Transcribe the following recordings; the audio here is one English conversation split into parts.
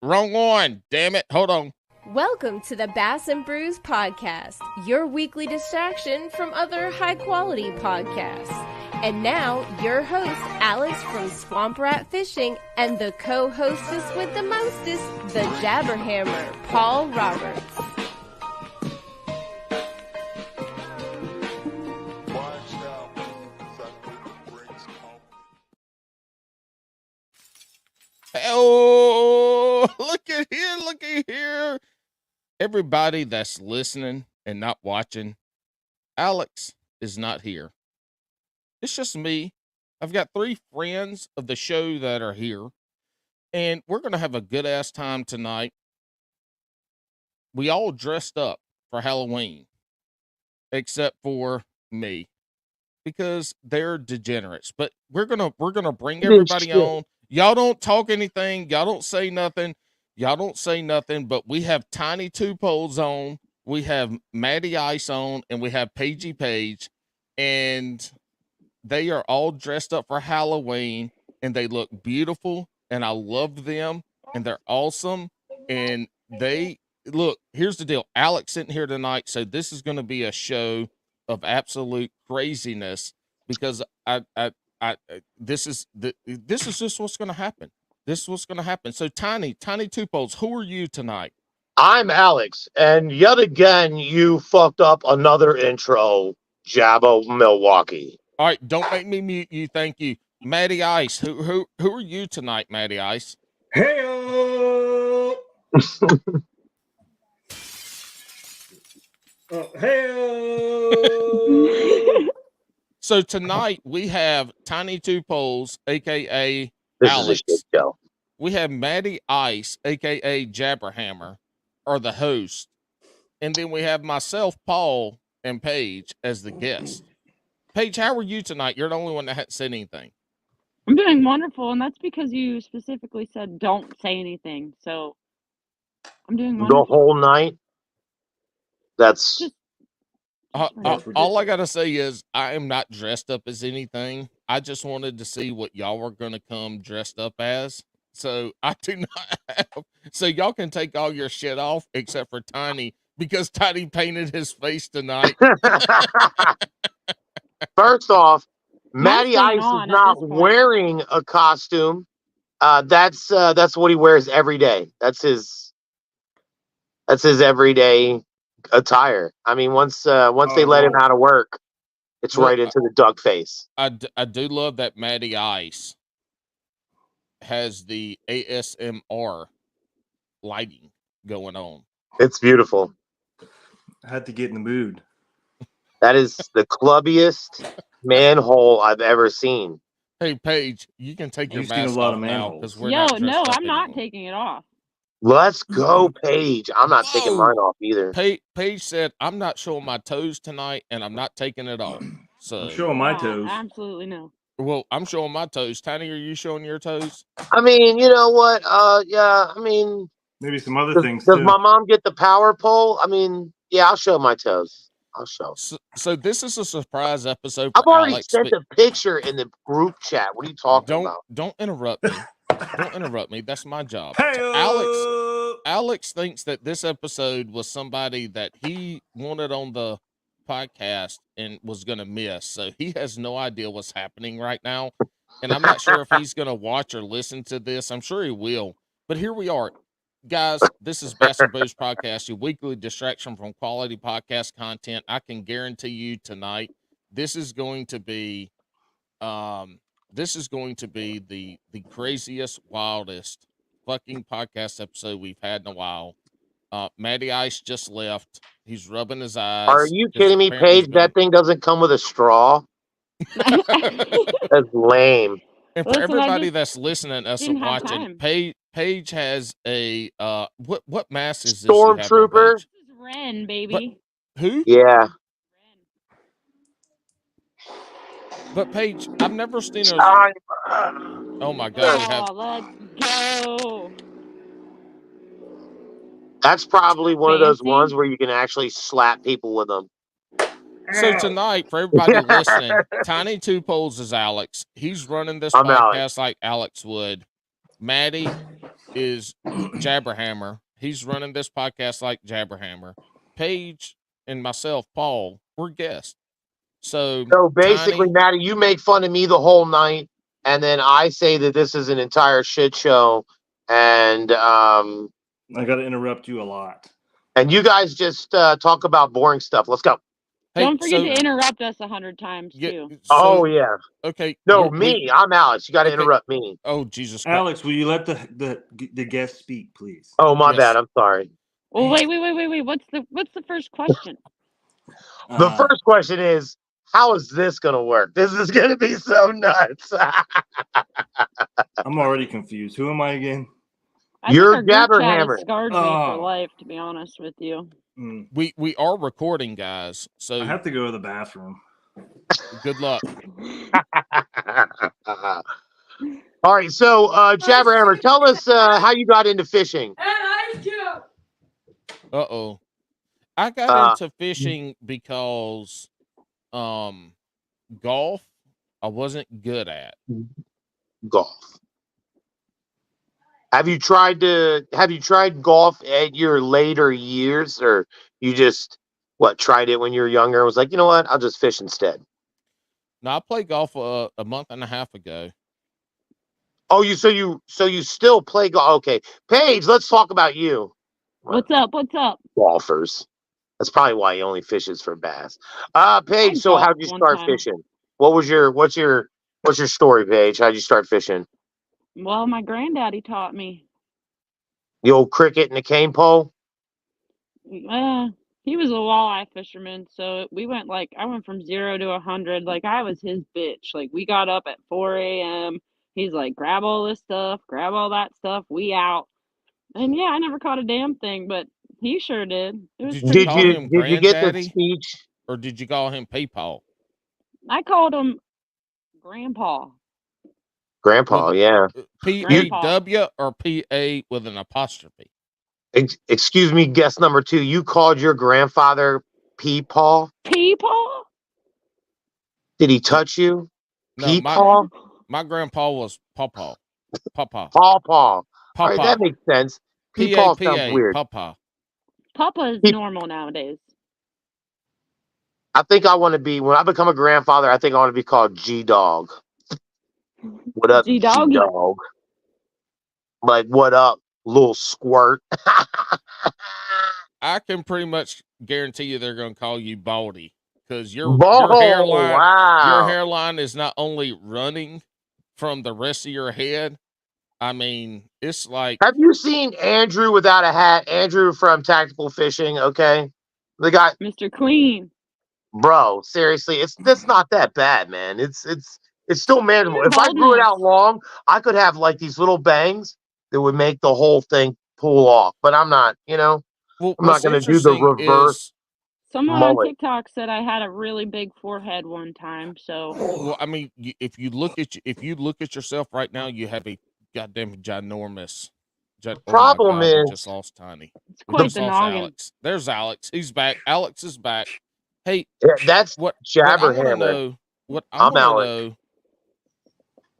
Wrong one. Damn it. Hold on. Welcome to the Bass and Brews podcast, your weekly distraction from other high-quality podcasts. And now, your host, Alex from Swamp Rat Fishing, and the co-hostess with the mostest, the Jabberhammer, Paul Roberts. Oh, look at here. Everybody that's listening and not watching, Alex is not here. It's just me. I've got 3 friends of the show that are here, and we're going to have a good-ass time tonight. We all dressed up for Halloween, except for me, because they're degenerates. But we're gonna bring everybody on. Y'all don't talk anything. Y'all don't say nothing. But we have Tiny Two Poles on. We have Matty Ice on, and we have Paige, and they are all dressed up for Halloween, and they look beautiful, and I love them, and they're awesome. And they look. Here's the deal. Alex sitting here tonight, so this is going to be a show of absolute craziness because this is just what's going to happen. This is what's going to happen. So Tiny Two Poles, who are you tonight? I'm Alex, and yet again you fucked up another intro, Jabbo Milwaukee. All right, don't make me mute you. Thank you, Matty Ice. Who are you tonight, Matty Ice? Hey-o! Hey-o! So tonight we have Tiny Two Poles, aka This Alex. is a shit show. We have Matty Ice, aka Jabberhammer, are the host, and then we have myself, Paul, and Paige as the guest. Paige, how are you tonight? You're the only one that hasn't said anything. I'm doing wonderful, and that's because you specifically said don't say anything. So I'm doing wonderful. The whole night. That's Just all I gotta say is I am not dressed up as anything. I just wanted to see what y'all were gonna come dressed up as. So I do not have, so y'all can take all your shit off except for Tiny, because Tiny painted his face tonight. first off, Matty staying Ice on is at not this point. wearing a costume. That's what he wears every day. That's his everyday attire. I mean, once they let him out of work, it's Well, right into the duck face. I do love that Matty Ice has the ASMR lighting going on. It's beautiful. I had to get in the mood. That is the clubbiest manhole I've ever seen. Hey Paige, you can take your You've seen a mask lot off of now manholes. because we're Yo, not dressed no, up I'm not anymore. taking it off. Let's go, Paige. I'm not taking Whoa. mine off either. Paige said, "I'm not showing my toes tonight, and I'm not taking it off." So I'm showing my Yeah, toes. Absolutely no. well, I'm showing my toes. Tiny, are you showing your toes? I mean, you know what? Yeah. I mean, Maybe some other does things does too. my mom get the power pole? I mean, yeah, I'll show my toes. I'll show. So this is a surprise episode I've for already Alex. sent a picture in the group chat. What are you talking about? Don't interrupt me. Don't interrupt me. That's my job. Hey-o! Alex thinks that this episode was somebody that he wanted on the podcast and was going to miss. So he has no idea what's happening right now. And I'm not sure if he's going to watch or listen to this. I'm sure he will. But here we are. Guys, this is Bass and Brews Podcast, your weekly distraction from quality podcast content. I can guarantee you tonight, this is going to be the craziest, wildest fucking podcast episode we've had in a while. Matty Ice just left. He's rubbing his eyes. Are you 'cause kidding me, apparently he's Paige? That thing doesn't come with a straw. That's lame. And for Listen, I everybody just that's listening, us didn't have watching, time. Paige has a what mask is this? You have on, Stormtrooper. Paige? This is Ren, baby. Who? Yeah. But Paige, I've never seen her. Oh my God, we have. Let's go. That's probably one of those Fancy. ones where you can actually slap people with them. So tonight, for everybody listening, Tiny Two Poles is Alex. He's running this I'm podcast Alex. like Alex would. Matty is Jabberhammer. He's running this podcast like Jabberhammer. Paige and myself, Paul, we're guests. So So basically, Tiny, Matty, you make fun of me the whole night, and then I say that this is an entire shit show, and I got to interrupt you a lot. you guys just talk about boring stuff. Let's go. hey, Don't forget so to interrupt us 100 times yeah, too. Oh so yeah. okay, No, me. I'm Alex. You got to Okay. interrupt me. Oh Jesus Christ! Alex, will you let the guest speak, please? Oh my Yes. bad. I'm sorry. Well, wait. What's the first question? The first question is, how is this going to work? This is going to be so nuts. I'm already confused. Who am I again? I think You're our group chat Jabberhammer. has scarred me for Oh. life, to be honest with you. Mm, We are recording, guys. So I have to go to the bathroom. good luck. All right, so Jabberhammer, tell us how you got into fishing. Uh-oh. I got into fishing because golf I wasn't good at. Golf. Have you tried golf at your later years, or you just tried it when you were younger and was like, you know what, I'll just fish instead? Now I played golf a month and a half ago. Oh, so you still play golf? Okay, Paige, let's talk about you. What's up? Golfers. That's probably why he only fishes for bass. Paige, I so how'd golfed you one start time. fishing? What's your story, Paige? How'd you start fishing? Well, my granddaddy taught me. The old cricket and the cane pole? He was a walleye fisherman, so I went from 0 to 100. Like, I was his bitch. Like, we got up at 4 a.m. He's like, grab all this stuff, grab all that stuff, we out. And yeah, I never caught a damn thing, but he sure did. It was Did pretty you Did call you him did you get the granddaddy speech? or did you call him Peepaw? I called him Grandpa. Grandpa, yeah. P-A-W or P-A with an apostrophe? Excuse me, guest number 2. You called your grandfather Peepaw? Peepaw? Did he touch you? No, Peepaw? my grandpa was Pawpaw. Pawpaw. Pawpaw. All right, that Pawpaw. makes sense. Peepaw sounds P-A-P-A. weird. Pawpaw. Papa is normal nowadays. I think I want to be, when I become a grandfather, I think I want to be called G-Dog. What up, G-Doggy. G-Dog? Like, what up, little squirt? I can pretty much guarantee you they're going to call you Baldy because your Wow. hairline is not only running from the rest of your head. I mean, it's like, Have you seen Andrew without a hat? Andrew from Tactical Fishing, okay? The guy, Mr. Clean. bro, seriously, that's not that bad, man. It's still manageable. If I grew it out long, I could have like these little bangs that would make the whole thing pull off. But I'm not, I'm not going to do the reverse. Someone on mullet. TikTok said I had a really big forehead one time. So, well, I mean, if you look at yourself right now, you have a goddamn ginormous. Problem we is, just lost Tiny. it's We quite just the lost noggin. Alex. There's Alex. He's back. Alex is back. Hey, that's what Jabberhammer. What I I'm want to Alex. know.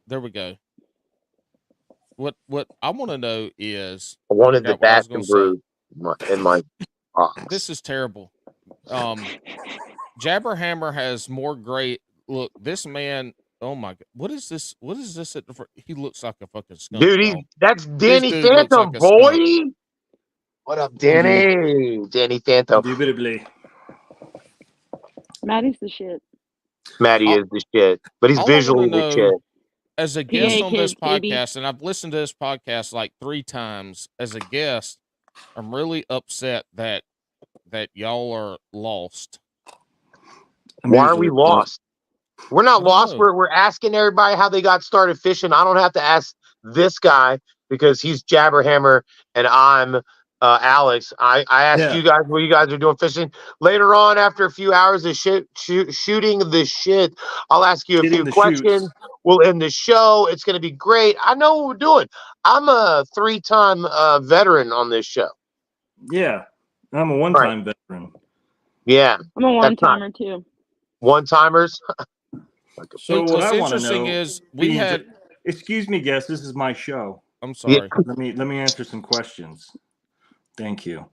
There we go. What I want to know is, I wanted the forgot what I was Baskin gonna say. Brew in my box. This is terrible. Jabberhammer has more great look. This man, oh my god, what is this? What is this? He looks like a fucking skunk. Dude, that's Danny dude looks Phantom, like a boy. skunk. What up, Danny? Danny Phantom. Indubitably. Matty's the shit. Matty is the shit, but he's all I wanna visually the know- shit. As a guest PA on this kids, baby. podcast, and I've listened to this podcast like 3 times. As a guest, I'm really upset that y'all are lost. Why are we lost? We're not lost. know. We're asking everybody how they got started fishing. I don't have to ask this guy because he's Jabberhammer and I'm Alex. I asked you guys what you guys are doing fishing. Later on, after a few hours of shooting the shit, I'll ask you a few questions. We'll end the show. It's going to be great. I know what we're doing. I'm a 3-time veteran on this show. Yeah, I'm a one-time veteran. Yeah, I'm a one-timer too. One-timers. So what what's I want to interesting know is we had. Excuse me, guys. This is my show. I'm sorry. Let me answer some questions. Thank you.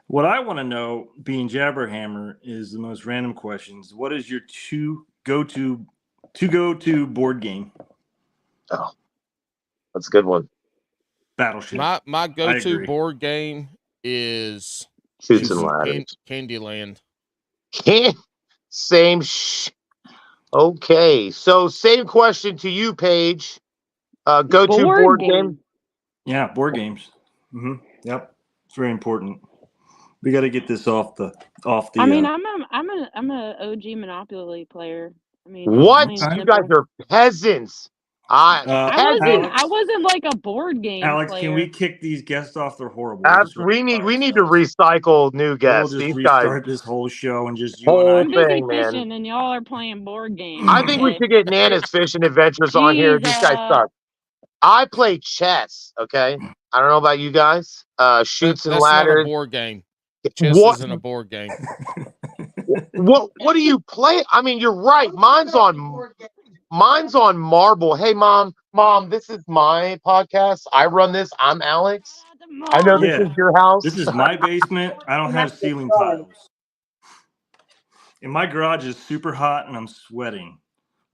What I want to know, being Jabberhammer, is the most random questions. What is your go to board game? Oh, that's a good one. Battleship. My go-to agree. board game is Shoots and ladders. Candyland. Same. Okay, so same question to you, Paige. Go to board game. Yeah, board games. Mm-hmm. Yep, it's very important. We got to get this off the. I mean, I'm a OG Monopoly player. I mean, What? plain and You guys simple. are peasants. I wasn't like a board game Alex, player. can we kick these guests off? They're horrible. We need to recycle new guests. We'll just These guys, restart this whole show and just you whole and I'm I. busy thing, man. fishing, and y'all are playing board games. I think we should get Nana's Fishing Adventures on here. These guys suck. I play chess. Okay, I don't know about you guys. Shoots and That's ladders. not a board game. Chess isn't a board game. What do you play? I mean, you're right. Mine's on marble. Hey, mom, this is my podcast. I run this. I'm Alex. I know this is your house. This is my basement. I don't have ceiling tiles. And my garage is super hot and I'm sweating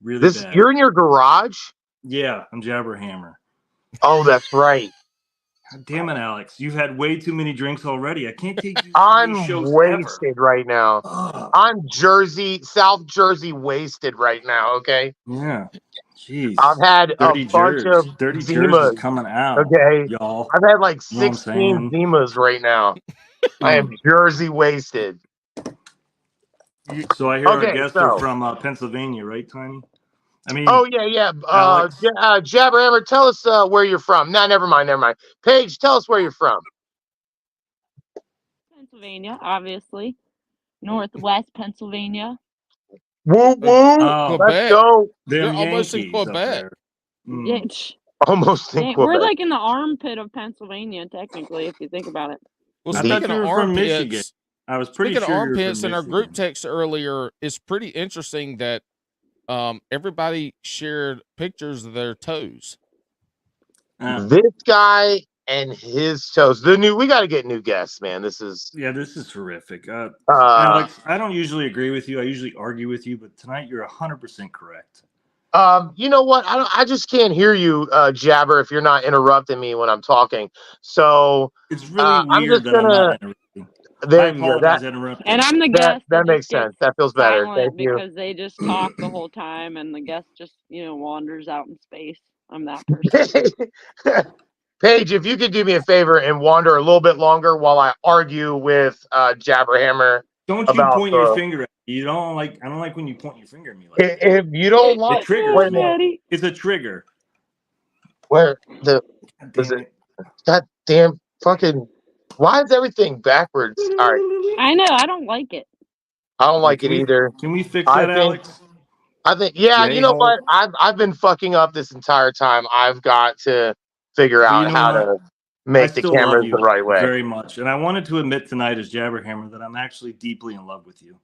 really bad. You're in your garage? Yeah, I'm Jabberhammer. Oh, that's right. God damn it, Alex. You've had way too many drinks already. I can't take you I'm shows wasted ever. right now. Ugh. I'm South Jersey wasted right now, okay? Yeah. Jeez. I've had a bunch of Dirty Zimas. is coming out. Okay. Y'all. I've had like You know 16 Zimas right now. I am Jersey wasted. So I hear our guests are from Pennsylvania, right, Tiny? I mean, oh yeah. Alex. Jabberhammer, tell us where you're from. No, never mind. Paige, tell us where you're from. Pennsylvania, obviously. Northwest Pennsylvania. Woo woo! Let's go. You're almost in Quebec. Yeah, almost in Quebec. We're like in the armpit of Pennsylvania, technically, if you think about it. Well, speaking of armpits, I was pretty sure speaking of armpits in our group text earlier, it's pretty interesting that everybody shared pictures of their toes. This guy and his toes. We got to get new guests, man. This is horrific. Alex, I don't usually agree with you. I usually argue with you, but tonight you're 100% correct. You know what? I just can't hear you, Jabber, if you're not interrupting me when I'm talking. So it's really weird I'm just that I'm not interrupting. There you go. And I'm the guest. That makes sense. That feels better. Thank you. Because they just talk the whole time, and the guest just wanders out in space. I'm that person. Paige, if you could do me a favor and wander a little bit longer while I argue with Jabberhammer. Don't you point your finger at me. I don't like when you point your finger at me like that. If you don't like it triggers me. It's a trigger. Where God damn fucking why is everything backwards? All right. I know, I don't like it. I don't like it either. Can we fix that, Alex? I think you know what? I've been fucking up this entire time. I've got to figure out how to make the cameras the right way. Very much. And I wanted to admit tonight as Jabberhammer that I'm actually deeply in love with you.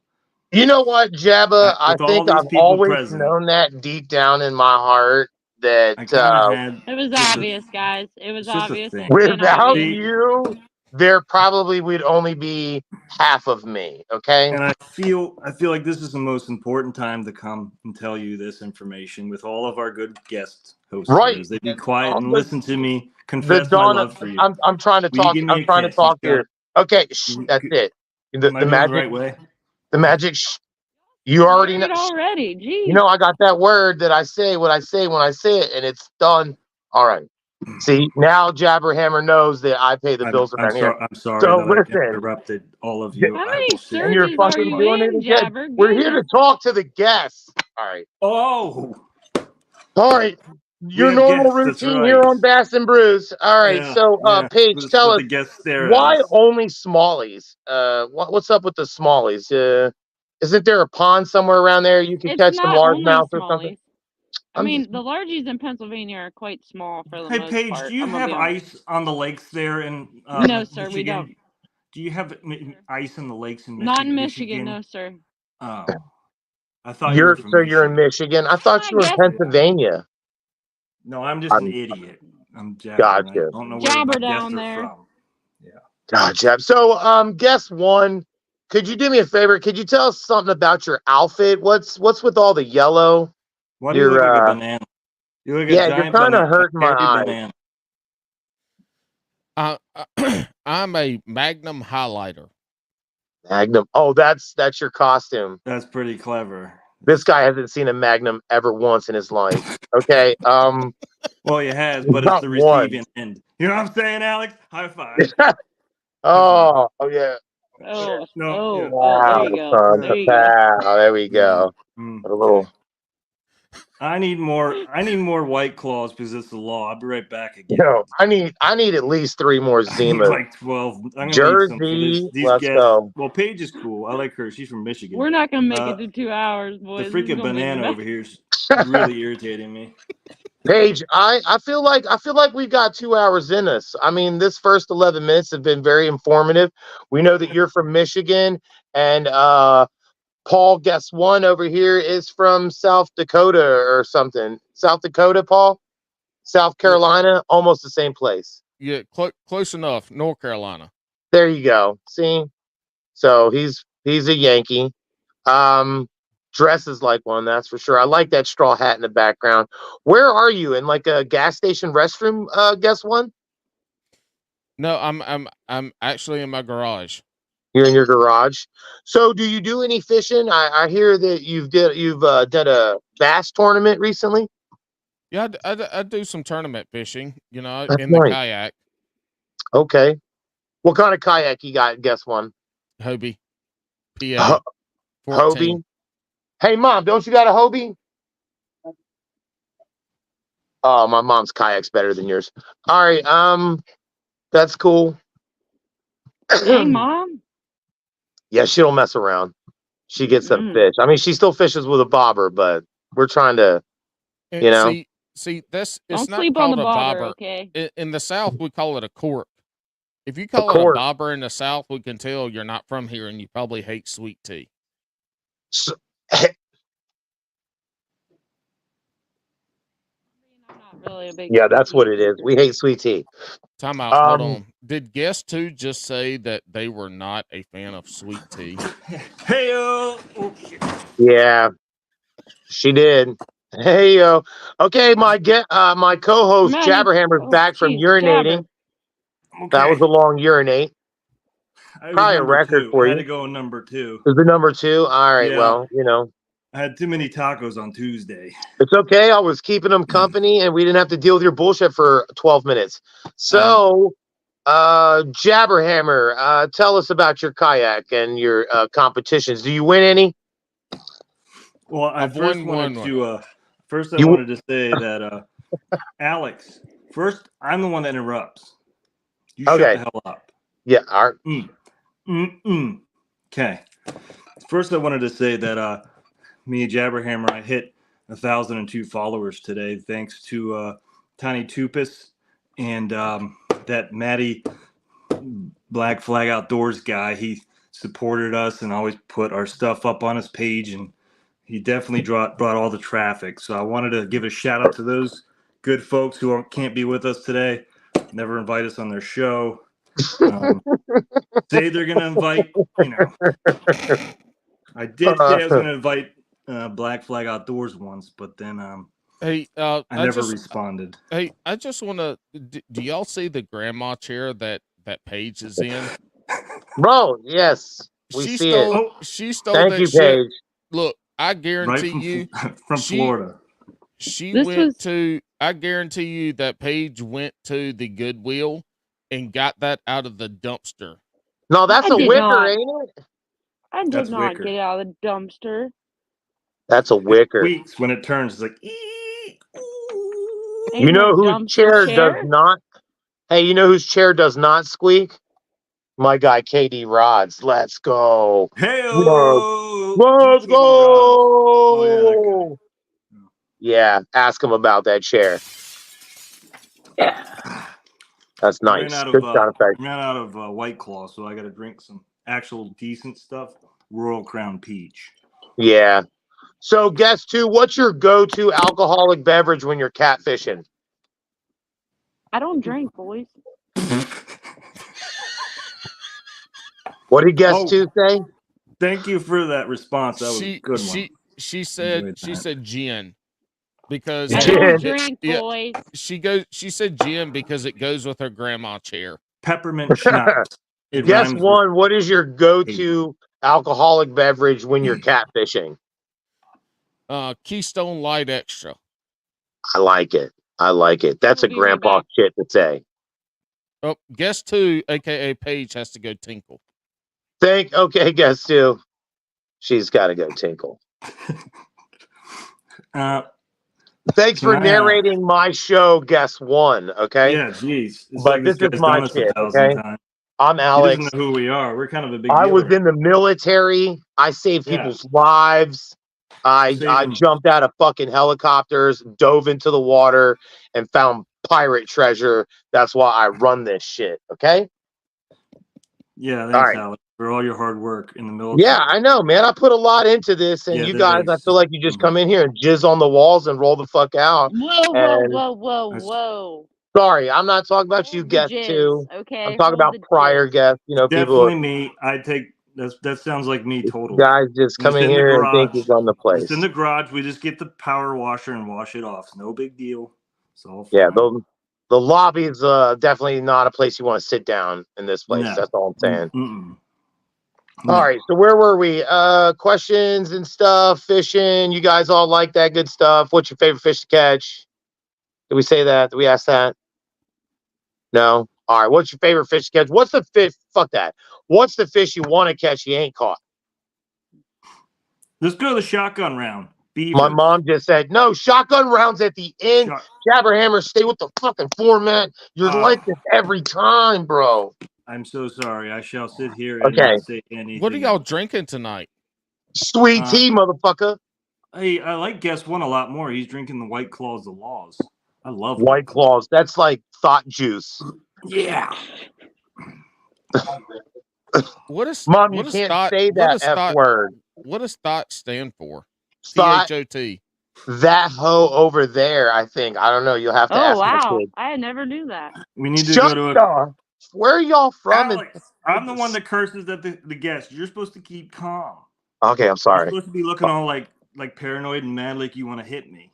You know what, Jabba? I think I've always known that deep down in my heart that it was obvious, guys. It was obvious. Without you, there probably would only be half of me, okay? And I feel like this is the most important time to come and tell you this information with all of our good guest hosts. Right. They be quiet and listen to me confess my love for you. I'm trying to talk. I'm trying to talk here. Okay, that's it. The magic. Right way? The magic. You already know. Already, geez. You know, I got that word that I say what I say when I say it, and it's done. All right. See, now Jabberhammer knows that I pay the bills around here. I'm sorry. So listen, I interrupted all of you. How many and you're fucking doing it again. Jabber? We're here to talk to the guests. All right. Oh. All right. Your normal routine here on Bass and Brews. All right. Paige, tell us why only smallies? What's up with the smallies? Isn't there a pond somewhere around there you can catch some largemouth or something? I mean, the largies in Pennsylvania are quite small for the most part. Hey, Paige, do you have ice on the lakes there in No, sir, Michigan? we don't. Do you have ice in the lakes in Michigan? Not in Michigan, no, sir. Oh. I thought you're in Michigan. I thought you were in Pennsylvania. No, I'm just an idiot. I'm jabbing. Gotcha. I don't know where Jabber the down guests are there. from. Yeah. Gotcha. So, guest one, could you do me a favor? Could you tell us something about your outfit? What's with all the yellow? Why do you look like a You're banana? You look like yeah, a you're giant kind of banana. hurting my Hairy eyes. banana. I'm a Magnum highlighter. Magnum. Oh, that's your costume. That's pretty clever. This guy hasn't seen a Magnum ever once in his life. Okay. Well, he has, but it's Not the one. receiving end. You know what I'm saying, Alex? High five. Oh yeah. Oh, No, yeah. there Wow, you go. son. There you go. Wow, there we go. Mm, A little. okay. I need more White Claws because it's the law. I'll be right back again. I need at least 3 more I need Zimas. like 12. I'm gonna need some for Jersey. these Let's guests. go. Well, Paige is cool. I like her. She's from Michigan. We're not gonna make it to 2 hours, The boys. This is freaking gonna be the banana best. over here is really irritating me. Paige, I feel like we've got 2 hours in us. I mean, this first 11 minutes have been very informative. We know that you're from Michigan, and Paul, guess one over here is from South Dakota or something. South Dakota, Paul? South Carolina, almost the same place. Yeah, close enough. North Carolina. There you go. See? So he's a Yankee. Dresses like one, that's for sure. I like that straw hat in the background. Where are you? In like a gas station restroom, guess one? No, I'm actually in my garage. You're in your garage. So do you do any fishing? I hear that you've done a bass tournament recently. Yeah, I do some tournament fishing, That's in the nice. kayak. Okay. What kind of kayak you got? Guess one. Hobie. PA 14. Hobie. Hey, Mom, don't you got a Hobie? Oh, my mom's kayak's better than yours. All right. That's cool. Dang, Mom. Yeah, she don't mess around. She gets some Mm. fish. I mean, she still fishes with a bobber, but we're trying to, And see, it's Don't not sleep on called the a bobber, bobber. okay? In the South, we call it a cork. If you call it a cork. bobber in the South, we can tell you're not from here and you probably hate sweet tea. So, I'm not really a big yeah, that's sweet what tea it is. drinker. We hate sweet tea. Time out. Hold on. Did guest 2 just say that they were not a fan of sweet tea? Hey-o. Yeah, she did. Hey yo. Okay, my co-host Matty, Jabberhammer's back from geez, urinating. Jabber. That was a long urinate. I was Probably a number record 2. for I had you. to go number 2. Is the number 2? All right. Yeah. Well, I had too many tacos on Tuesday. it's okay. I was keeping them company, and we didn't have to deal with your bullshit for 12 minutes. So, Jabberhammer, tell us about your kayak and your competitions. Do you win any? Well, I I've first won wanted one. to You- wanted to say that Alex, first I'm the one that interrupts. You shut Okay. the hell up. Yeah. All right. Okay. First I wanted to say that me and Jabberhammer, I hit 1,002 followers today, thanks to Tiny Tupus and that Matty Black Flag Outdoors guy. He supported us and always put our stuff up on his page, and he definitely brought all the traffic. So I wanted to give a shout out to those good folks who can't be with us today, never invite us on their show. Say they're going to invite, I did say I was going to invite Black Flag Outdoors once, but then Hey, I never responded. Hey, I just want to. Do y'all see the grandma chair that Paige is in? Bro, yes, we see it. She stole Thank that you, shit. Paige. Look, I guarantee from Florida. I guarantee you that Paige went to the Goodwill and got that out of the dumpster. No, that's a wicker, ain't it? I did not get it out of the dumpster. That's a wicker. It squeaks when it turns. It's like, you know whose chair does not? Hey, you know whose chair does not squeak? My guy, KD Rods. Let's go. Hey, let's go. Oh, yeah, ask him about that chair. Yeah, that's nice. Good sound effect. Ran out of White Claw, so I got to drink some actual decent stuff. Royal Crown Peach. Yeah. So, guess 2, what's your go-to alcoholic beverage when you're catfishing? I don't drink, boys. What did guest two say? Thank you for that response. That was a good one. She said gin because I Gin. don't drink, boys. she said gin because it goes with her grandma chair. Peppermint schnapps. It Guess rhymes one. What is your go-to alcoholic beverage when you're catfishing? Keystone Light Extra. I like it. That's a grandpa shit to say. Oh, guess two, aka Paige, has to go tinkle. Okay, guess two. She's got to go tinkle. Thanks for narrating my show, guess one, okay? Yeah, geez. It's but like this is my shit, okay? Times. I'm Alex. He doesn't know who we are. We're kind of a big I deal was here. in the military. I saved people's lives. I jumped out of fucking helicopters, dove into the water, and found pirate treasure. That's why I run this shit, okay? Yeah, thanks, Alex, for all your hard work in the military. Yeah, I know, man. I put a lot into this, and you guys, I feel like you just come in here and jizz on the walls and roll the fuck out. Whoa. Sorry, I'm not talking about you, guest two. Okay, I'm talking about prior guests. You know, definitely people. Me. I take that sounds like me totally. Guys just come in here and think he's on the place. Just in the garage, we just get the power washer and wash it off. It's no big deal. It's all fine. Yeah, the lobby is definitely not a place you want to sit down in this place. No. That's all I'm saying. No. All right, so where were we? Questions and stuff, fishing. You guys all like that good stuff. What's your favorite fish to catch? Did we say that? Did we ask that? No? All right, what's your favorite fish to catch? What's the fish? Fuck that. What's the fish you want to catch you ain't caught? Let's go to the shotgun round. Beavers. My mom just said, no, shotgun rounds at the end. Jabberhammer, stay with the fucking format. You're like this every time, bro. I'm so sorry. I shall sit here and not say anything. What are y'all drinking tonight? Sweet tea, motherfucker. Hey, I like guest one a lot more. He's drinking the White Claws, the Laws. I love White Claws. That's like thought juice. Yeah. What is Mom? You can't say that F word. What does thought stand for? Thought. THOT. That hoe over there, I think. I don't know. You'll have to ask my kid. I never knew that. We need to go to a... Where are y'all from? Alex, I'm the one that curses at the guest. You're supposed to keep calm. Okay, I'm sorry. You're supposed to be looking all like paranoid and mad, like you want to hit me.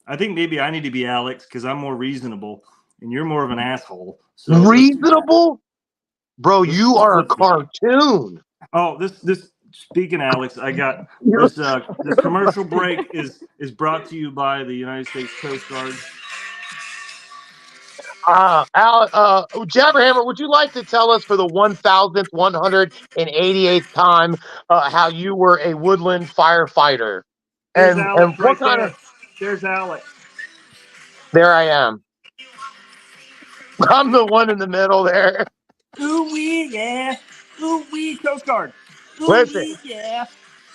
I think maybe I need to be Alex because I'm more reasonable and you're more of an asshole. So reasonable? Bro, you are a cartoon. Oh, this speaking, Alex, I got this commercial break is brought to you by the United States Coast Guard. Jabberhammer, would you like to tell us for the 1,188th time how you were a woodland firefighter? There's and Alex what right kind there. of? There's Alex. There I am. I'm the one in the middle there. Ooh wee, yeah. Ooh wee, Coast Guard. Ooh Listen, wee, yeah.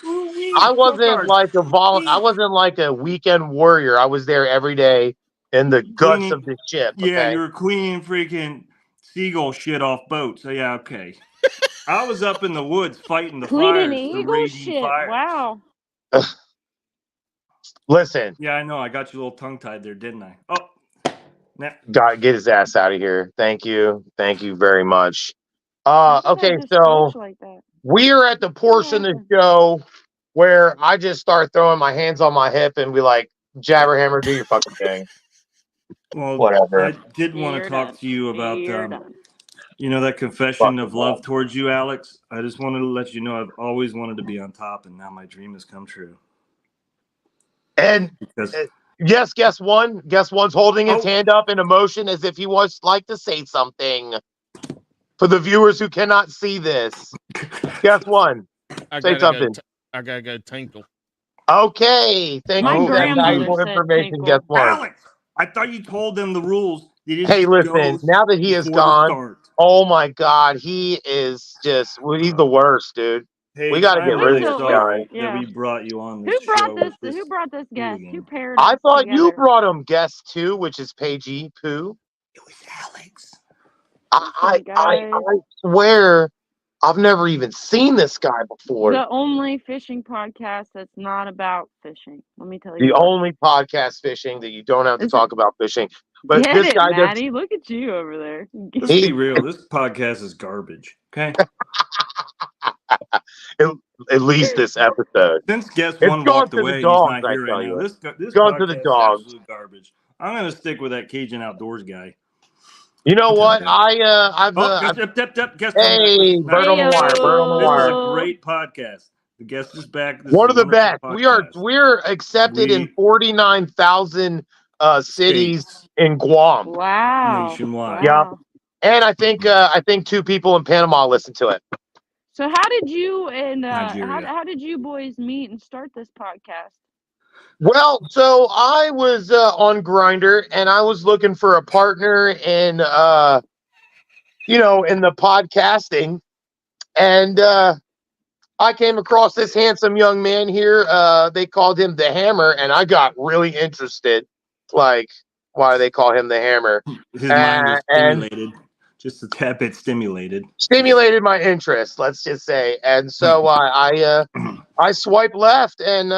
Ooh wee, I wasn't like I wasn't like a weekend warrior. I was there every day in the guts of the ship. Okay? Yeah, you were cleaning freaking seagull shit off boats. So yeah, okay. I was up in the woods fighting the fires, the raging fires. Wow. Listen. Yeah, I know. I got you a little tongue-tied there, didn't I? Oh. God, get his ass out of here. Thank you very much. Okay, so we're at the portion of the show where I just start throwing my hands on my hip and be like, Jabberhammer, do your fucking thing. Well, whatever. I did want to talk to you about that confession of love towards you, Alex. I just wanted to let you know I've always wanted to be on top, and now my dream has come true. And yes, guess one. Guess one's holding his hand up in emotion as if he wants like to say something. For the viewers who cannot see this, guess one. Say something. I gotta go tinkle. Okay, thank you for that valuable information. Guess one. Alex, I thought you told them the rules. Hey, listen. Now that he is gone, oh my God, he is just he's the worst, dude. Hey, we got to get rid of this guy. That we brought you on this show. Who brought this guest? Who paired I thought you brought him guest two, which is Paige Pooh. It was Alex. I swear I've never even seen this guy before. The only fishing podcast that's not about fishing. Let me tell you. The only podcast fishing that you don't have to talk about fishing. But Get this it, guy does. Matty. Look at you over there. Let's be real. This podcast is garbage. Okay. At least this episode. Since guest It's one gone walked to the away, and he's dogs, not I here right tell now. you. This Gone to the podcast is dogs. absolute garbage. I'm gonna stick with that Cajun Outdoors guy. You know what? Okay. I've Guest hey, one back. bird on the wire, bird on the This is wire. a great podcast. The guest is back. This One is of the a wonderful best. podcast. We're accepted in 49,000 cities States. in Guam. Wow. Nationwide. Wow. And I think 2 people in Panama listen to it. So how did you and Nigeria. how did you boys meet and start this podcast? Well, so I was on Grindr and I was looking for a partner in in the podcasting, and I came across this handsome young man here. They called him the Hammer, and I got really interested. Like, why do they call him the Hammer? His mind was stimulated. Just a tad bit stimulated. Stimulated my interest, let's just say. And so I swipe left and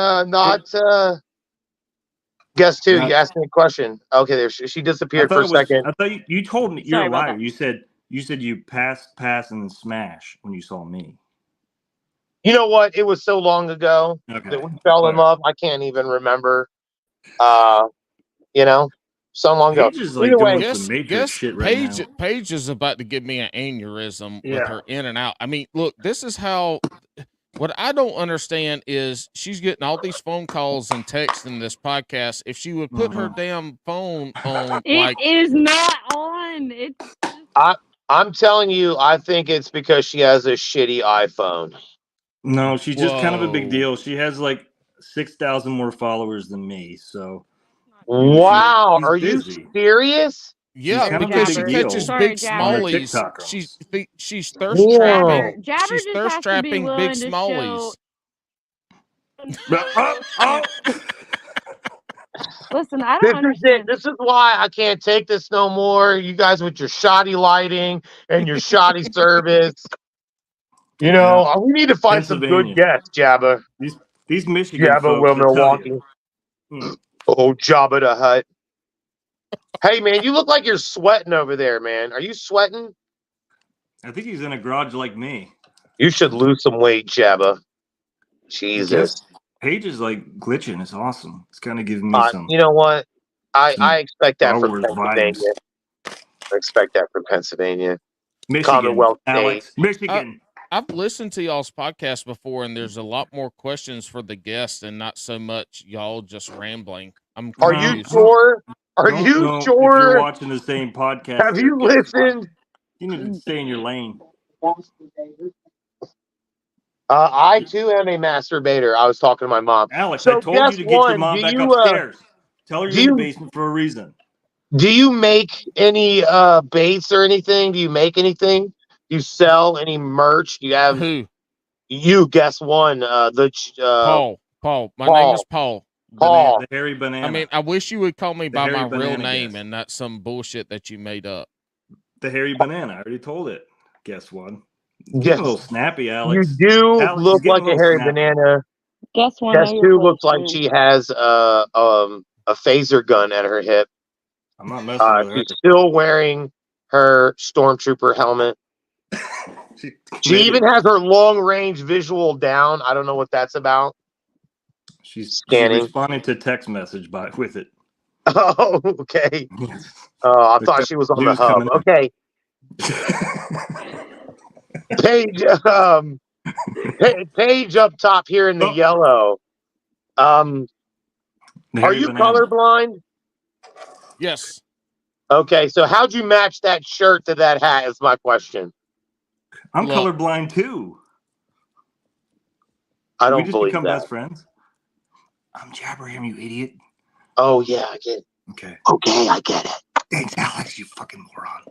guess 2. You asked me a question. Okay, there she disappeared for a second. I thought you told me you're Sorry a about liar. that. You said you pass, and then smash when you saw me. You know what? It was so long ago that we fell in love. I can't even remember. So long ago. Paige is like Either doing way, some Matrix shit right now. Paige is about to give me an aneurysm with her in and out. I mean, look, this is how. What I don't understand is she's getting all these phone calls and texts in this podcast. If she would put her damn phone on, It is not on. It's. I'm telling you, I think it's because she has a shitty iPhone. No, she's just kind of a big deal. She has like 6,000 more followers than me. So. Wow, she's are busy. you serious? Yeah, because she catches big smallies. She's thirst trapping. She's thirst trapping big smallies. Listen, I don't understand. This is why I can't take this no more. You guys with your shoddy lighting and your shoddy service. We need to find some good guests, Jabba. These Michigan Jabba, folks, Will Milwaukee. Oh, Jabba the Hutt. Hey, man, you look like you're sweating over there, man. Are you sweating? I think he's in a garage like me. You should lose some weight, Jabba. Jesus. Paige is like glitching. It's awesome. It's kind of giving me some. You know what? I expect that from Pennsylvania. Vibes. I expect that from Pennsylvania. Michigan. Commonwealth Alex. State. Michigan. I've listened to y'all's podcast before, and there's a lot more questions for the guests and not so much y'all just rambling. Are you sure? Are you sure? If you're watching the same podcast, have you listened? You need to stay in your lane. I too am a masturbator. I was talking to my mom. Alex, I told you to get your mom back upstairs. Tell her you're in the basement for a reason. Do you make any baits or anything? Do you make anything? Do you sell any merch? Do you have who? You guess one. Paul. My name is Paul. Paul. The hairy banana. I mean, I wish you would call me by my real name and not some bullshit that you made up. The hairy banana. I already told it. Guess one. Yes. A little snappy, Alex. You do look like a hairy banana. Guess one. Guess who looks like she has a phaser gun at her hip. I'm not messing with her. She's still wearing her stormtrooper helmet. She even has her long range visual down. I don't know what that's about. She's scanning. Responding to text message with it. Oh, okay. I thought she was on the hub. Okay. Paige up top here in the yellow. Are you colorblind? Yes. Okay, so how'd you match that shirt to that hat is my question. I'm colorblind too. I don't we just believe become that. Best friends? I'm Jabberham, you idiot. Oh, yeah, I get it. Okay, I get it. Thanks, Alex, you fucking moron.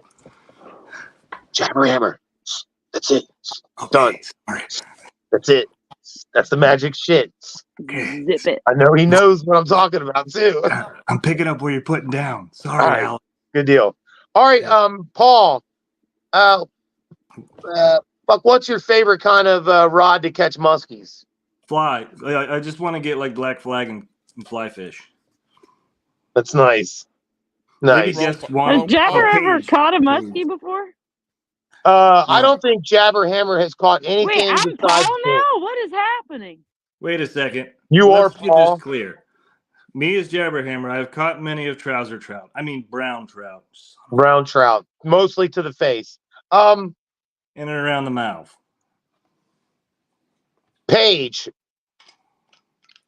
Jabberhammer. That's it. Okay. Done. All right. That's it. That's the magic shit. Okay. Zip it. I know he knows what I'm talking about too. I'm picking up where you're putting down. Sorry, right. Alex. Good deal. All right, Paul. What's your favorite kind of rod to catch muskies? Fly. I just want to get like black flag and fly fish. That's nice. Nice. Maybe guess Has one. Jabber ever Paige, caught a please. muskie before? I don't think Jabberhammer has caught Wait, anything I'm besides Paul fish. now? What is happening? Wait a second. You Let's are get this Paul. clear. Me as Jabberhammer, I have caught many of trouser trout. I mean brown trout. Brown trout, mostly to the face. In and around the mouth. Paige.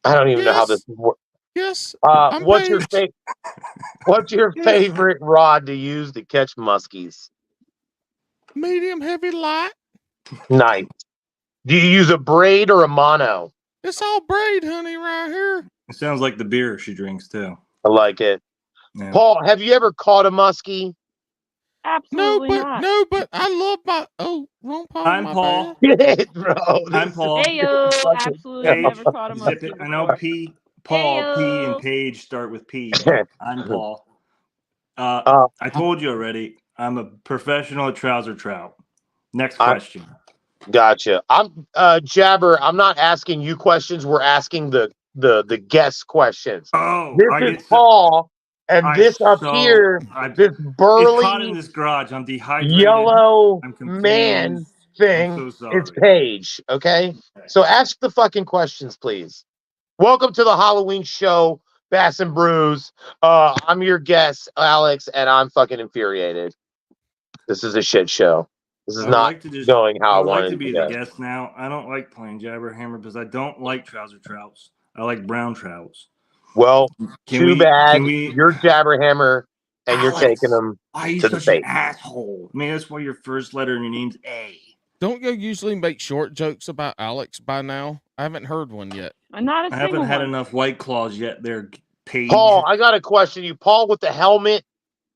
I don't even know how this works. Yes. I'm What's your Paige. What's your favorite rod to use to catch muskies? Medium, heavy, light. Nice. Do you use a braid or a mono? It's all braid, honey, right here. It sounds like the beer she drinks too. I like it. Yeah. Paul, have you ever caught a muskie? Absolutely not. No, but I love wrong Paul. I'm my Paul. bad. Bro, I'm Paul. Ayo, absolutely Paige, never caught a zip muskie it. I know before. P, Paul, P, and Ayo. Paige start with P. I'm Paul. I told you already. I'm a professional at trouser trout. Next question. Gotcha. I'm Jabber. I'm not asking you questions. We're asking the guest questions. Oh, This is Paul, and this up here, this it's hot in burly this garage. I'm dehydrated. yellow I'm confused. man thing. I'm so sorry. It's Paige. Okay, so ask the fucking questions, please. Welcome to the Halloween show, Bass and Brews. I'm your guest, Alex, and I'm fucking infuriated. This is a shit show. This is not going how I wanted like to be go. the guest now. I don't like playing Jabberhammer because I don't like trouser trouts. I like brown trouts. Well, too bad. You're Jabberhammer, and you're taking them to the face. An asshole. I mean, that's why your first letter in your name's A. Don't you usually make short jokes about Alex by now? I haven't heard one yet. Not a I haven't had enough White Claws yet. There, Paige. Paul, I got a question. You, Paul with the helmet.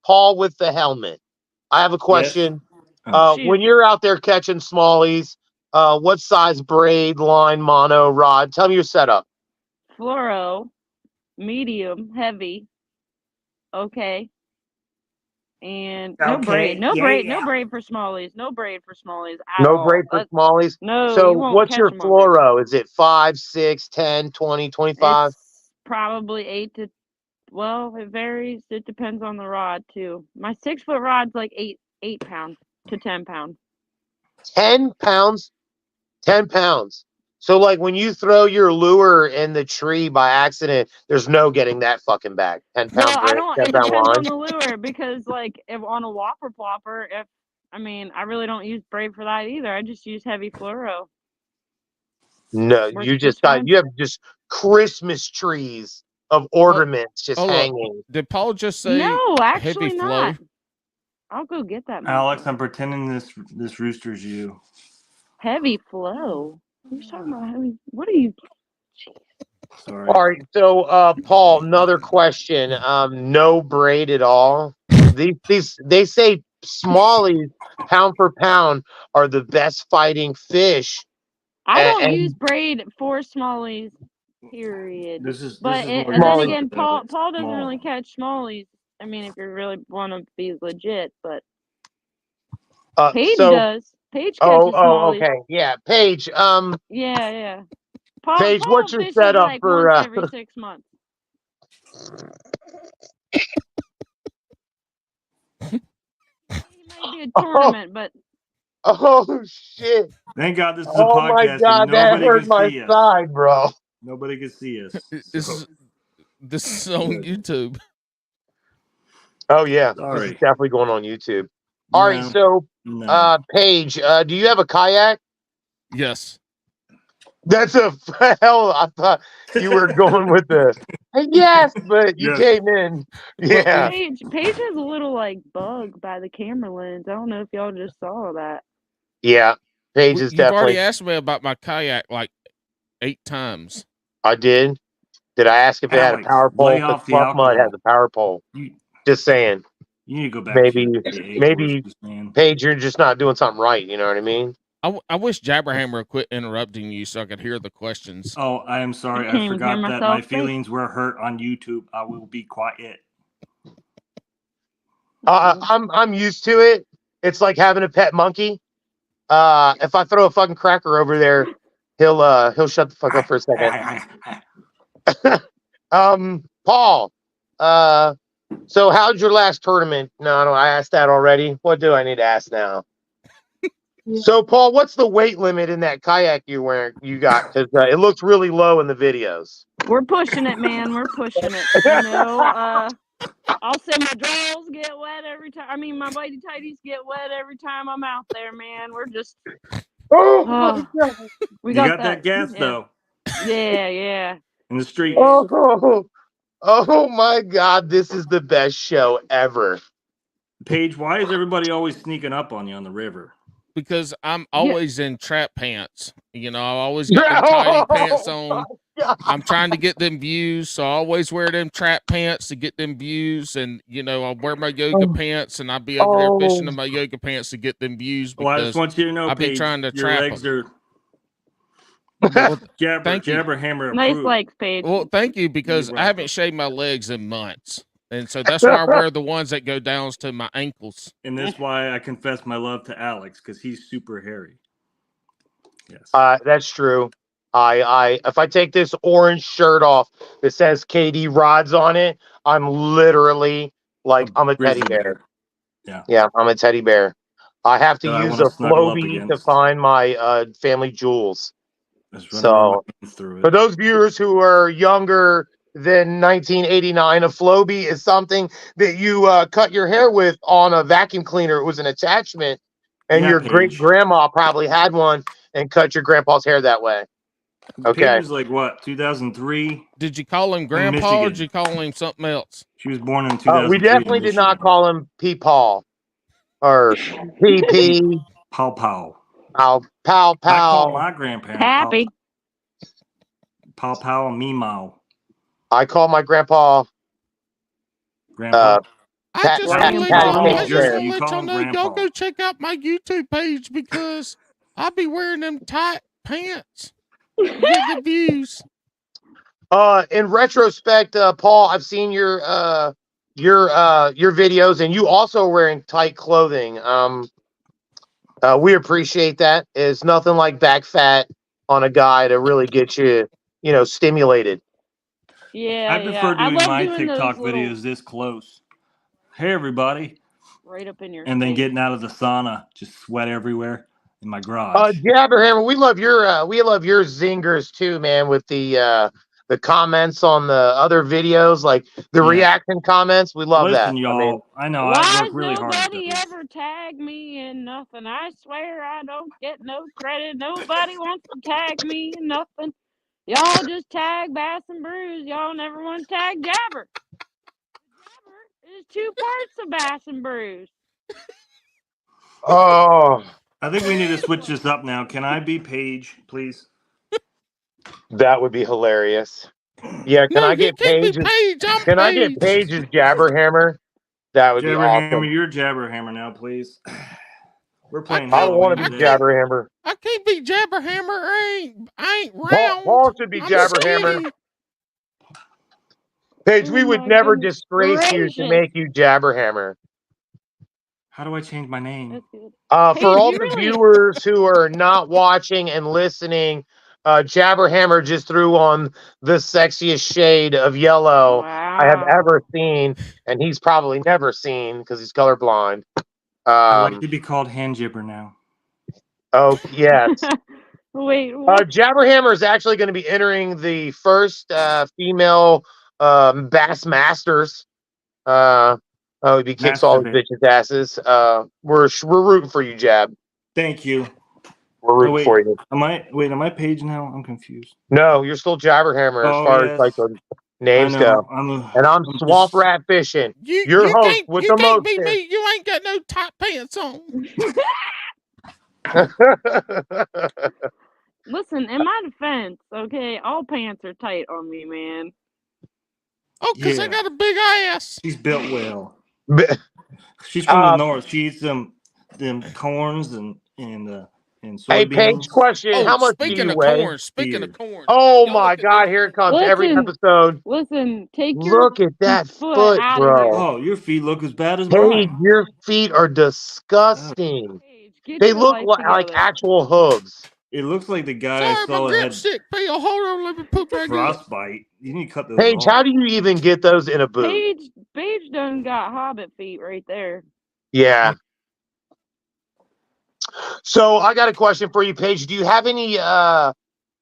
Paul with the helmet. I have a question. Yes. When you're out there catching smallies, what size braid, line, mono, rod? Tell me your setup. Fluoro, medium, heavy. Okay. And no braid for smallies. No braid for smallies at all. No braid for smallies? No. So what's your fluoro? Is it 5, 6, 10, 20, 25? It's probably 8 to, well, it varies. It depends on the rod too. My 6-foot rod's like 8 pounds to 10 pounds. 10 pounds? 10 pounds. So like when you throw your lure in the tree by accident, there's no getting that fucking back. 10 pound it depends on the lure because like if on a whopper plopper, I really don't use braid for that either. I just use heavy fluoro. No, you have just Christmas trees of ornaments hanging. Did Paul just say no, actually heavy not. flow? I'll go get that. Alex, I'm pretending this rooster's you. Heavy flow. Who's talking about heavy? What are you? Sorry. All right, so Paul, another question. No braid at all. They say smallies pound for pound are the best fighting fish. I don't use braid for smallies. Period. Then again, Paul doesn't really catch smallies. I mean, if you really want to be legit, but Paige does. Paige catches smallies. Okay, yeah, Paige. Yeah. Paige, Paul what's your setup like for once every 6 months? He might be a tournament, but. Oh shit! Thank God this is a podcast. Oh my God, that hurt my side, bro. Nobody can see us. This is on YouTube. Oh yeah, Sorry. This is definitely going on YouTube. All right, so Paige, do you have a kayak? Yes. That's a hell. I thought you were going with the yes, but you came in. Yeah. Paige has a little like bug by the camera lens. I don't know if y'all just saw that. Yeah, Paige is definitely. You've already asked me about my kayak like 8 times. I did. Did I ask if it had a power pole? Because Fluff Mud has a power pole. Just saying. You need to go back. Maybe Paige, you're just not doing something right. You know what I mean? I wish Jabberhammer would quit interrupting you so I could hear the questions. Oh, I am sorry. I forgot that my feelings were hurt on YouTube. I will be quiet. I'm used to it. It's like having a pet monkey. If I throw a fucking cracker over there, he'll shut the fuck up for a second. Paul, So how'd your last tournament? No, I asked that already. What do I need to ask now? So, Paul, what's the weight limit in that kayak you got? Because it looks really low in the videos. We're pushing it, man. We're pushing it. You know, I'll say my drawers get wet every time. I mean, my whitey tighties get wet every time I'm out there, man. We're just. We got that gas though. Yeah. In the street. Oh my God! This is the best show ever. Paige, why is everybody always sneaking up on you on the river? Because I'm always in trap pants. You know, I always got them tidy pants on. I'm trying to get them views, so I always wear them trap pants to get them views. And, you know, I'll wear my yoga pants, and I'll be over there fishing in my yoga pants to get them views. Well, I just want you to know, I'll be Paige, trying to your trap legs them. are jabber hammer nice approved. legs, Paige. Well, thank you, because I haven't shaved my legs in months. And so that's why I wear the ones that go down to my ankles. And that's why I confess my love to Alex, because he's super hairy. Yes. That's true. If I take this orange shirt off that says KD Rods on it, I'm literally like I'm a teddy bear. Yeah, I'm a teddy bear. I have to use a Floby to find my family jewels. So for those viewers who are younger than 1989, a Floby is something that you cut your hair with on a vacuum cleaner. It was an attachment, and your great grandma probably had one and cut your grandpa's hair that way. Okay. Paige was like what, 2003? Did you call him Grandpa or did you call him something else? She was born in 2003. We definitely did not call him P-Paul or PP. Pow Pow. Pow. I call my grandparents Happy. Pow Pow and Meemaw. I call my grandpa. I just want to let y'all know, y'all go check out my YouTube page because I'll be wearing them tight pants. Get the views. In retrospect, Paul, I've seen your videos, and you also wearing tight clothing. We appreciate that. It's nothing like back fat on a guy to really get you, stimulated. Yeah, I prefer doing my TikTok videos this close. Hey, everybody. Right up in your and then face. getting out of the sauna, just sweat everywhere in my garage. Jabberhammer, we love your zingers too, man, with the comments on the other videos, like the reaction comments. We love that. Y'all, I know. Why I work really hard. Nobody ever tag me in nothing? I swear I don't get no credit. Nobody wants to tag me in nothing. Y'all just tag Bass and Brews. Y'all never want to tag Jabber. Jabber is 2 parts of Bass and Brews. Oh, I think we need to switch this up now. Can I be Paige, please? That would be hilarious. Yeah, can I get Paige? Can I get Paige's Jabberhammer? That would be awesome. You're Jabberhammer now, please. We're playing. I don't want to be Jabberhammer. I can't be Jabberhammer. I ain't round. Paul should be Jabberhammer. Paige, we would never disgrace you to make you Jabberhammer. How do I change my name? For all the viewers who are not watching and listening, Jabberhammer just threw on the sexiest shade of yellow I have ever seen, and he's probably never seen because he's colorblind. I'd like to be called Hand Jibber now. Oh, yes. Wait, what? Jabberhammer is actually going to be entering the first female Bass Masters. He kicks all the bitches' asses. We're rooting for you, Jab. Thank you. We're rooting for you. Am I Paige now? I'm confused. No, you're still Jabberhammer as far as like the names go. I'm Swamp Rat Fishing. Your host with the most. You ain't got no top pants on. Listen, in my defense, okay, all pants are tight on me, man. Oh, because I got a big ass. She's built well. She's from the north. She eats them corns and soybeans. Hey, Paige, question: how much do you weigh? Speaking of corn. Oh my God! Here it comes. Every episode. Listen, look at that foot, bro. Oh, your feet look as bad as Paige, mine. your feet are disgusting. They look like actual hooves. It looks like the guy I Sorry, saw my had gripstick fell. Hold on, let me put back in. frostbite. You need to cut those Paige, off. how do you even get those in a boot? Paige done got hobbit feet right there. Yeah. So I got a question for you, Paige. Do you have any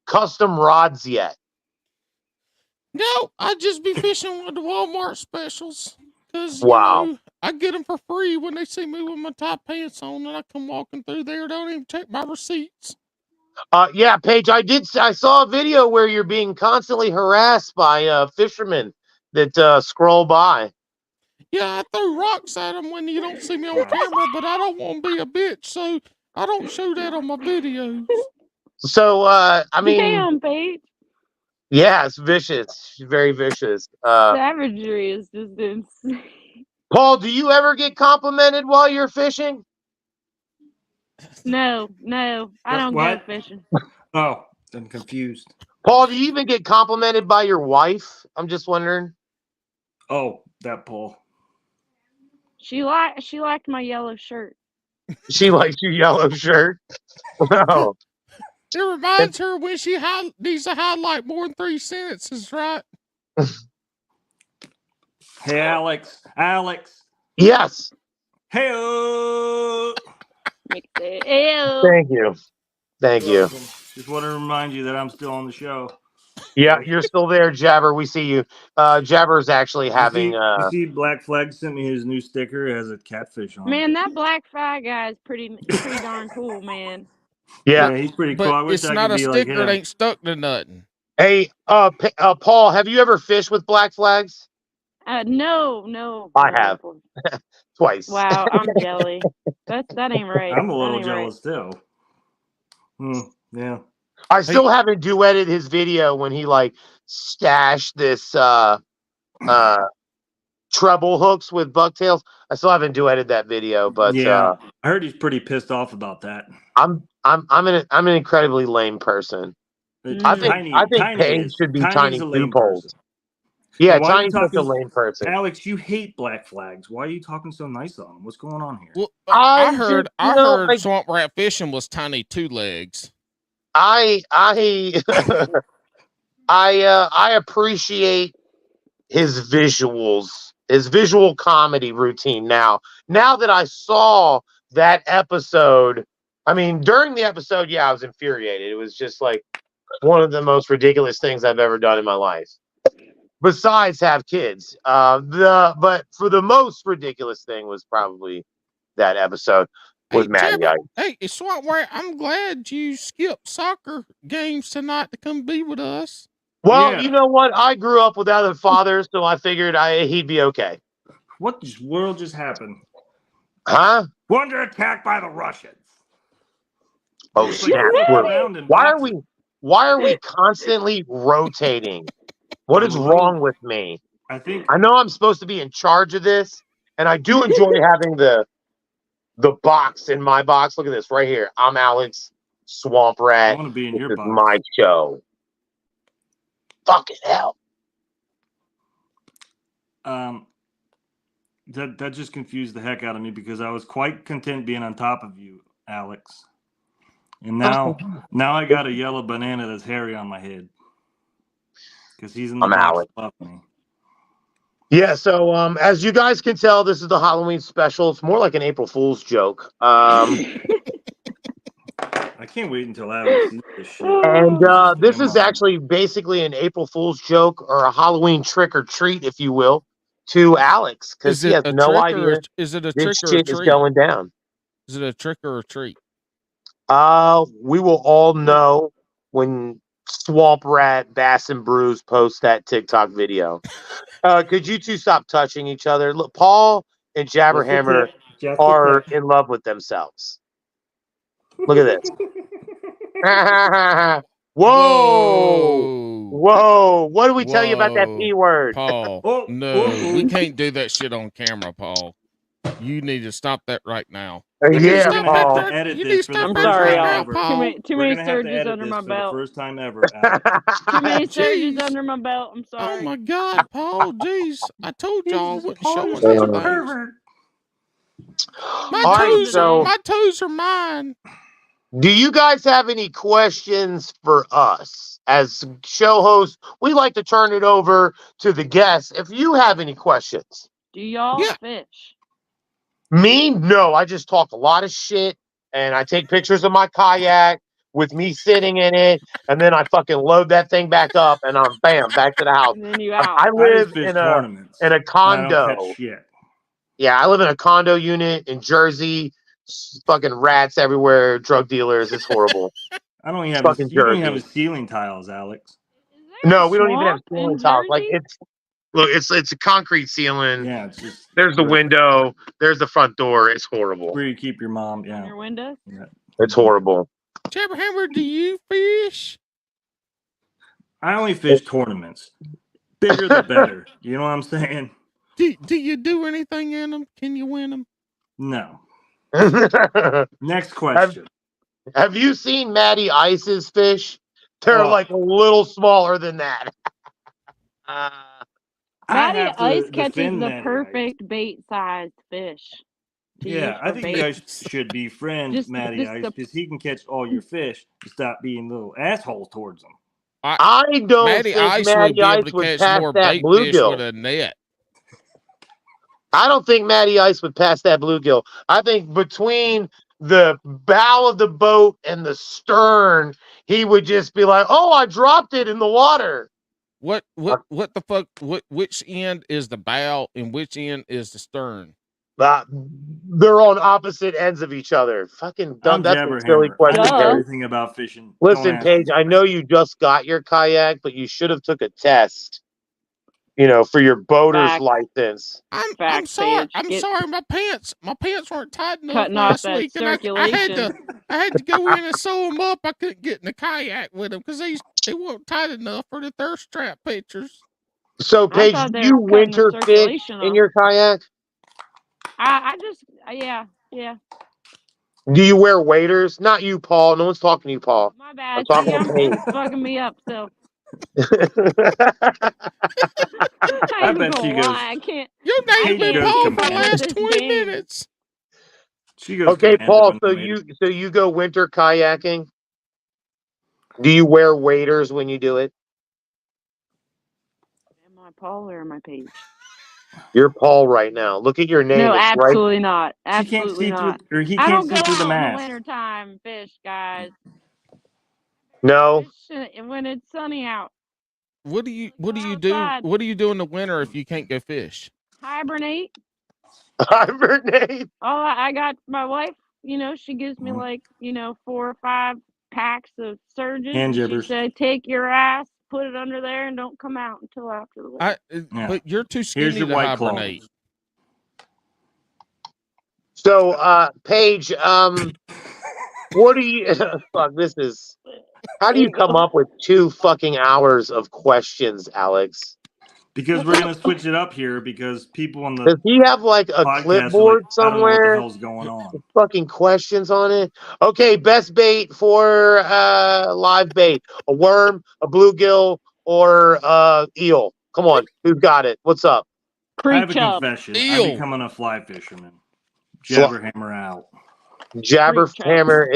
custom rods yet? No, I just be fishing with the Walmart specials. Because, Wow. I get them for free when they see me with my tight pants on and I come walking through there. Don't even check my receipts. Yeah, Paige, I saw a video where you're being constantly harassed by fishermen that scroll by. Yeah, I throw rocks at them when you don't see me on camera, but I don't want to be a bitch, so I don't show that on my videos. So, I mean, Damn, Paige. yeah, it's vicious. She's very vicious. Savagery is just insane. Paul, do you ever get complimented while you're fishing? No, I don't go What? fishing. Oh, I'm confused. Paul, do you even get complimented by your wife? I'm just wondering. Oh, that Paul. She liked my yellow shirt. She likes your yellow shirt. Wow. It reminds her when she needs to highlight more than 3 sentences, right? Hey, Alex. Yes. Hey. Thank you. Just want to remind you that I'm still on the show. Yeah, you're still there, Jabber. We see you. Jabber's actually having. You see, Black Flag sent me his new sticker. It has a catfish on it. Man, that Black Flag guy is pretty darn cool, man. Yeah, he's pretty But cool. I wish it's I not could a be like sticker. him. It ain't stuck to nothing. Hey, Paul, have you ever fished with Black Flags? No. I have. Twice. Wow, I'm jelly. That ain't right. I'm a little jealous too. Yeah. I still haven't duetted his video when he like stashed this treble hooks with bucktails. I still haven't duetted that video, but yeah, I heard he's pretty pissed off about that. I'm an incredibly lame person. I think Paige should be Tiny Two Poles. Yeah, Tiny's such a lame person. Alex, you hate Black Flags. Why are you talking so nice on them? What's going on here? Well, I heard like, swamp rat fishing was Tiny Two Legs. I appreciate his visuals, his visual comedy routine now that I saw that episode. I mean, during the episode, I was infuriated. It was just like one of the most ridiculous things I've ever done in my life. Besides have kids. But for the most ridiculous thing was probably that episode with Matty Ice. Hey, Swamp Rat, I'm glad you skipped soccer games tonight to come be with us. Well, you know what? I grew up without a father, so I figured he'd be okay. What world just happened? Huh? We're under attack by the Russians. Oh snap! Why are we constantly rotating? What is wrong with me? I know I'm supposed to be in charge of this, and I do enjoy having the box in my box. Look at this right here. I'm Alex Swamp Rat. I want to be in your box. My show. Fucking hell. That just confused the heck out of me because I was quite content being on top of you, Alex. And now I got a yellow banana that's hairy on my head. Because he's in the box above me. Yeah, so as you guys can tell, this is the Halloween special. It's more like an April Fool's joke. I can't wait until Alex sees this shit. And this is actually basically an April Fool's joke or a Halloween trick or treat, if you will, to Alex because he has no idea. Is it a this trick or a shit treat? Is going down. Is it a trick or a treat? We will all know when Swamp Rat, Bass and Brews post that TikTok video. Could you two stop touching each other? Look, Paul and Jabberhammer are in love with themselves. Look at this. Whoa! What do we tell you about that P word? Paul, no, we can't do that shit on camera, Paul. You need to stop that right now. Yeah, Paul. I'm sorry, y'all. Too many surges under my belt. First time ever. Too many surges under my belt. I'm sorry. Oh my God, Paul! Jeez, I told y'all I wouldn't show it. My toes are mine. Do you guys have any questions for us? As show hosts, we like to turn it over to the guests. If you have any questions. Do y'all Yeah. fish? Me? No, I just talk a lot of shit and I take pictures of my kayak with me sitting in it, and then I fucking load that thing back up and I'm bam, back to the house. And then you I out. I just live fish in a tournaments. And I don't catch condo. shit. Yeah, I live in a condo unit in Jersey. Fucking rats everywhere, drug dealers. It's horrible. I don't even have Fucking you don't even have Jersey. a ceiling tiles, Alex. Is there No, a we don't even have swamp ceiling in tiles. Like Jersey? it's a concrete ceiling. Yeah, it's just There's the horrific. window. There's the front door. It's horrible. Where you keep your mom, On yeah. your windows? Yeah. It's horrible. Jabberhammer, do you fish? I only fish tournaments. Bigger the better. You know what I'm saying? Do you do anything in them? Can you win them? No. have, Next question. have you seen Matty Ice's fish? They're Oh. like a little smaller than that. I Matty have to Ice catches defend the Matty Ice. perfect bait-sized fish. to use Yeah, I for think you bait. guys should befriend Just- Matty just Ice the- because he can catch all your fish and stop being little assholes towards them. I don't Matty think Ice would Matty be able Ice to would catch pass more that bait fish bluegill. with a net. I don't think Matty Ice would pass that bluegill. I think between the bow of the boat and the stern, he would just be like, "Oh, I dropped it in the water." What the fuck? Which end is the bow and which end is the stern? They're on opposite ends of each other. Fucking dumb. I'm That's a silly Jabberhammer. I question. know Duh. everything about fishing. Listen, Don't ask Paige, me. I know you just got your kayak, but you should have took a test. For your boater's Facts. license. I'm Facts, sorry. Paige. I'm Get- sorry. My pants weren't tight enough Cutting off last that week, and I circulation. had to go in and sew them up. I couldn't get in the kayak with them because they weren't tight enough for the thirst trap pictures. So, I Paige, thought do they you were cutting the winter fish circulation in off. your kayak? I just, yeah. Do you wear waders? Not you, Paul. No one's talking to you, Paul. My bad. I'm See, talking it's fucking me up. So I I bet she goes. I can't. Your I name's been can't Paul keep for the up with last this 20 game. minutes. She goes. Okay, commander Paul. when So I made it. you go winter kayaking. Do you wear waders when you do it? Am I Paul or am I Paige? You're Paul right now. Look at your name. No, It's right. absolutely not. She can't Absolutely see not. through, or he I can't don't see go through the out in the mask. wintertime, fish, guys. No. Fish when it's sunny out. What do you Go do? outside. What do you do in the winter if you can't go fish? Hibernate. Hibernate. Oh, I got my wife. She gives me like 4 or 5 packs of surges. Hand And she jibbers. said, "Take your ass, put it under there, and don't come out until after the winter." Yeah. But you're too Here's skinny your to white claws. hibernate. So, Paige, what do you? Fuck, this is. How do you come up with 2 fucking hours of questions, Alex? Because we're gonna switch it up here because people on the Does he have like a podcast clipboard are like, I don't know what the somewhere? hell's going on. With fucking questions on it. Okay, best bait for live bait: a worm, a bluegill, or eel. Come on, who's got it? What's up? I have Creek a chub. confession. Eel. I'm becoming a fly fisherman. Jabberhammer out. Jabberhammer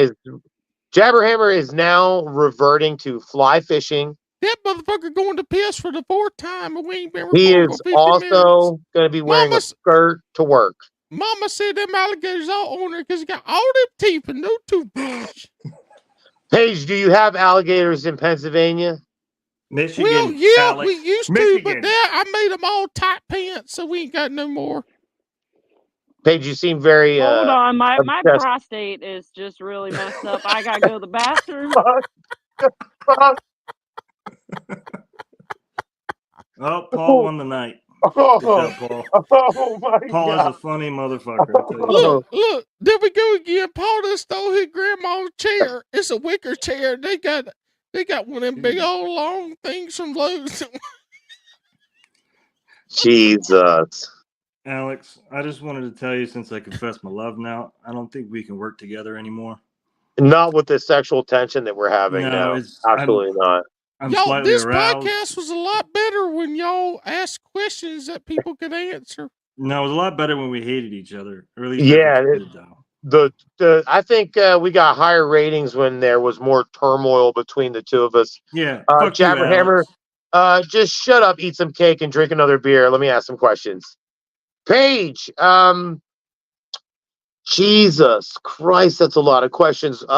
is now reverting to fly fishing. That motherfucker going to piss for the 4th time, and we ain't been He recording is for 50 minutes. also going to be wearing a skirt to work. Mama said them alligators all on there because he got all them teeth and no toothbrush. Paige, do you have alligators in Pennsylvania? Michigan. Well, yeah, Alex. we used to, Michigan. but now I made them all tight pants, so we ain't got no more. Paige, you seem very Hold on, my obsessed. prostate is just really messed up. I gotta go to the bathroom. Oh, Paul won the night. Good job, Paul. Oh my Paul God. is a funny motherfucker. I'll tell you. Look, there we go again. Paul done stole his grandma's chair. It's a wicker chair. They got one of them big old long things from Lowe's. Jesus. Alex, I just wanted to tell you, since I confess my love now, I don't think we can work together anymore. Not with the sexual tension that we're having now. Absolutely not. I'm Y'all, slightly this aroused. podcast was a lot better when y'all asked questions that people could answer. No, it was a lot better when we hated each other. Or at least Yeah, I pretended, though. I think we got higher ratings when there was more turmoil between the two of us. Yeah, fuck you, Jabberhammer, Alex. just shut up, eat some cake, and drink another beer. Let me ask some questions. Paige, Jesus Christ, that's a lot of questions. You've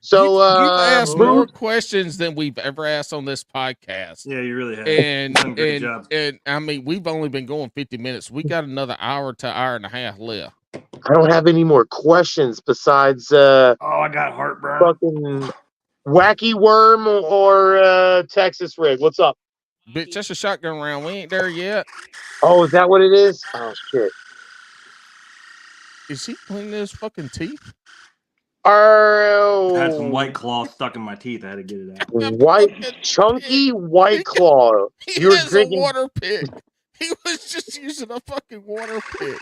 asked more Booth, questions than we've ever asked on this podcast. Yeah, you really have. And Done a great job. and I mean, we've only been going 50 minutes. We got another hour to hour and a half left. I don't have any more questions besides Oh, I got heartburn. fucking Wacky Worm or Texas Rig. What's up? Bitch, that's a shotgun round. We ain't there yet. Oh, is that what it is? Oh shit. Is he cleaning his fucking teeth? I had some White Claw stuck in my teeth. I had to get it out. White, chunky White Claw. He You were has drinking a water pick. He was just using a fucking water pick.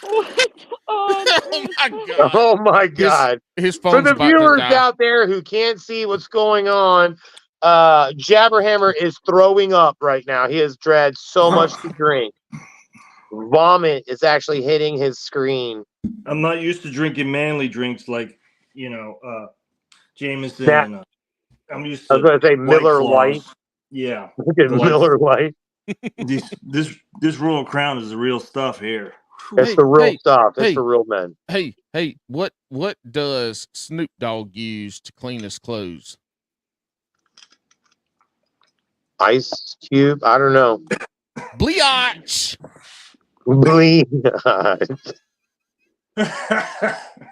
What on Oh my earth? god. Oh my god. His For phone's the about to viewers die. out there who can't see what's going on, Jabberhammer is throwing up right now. He has dread so much to drink. Vomit is actually hitting his screen. I'm not used to drinking manly drinks like, Jameson. That- And, I'm used I to was going to say White Miller Claws. Lite. Yeah. Look at Miller Lite. This Royal Crown is the real stuff here. It's the real stuff. It's for real men. Hey, what does Snoop Dogg use to clean his clothes? Ice Cube? I don't know. Bleach.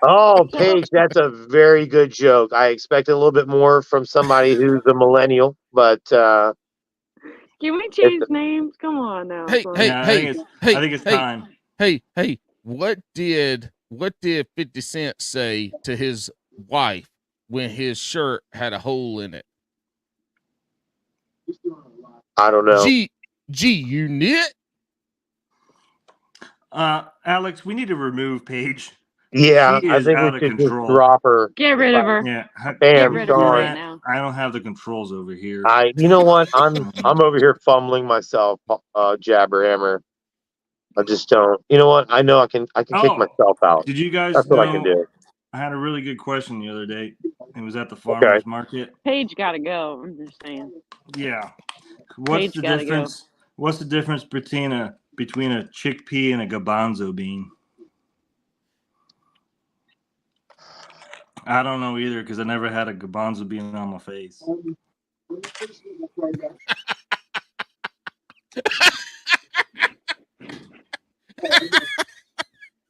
Oh, Paige, that's a very good joke. I expected a little bit more from somebody who's a millennial, but Can we change names? Come on now. Hey, I think it's time. Hey, what did 50 Cent say to his wife when his shirt had a hole in it? I don't know. Gee, you knit? Alex, we need to remove Paige. Yeah, She I is think out we of should just control. drop her. Get rid of her. Yeah, Bam, Get rid of her gone. right now. I don't have the controls over here. You know what? I'm over here fumbling myself, Jabberhammer. I just don't. You know what? I know I can kick myself out. Did you guys That's know? what I can do. I had a really good question the other day. It was at the farmer's market. Paige got to go. I'm just saying. Yeah. What's the difference? What's the difference between a chickpea and a garbanzo bean? I don't know either because I never had a garbanzo bean on my face.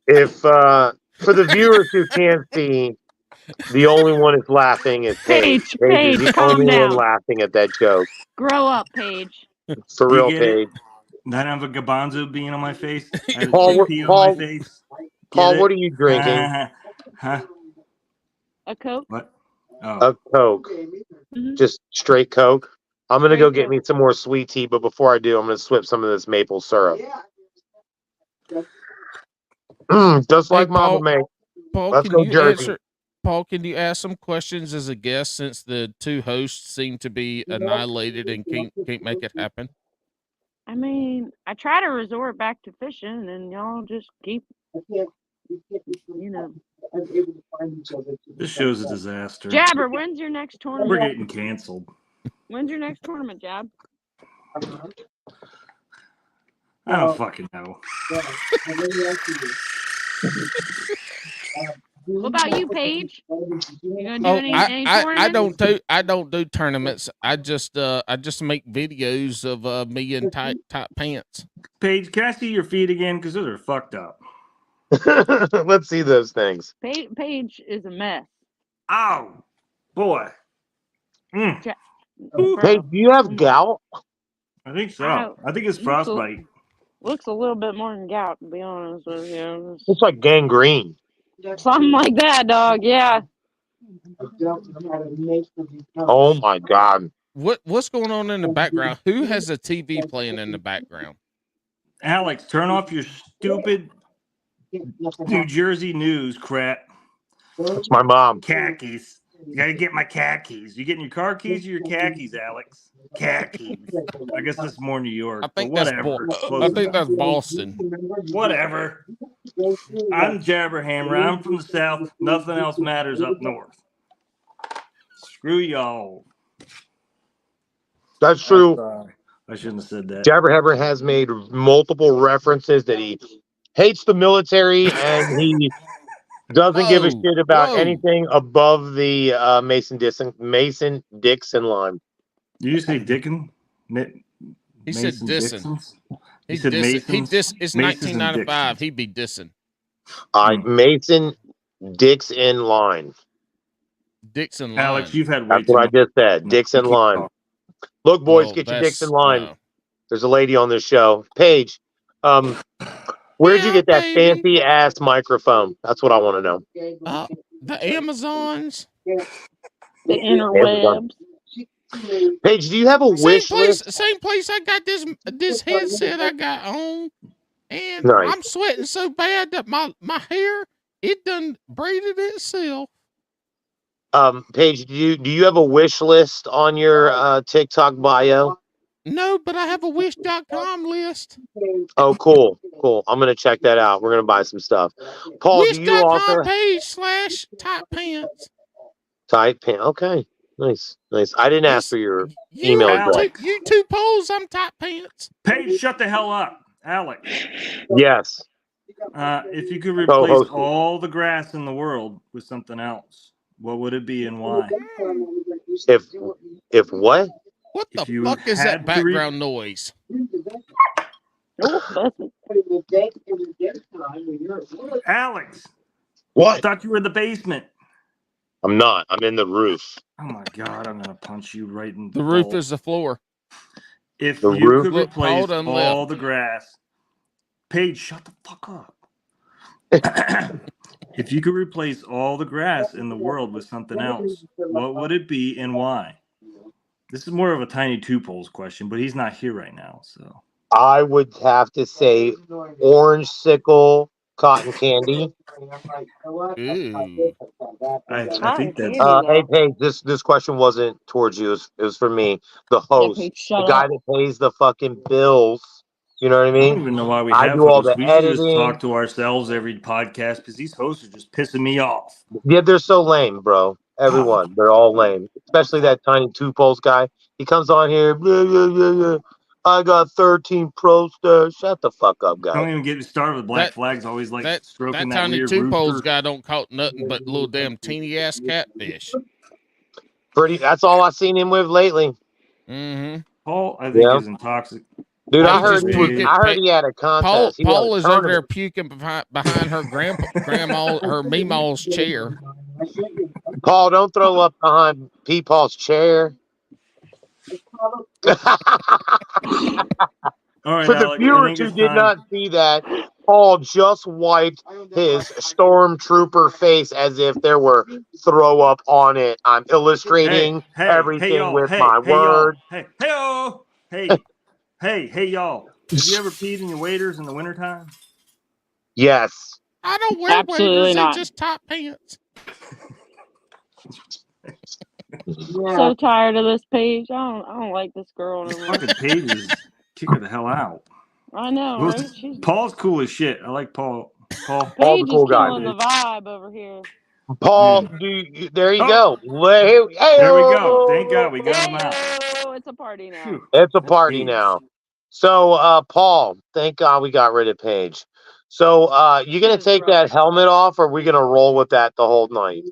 If for the viewers who can't see, the only one is laughing is Paige. Paige, is the calm only down. one laughing at that joke. Grow up, Paige. For real, Paige. I have a garbanzo bean on my face. I had a Paul, chickpea on my face. Paul, what are you drinking? Huh? A Coke? What? Oh. A Coke. Mm-hmm. Just straight Coke. I'm going to go get me some more sweet tea, but before I do, I'm going to swip some of this maple syrup. Just like Mama May. Paul, let's go Jersey. Paul, can you ask some questions as a guest since the two hosts seem to be annihilated and can't make it happen? I mean, I try to resort back to fishing, and y'all just keep, This show's a disaster. Jabber, when's your next tournament? We're getting canceled. When's your next tournament, Jab? I don't fucking know. What about you, Paige? You gonna do any tournaments? I don't do tournaments. I just make videos of me in tight pants. Paige, can I see your feet again? Because those are fucked up. Let's see those things. Paige is a mess. Oh, boy. Paige, do you have gout? I think so. I think it's frostbite. Looks a little bit more than gout, to be honest with you. Looks like gangrene. Something like that, dog. Yeah. Oh my God. What's going on in the background? Who has a TV playing in the background? Alex, turn off your stupid New Jersey news crap. It's my mom. Khakis. You gotta get my cat keys. You getting your car keys or your cat keys, Alex? Cat keys. I guess that's more New York, I but think that's whatever. It's I close think enough. that's Boston. Whatever. I'm Jabberhammer. I'm from the South. Nothing else matters up north. Screw y'all. That's true. I shouldn't have said that. Jabberhammer has made multiple references that he hates the military and he doesn't give a shit about anything above the Mason Dixon line. Did you say Dickin? He said Disson. Dixons? He said Masons. It's Masons and 1995. Dixons. He'd be dissing. Mason Dixon line. Dixon line. Alex, you've had way That's too what much. I just said. Dixon line. Talking. Look, boys, get your Dixon line. No. There's a lady on this show. Paige, where'd you get that fancy ass microphone? That's what I want to know. The Amazons. The interwebs. Paige, do you have a wish list? Same place I got this headset I got on, and Nice. I'm sweating so bad that my hair it done braided itself. Paige, do you have a wish list on your TikTok bio? No, but I have a wish.com list. Oh, cool. I'm gonna check that out. We're gonna buy some stuff. Paul, do you also Wish.com/tight pants. Tight pants? Okay, nice. I didn't ask for your email address. You two poles, I'm tight pants. Paige, shut the hell up, Alex. Yes. If you could replace all the grass in the world with something else, what would it be and why? If what? What the fuck is that background noise? Alex. What? I thought you were in the basement. I'm not. I'm in the roof. Oh my God, I'm gonna punch you right in the roof is the floor. If the you roof? Could replace all the grass. Paige, shut the fuck up. If you could replace all the grass in the world with something else, what would it be and why? This is more of a Tiny Two Poles question, but he's not here right now, so. I would have to say orange sickle cotton candy. I think that's. Hey, Paige, this question wasn't towards you. It was for me, the host, the guy that pays the fucking bills. You know what I mean? I don't even know why we have hosts. We should just talk to ourselves every podcast because these hosts are just pissing me off. Yeah, they're so lame, bro. Everyone, they're all lame. Especially that Tiny Two Poles guy. He comes on here, blah, blah, blah, blah. I got 13 pro stars. Shut the fuck up, guys. Don't even get me started with Black Flags. Always like stroking that Tiny weird Two Poles rooster. guy don't caught nothing but little damn teeny ass catfish. That's all I've seen him with lately. Mm-hmm. Paul, I think, is intoxicated. Dude, I heard he had a contest. Paul is over there puking behind her grandma, her Meemaw's chair. Paul, don't throw up behind Paul's chair. All right, for the viewers who did not see that, Paul just wiped his stormtrooper face as if there were throw up on it. I'm illustrating everything with my words. Hey, y'all. Have you ever peed in your waders in the wintertime? Yes. I don't wear waders, they're just top pants. So tired of this Paige. I don't like this girl anymore. Fucking Paige is kick her the hell out. I know, right? Paul's cool as shit. I like Paul. Paige is killing the vibe over here. Paul, there you go. There we go. Thank God we got him out. It's a party now. It's a party now. So, Paul, thank God we got rid of Paige. So, you gonna take that helmet off, or are we gonna roll with that the whole night?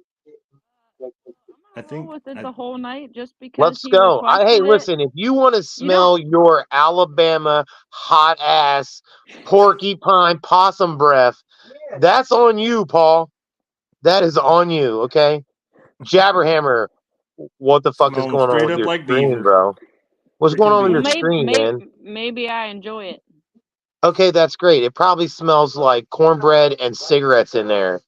I think with it the whole night, just because. Let's go. Hey, listen, if you want to smell your Alabama hot ass porcupine possum breath, that's on you, Paul. That is on you, okay? Jabberhammer, what the fuck is going on with your screen, bro? What's going on with your screen, man? Maybe I enjoy it. Okay, that's great. It probably smells like cornbread and cigarettes in there.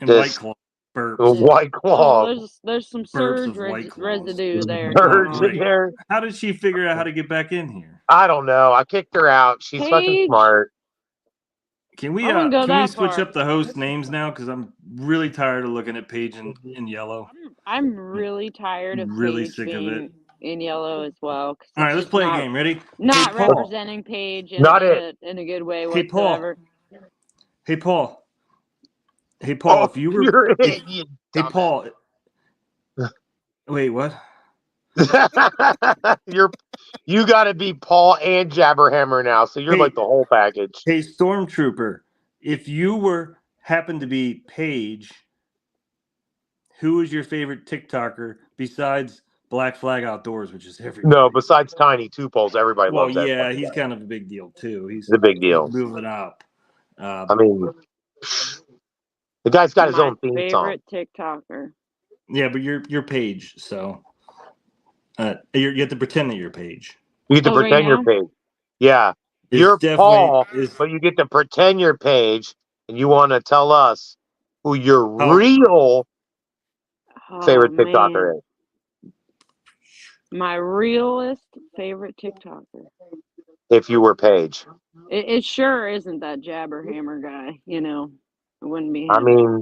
And White Claw. White Claw. Oh, there's some surge residue there. Surge in there. How did she figure out how to get back in here? I don't know. I kicked her out. She's fucking smart. Can we I wouldn't go can we that switch far. up the host names now? Because I'm really tired of looking at Paige in yellow. I'm really tired of Really Paige sick of being it. in yellow as well. All right, let's play a game. Ready? Not Hey, Paul. representing Paige in Not it. a good way Hey, Paul. whatsoever. Hey, Paul. Hey, Paul. If you were, you're it, if, you hey, dumbass. Paul. Wait, what? You got to be Paul and Jabberhammer now, so you're Hey. like the whole package. Hey, Stormtrooper. If you happened to be Paige, who is your favorite TikToker besides Black Flag Outdoors, which is everybody? No, besides Tiny Two Poles, everybody Well, loves that. yeah, he's kind of a big deal too. He's a big deal. moving up. I mean, the guy's got his own theme song. Favorite TikToker. Yeah, but you're Paige, so you have to pretend that you're Paige. You get to pretend you're Paige. Yeah, you're Paul, but you get to pretend you're Paige, and you want to tell us who your real favorite TikToker is. My realest favorite TikToker. If you were Paige. It sure isn't that Jabberhammer guy, you know. It wouldn't be him.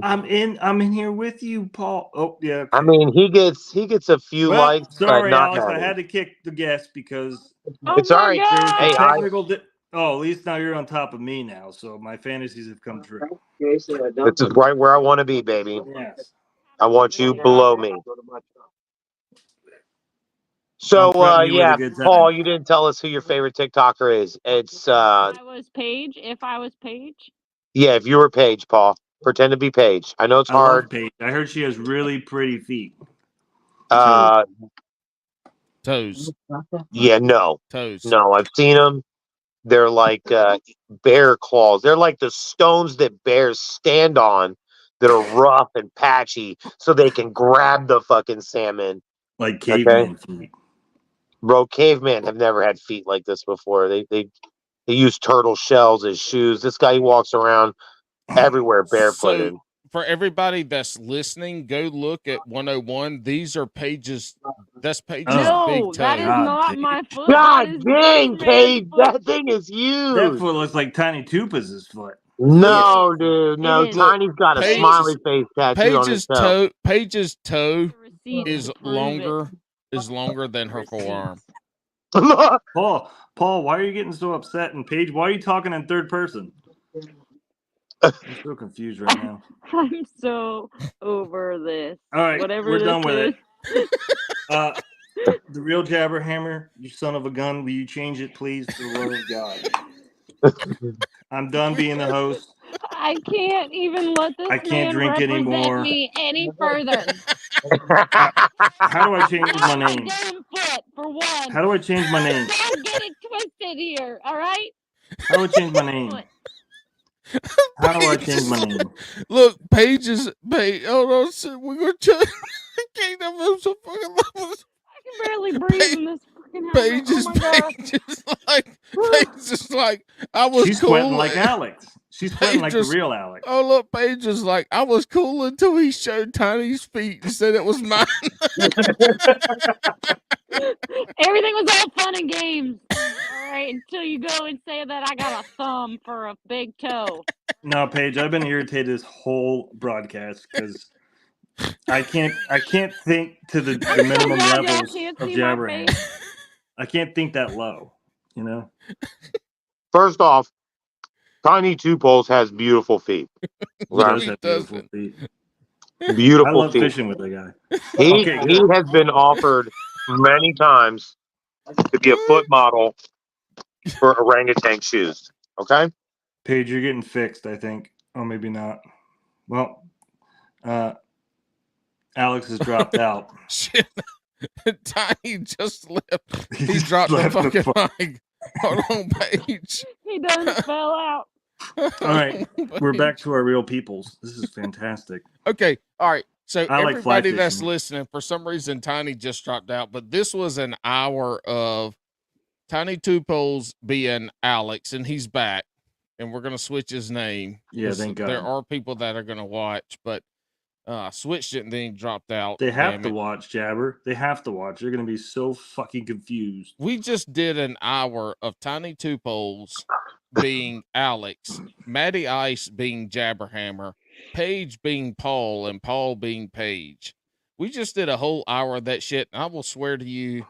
I mean, I'm in here with you, Paul. Oh yeah. Okay. I mean, he gets a few likes. Sorry, but not Alex. many. I had to kick the guest because it's all right. Hey, technical. At least now you're on top of me now, so my fantasies have come true. This is right where I want to be, baby. Yes. I want you below me. So, yeah, Paul, you didn't tell us who your favorite TikToker is. It's If I was Paige. Yeah, if you were Paige, Paul, pretend to be Paige. I know it's hard. I love Paige. I heard she has really pretty feet. Toes. Yeah, no. Toes. No, I've seen them. They're like bear claws. They're like the stones that bears stand on that are rough and patchy so they can grab the fucking salmon. Like caveman feet. Bro, cavemen have never had feet like this before. They use turtle shells as shoes. This guy walks around everywhere barefooted. So, for everybody that's listening, go look at 101. These are Paige's. That's Paige's big toe. That is not my foot. God dang, Paige, that thing is huge. That foot looks like Tiny Tupas' foot. No, dude, no. Tiny's got a smiley face tattoo on his toe. Paige's toe is longer than her forearm. Paul, why are you getting so upset? And Paige, why are you talking in third person? I'm so confused right now. I'm so over this. All right, whatever we're done with it. The real Jabberhammer, you son of a gun, will you change it, please, for the love of God? I'm done being the host. I can't even let this man drink represent anymore. me any further. How do I change my name? Damn foot, for one. How do I change my name? Don't get it twisted here, all right? How do I change my name? How do I change my name? Look, Paige. Hold on, we're gonna try. I can't. I'm so fucking low. I can barely breathe in this fucking house. Paige is like, I was She's cool. sweating like Alex. She's sweating like the real Alex. Oh, look, Paige is like, I was cool until he showed Tiny's feet and said it was mine. Everything was all fun and games. All right, until you go and say that I got a thumb for a big toe. No, Paige, I've been irritated this whole broadcast because I can't think to the minimum levels of Jabberhammer. I can't think that low, you know? First off, Tiny Two Poles has beautiful feet. He does have beautiful feet. Beautiful I love feet. fishing with the guy. He has been offered many times to be a foot model for orangutan shoes. Okay? Paige, you're getting fixed, I think. Oh, maybe not. Well, Alex has dropped out. Shit. Tiny just left. He dropped the fucking mic. Hold on, Paige. He done fell out. All right. We're back to our real peoples. This is fantastic. Okay. All right. So everybody like that's listening, for some reason, Tiny just dropped out, but this was an hour of Tiny Two Poles being Alex, and he's back, and we're going to switch his name. Yeah, thank God. There are people that are going to watch, but switched it and then he dropped out. They have to watch, Jabber. They have to watch. They're going to be so fucking confused. We just did an hour of Tiny Two Poles being Alex, Matty Ice being Jabberhammer, Paige being Paul, and Paul being Paige. We just did a whole hour of that shit, and I will swear to you,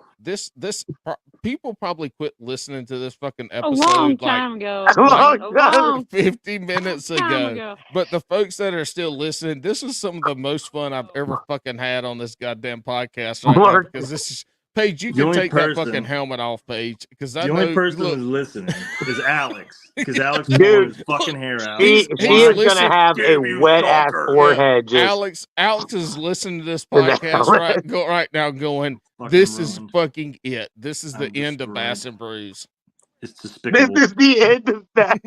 people probably quit listening to this fucking A long episode like time ago. A long A time. long 50 minutes time ago. ago. But the folks that are still listening, this is some of the most fun I've ever fucking had on this goddamn podcast right now. Mark. Because this is Paige, you The can only take that person- fucking helmet off, Paige. Because I The know only person look, who's listening is Alex, because Alex Dude, pulling his fucking hair out. She He's is listening- gonna have a Damn you, wet ass stalker. forehead. Just Alex is listening to this In the podcast helmet. right now, going, Fucking "This is ruined. fucking it. This is the I'm end of destroyed. Bass and Brews." It's this despicable. is the end of that.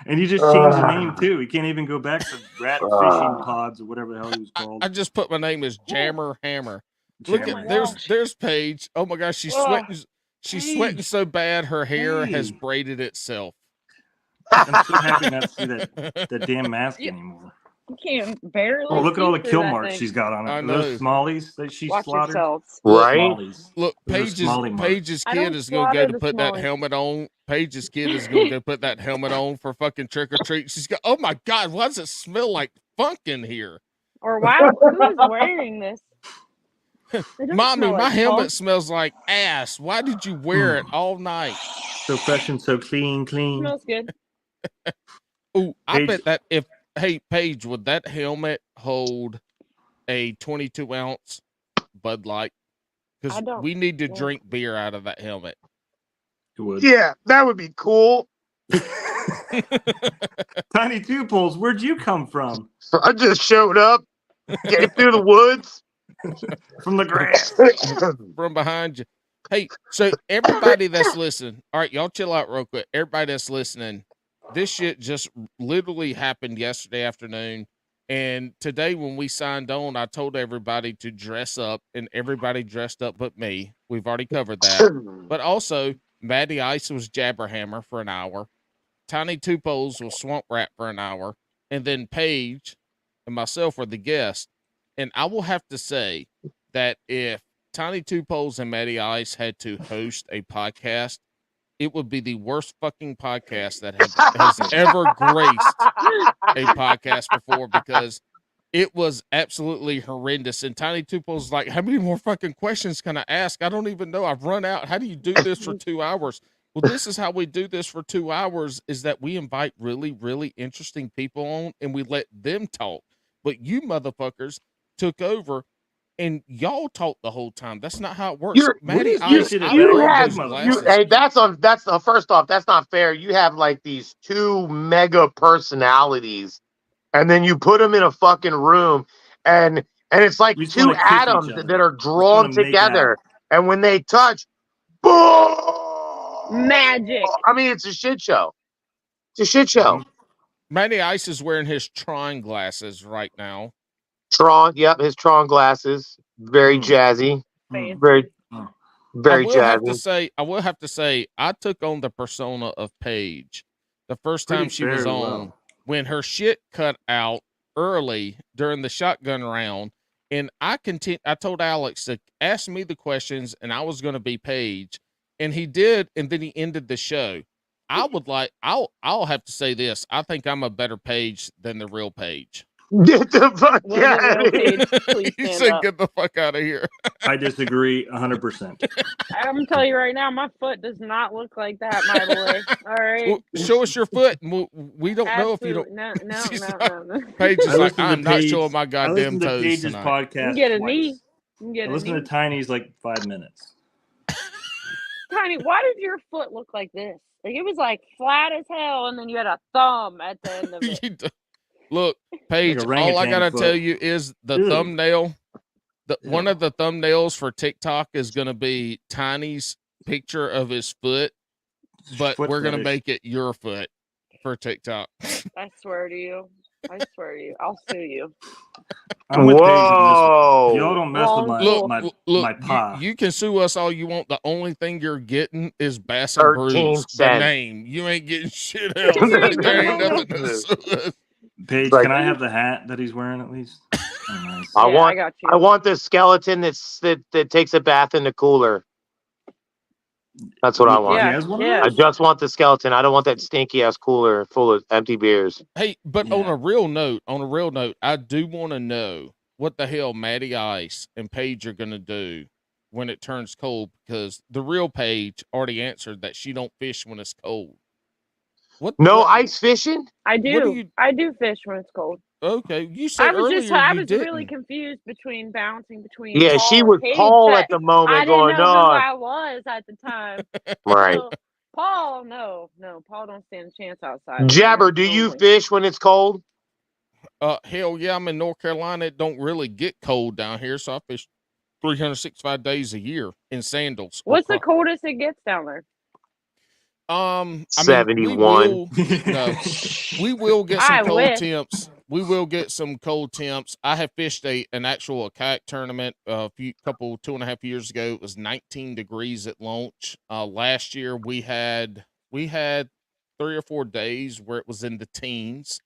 And you just changed the name too. You can't even go back to Rat Fishing Pods or whatever the hell he was called. I just put my name as Jammer Hammer. Look Jammer. at there's Paige. Oh my gosh, she's sweating. She's sweating so bad her hair has Paige. braided itself. I'm so happy not to see that damn mask anymore. You can't barely. Oh, look at all the see through kill that marks thing. she's got on it. I Are know. those smallies that she Watch slaughtered? yourselves. Right? Smallies. Look, Those are Smalley marks. Page's I kid don't is gonna go slaughter to the put that smallies. helmet on. Page's kid is gonna go put that helmet on for fucking trick or treat. She's got. Oh my god, why does it smell like funk in here? Or wow, who is wearing this? It doesn't Mommy, smell my like helmet funk. smells like ass. Why did you wear it all night? So fresh and so clean. Smells good. Oh, I Paige- bet that if hey Paige, would that helmet hold a 22-ounce Bud Light? I Because don't- we need to yeah. drink beer out of that helmet. It would. Yeah, that would be cool. Tiny Two Poles, where'd you come from? I just showed up, came through the woods. From the grass. From behind you. Hey, so everybody that's listening, all right, y'all chill out real quick. Everybody that's listening, this shit just literally happened yesterday afternoon. And today when we signed on, I told everybody to dress up, and everybody dressed up but me. We've already covered that. But also, Matty Ice was Jabberhammer for an hour. Tiny Two Poles was Swamp Rat for an hour. And then Paige and myself were the guests. And I will have to say that if Tiny Two Poles and Matty Ice had to host a podcast, it would be the worst fucking podcast that has ever graced a podcast before, because it was absolutely horrendous. And Tiny Two Poles is like, how many more fucking questions can I ask? I don't even know. I've run out. How do you do this for 2 hours? Well, this is how we do this for 2 hours, is that we invite really, really interesting people on and we let them talk. But you motherfuckers took over and y'all talk the whole time. That's not how it works. You're- Matty you Ice, did it I better. love have- those you- glasses. Hey, that's first off, that's not fair. You have like these two mega personalities, and then you put them in a fucking room, and it's like We just two wanna kiss each atoms other. that are wanna drawn make together, and when they touch, boom! Magic. I mean, it's a shit show. It's a shit show. Matty Ice is wearing his Tron glasses right now. Tron, yep, his Tron glasses, very jazzy, Mm. very, Oh. very I will have to jazzy. say, I took on the persona of Paige the first time Pretty she was very on well. when her shit cut out early during the shotgun round. And I told Alex to ask me the questions and I was going to be Paige. And he did. And then he ended the show. I'll have to say this. I think I'm a better Paige than the real Paige. Get the fuck Will the out real of here. Paige please He stand said, up? get the fuck out of here. I disagree 100%. I'm gonna tell you right now, my foot does not look like that, my boy. All right. Well, show us your foot. And we don't know if you don't. Absolutely. She's No. Paige is I like, listened to I'm not Paige- showing my I goddamn listened to toes Paige's tonight. podcast. You can get a twice. knee. You can get I a listened knee. to Tiny's like 5 minutes. Tiny, why did your foot look like this? Like it was like flat as hell, and then you had a thumb at the end of it. You do- Look, Paige, all I orangutan gotta foot. tell you is the Ew. thumbnail. One Ew. of the thumbnails for TikTok is gonna be Tiny's picture of his foot, but Foot we're gonna fetish. make it your foot for TikTok. I swear to you. I swear to you. I'll sue you. I'm with Paige on this Whoa. one. Y'all don't mess with my Look, my pa. You can sue us all you want. The only thing you're getting is Bass and 13 Brews, the cents. name. You ain't getting shit else. You ain't There ain't getting nothing to sue us. Paige, Like- can I have the hat that he's wearing at least? Oh, nice. I Yeah, want- I got you. I want the skeleton that takes a bath in the cooler. That's what I want. He Yeah, has one yeah. I of those? just want the skeleton. I don't want that stinky ass cooler full of empty beers. Hey, but Yeah. on a real note, I do want to know what the hell Matty Ice and Paige are gonna do when it turns cold, because the real Paige already answered that she don't fish when it's cold. No ice fishing? I What do do. you? I do fish when it's cold. Okay, you said earlier I you was really didn't. confused between bouncing between Yeah, she Paul and was Paige. Paul That at the moment I didn't going, know who no. I was at the time. Right. So, Paul, no, Paul don't stand a chance outside. Jabber, do you fish when it's cold? Hell yeah, I'm in North Carolina. It don't really get cold down here, so I fish 365 days a year in sandals. What's the coldest it gets down there? I mean, 71. we will get some I cold wish. temps. We will get some cold temps. I have fished an actual kayak tournament a 2.5 years ago. It was 19 degrees at launch. Last year we had 3 or 4 days where it was in the teens,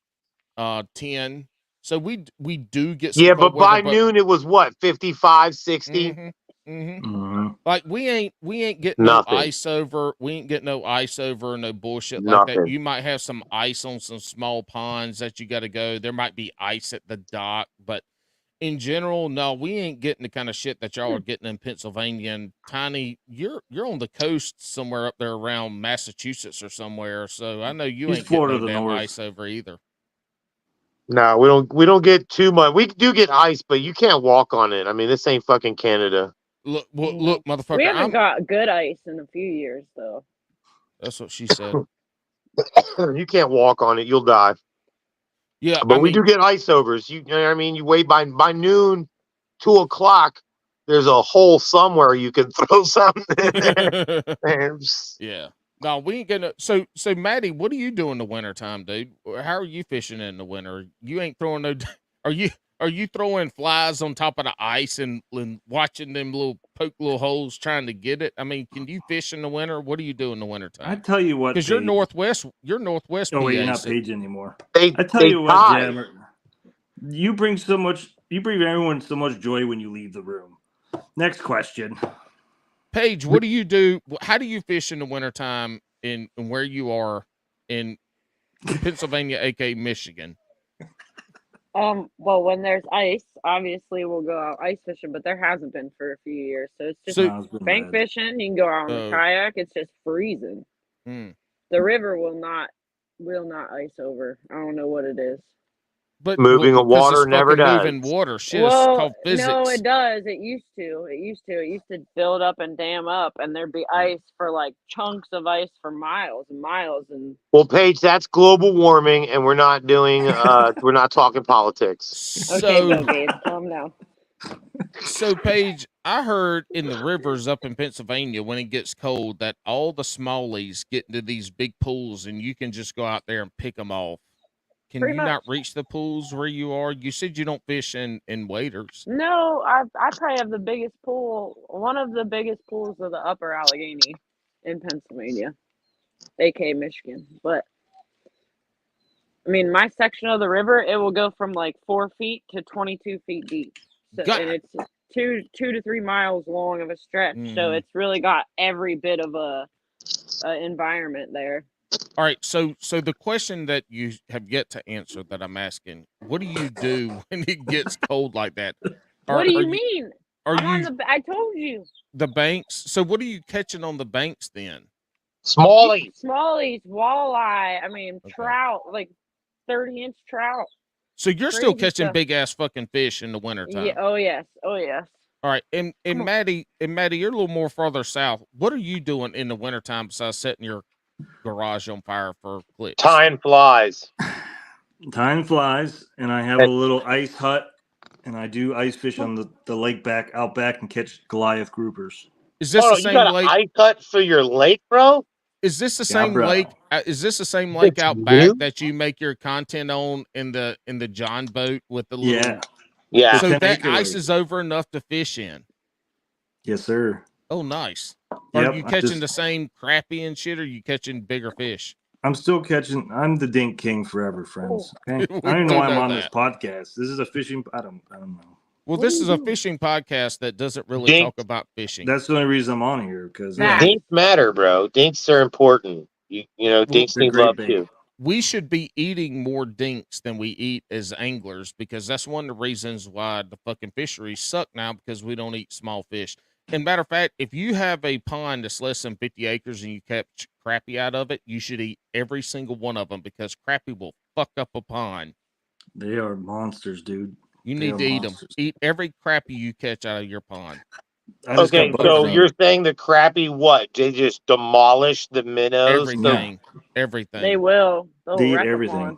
10. So we do get some Yeah, cold but by weather, noon it was what, 55, 60? Mhm, mhm. Mm-hmm. Like we ain't getting no Nothing. ice over. We ain't getting no ice over, no bullshit like that. Nothing. You might have some ice on some small ponds that you got to go. There might be ice at the dock, but in general, no, we ain't getting the kind of shit that y'all are getting in Pennsylvania. And Tiny, you're on the coast somewhere up there around Massachusetts or somewhere. So I know you He's ain't getting Florida no to the damn north. ice over either. No, we don't get too much. We do get ice, but you can't walk on it. I mean, this ain't fucking Canada. Look, No. look, motherfucker. We haven't got good ice in a few years, though. That's what she said. You can't walk on it, you'll die. Yeah, But we do get ice overs. You know what I mean? You wait by noon, 2 o'clock. There's a hole somewhere you can throw something in there. Yeah. No, we ain't gonna. So Maddie, what are you doing in the wintertime, dude? How are you fishing in the winter? You ain't throwing no. Are you throwing flies on top of the ice and watching them poke little holes trying to get it? I mean, can you fish in the winter? What do you do in the wintertime? I tell you what, because you're northwest. You're northwest. Oh wait, PA, you're not so- Paige anymore. They I tell you what, tie. Jammer, you bring everyone so much joy when you leave the room. Next question. Paige, what do you do? How do you fish in the wintertime in where you are in Pennsylvania, aka Michigan? Well, when there's ice, obviously we'll go out ice fishing, but there hasn't been for a few years. So it's just So- bank fishing. You can go out on a kayak. It's just freezing. The river will not ice over. I don't know what it is. But moving because water it's never fucking does. moving water. Shit, Well, it's called physics. no, it does. It used to build up and dam up, and there'd be ice for like chunks of ice for miles and miles. And Well, Paige, that's global warming, and we're not doing. We're not talking politics. okay, go Gabe, calm down. So Paige, I heard in the rivers up in Pennsylvania when it gets cold that all the smallies get into these big pools, and you can just go out there and pick them off. Can Pretty you not much. reach the pools where you are? You said you don't fish in waders. No, I probably have the biggest pool, one of the biggest pools of the Upper Allegheny in Pennsylvania, aka Michigan. But I mean, my section of the river, it will go from like 4 feet to 22 feet deep. So, and it's 2 to 3 miles long of a stretch. So it's really got every bit of a environment there. All right, so the question that you have yet to answer that I'm asking, what do you do when it gets cold like that? What do you mean? I told you. The banks. So what are you catching on the banks then? Smallies, walleye. I mean, trout, like 30-inch trout. So you're still catching big ass fucking fish in the wintertime. Yeah. Oh yes. Oh yes. All right, and Maddie, you're a little more farther south. What are you doing in the wintertime besides setting your garage on fire for clicks? tying flies. Tying flies, and I have a little ice hut, and I do ice fish on the lake out back and catch Goliath groupers. Is this the same you got lake? An ice hut for your lake, bro? Is this the Yeah, same bro. lake? Is this the same lake out back that you make your content on in the John boat with the little? Yeah. So The that 10-acre ice lake. is over enough to fish in. Yes, sir. Oh, nice. Yep, Are you catching the same crappie and shit, or are you catching bigger fish? I'm still catching. I'm the dink king forever, friends. Okay? I don't even know why I'm on this podcast. This is a fishing. I don't know. Well, What this are is you a doing? fishing podcast that doesn't really Dinks, talk about fishing. That's the only reason I'm on here because Nah. dinks matter, bro. Dinks are important. You know, Well, dinks they're need great love bait. too. we should be eating more dinks than we eat as anglers because that's one of the reasons why the fucking fisheries suck now because we don't eat small fish. And matter of fact, if you have a pond that's less than 50 acres and you catch crappie out of it, you should eat every single one of them because crappie will fuck up a pond. They are monsters, dude. You They need are to eat them. monsters. Eat every crappie you catch out of your pond. I just got Okay, Load butter it so up. you're feed. saying the crappie what? They just demolish the minnows? So Yeah, Everything, They everything. will. They'll they eat wreck a everything. pond.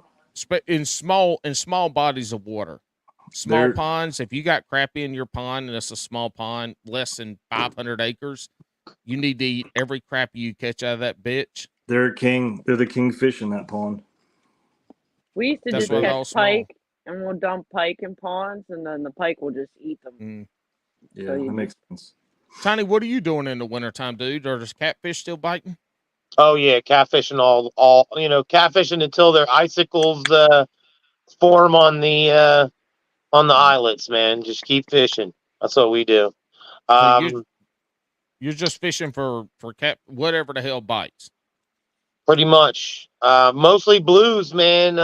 In small bodies of water. Small They're ponds, if you got crappie in your pond and it's a small pond, less than 500 acres, you need to eat every crappie you catch out of that bitch. they're king. They're the king fish in that pond. We used to That's just why they're catch all small. pike, and we'll dump pike in ponds, and then the pike will just eat them. Mm. Yeah, So that you makes sense. Tiny, what are you doing in the wintertime, dude? Are those catfish still biting? oh yeah, catfishing all catfishing until their icicles form on the islets, man. Just keep fishing. That's what we do. So Um, you're just fishing for cat whatever the hell bites. pretty much. Mostly blues, man.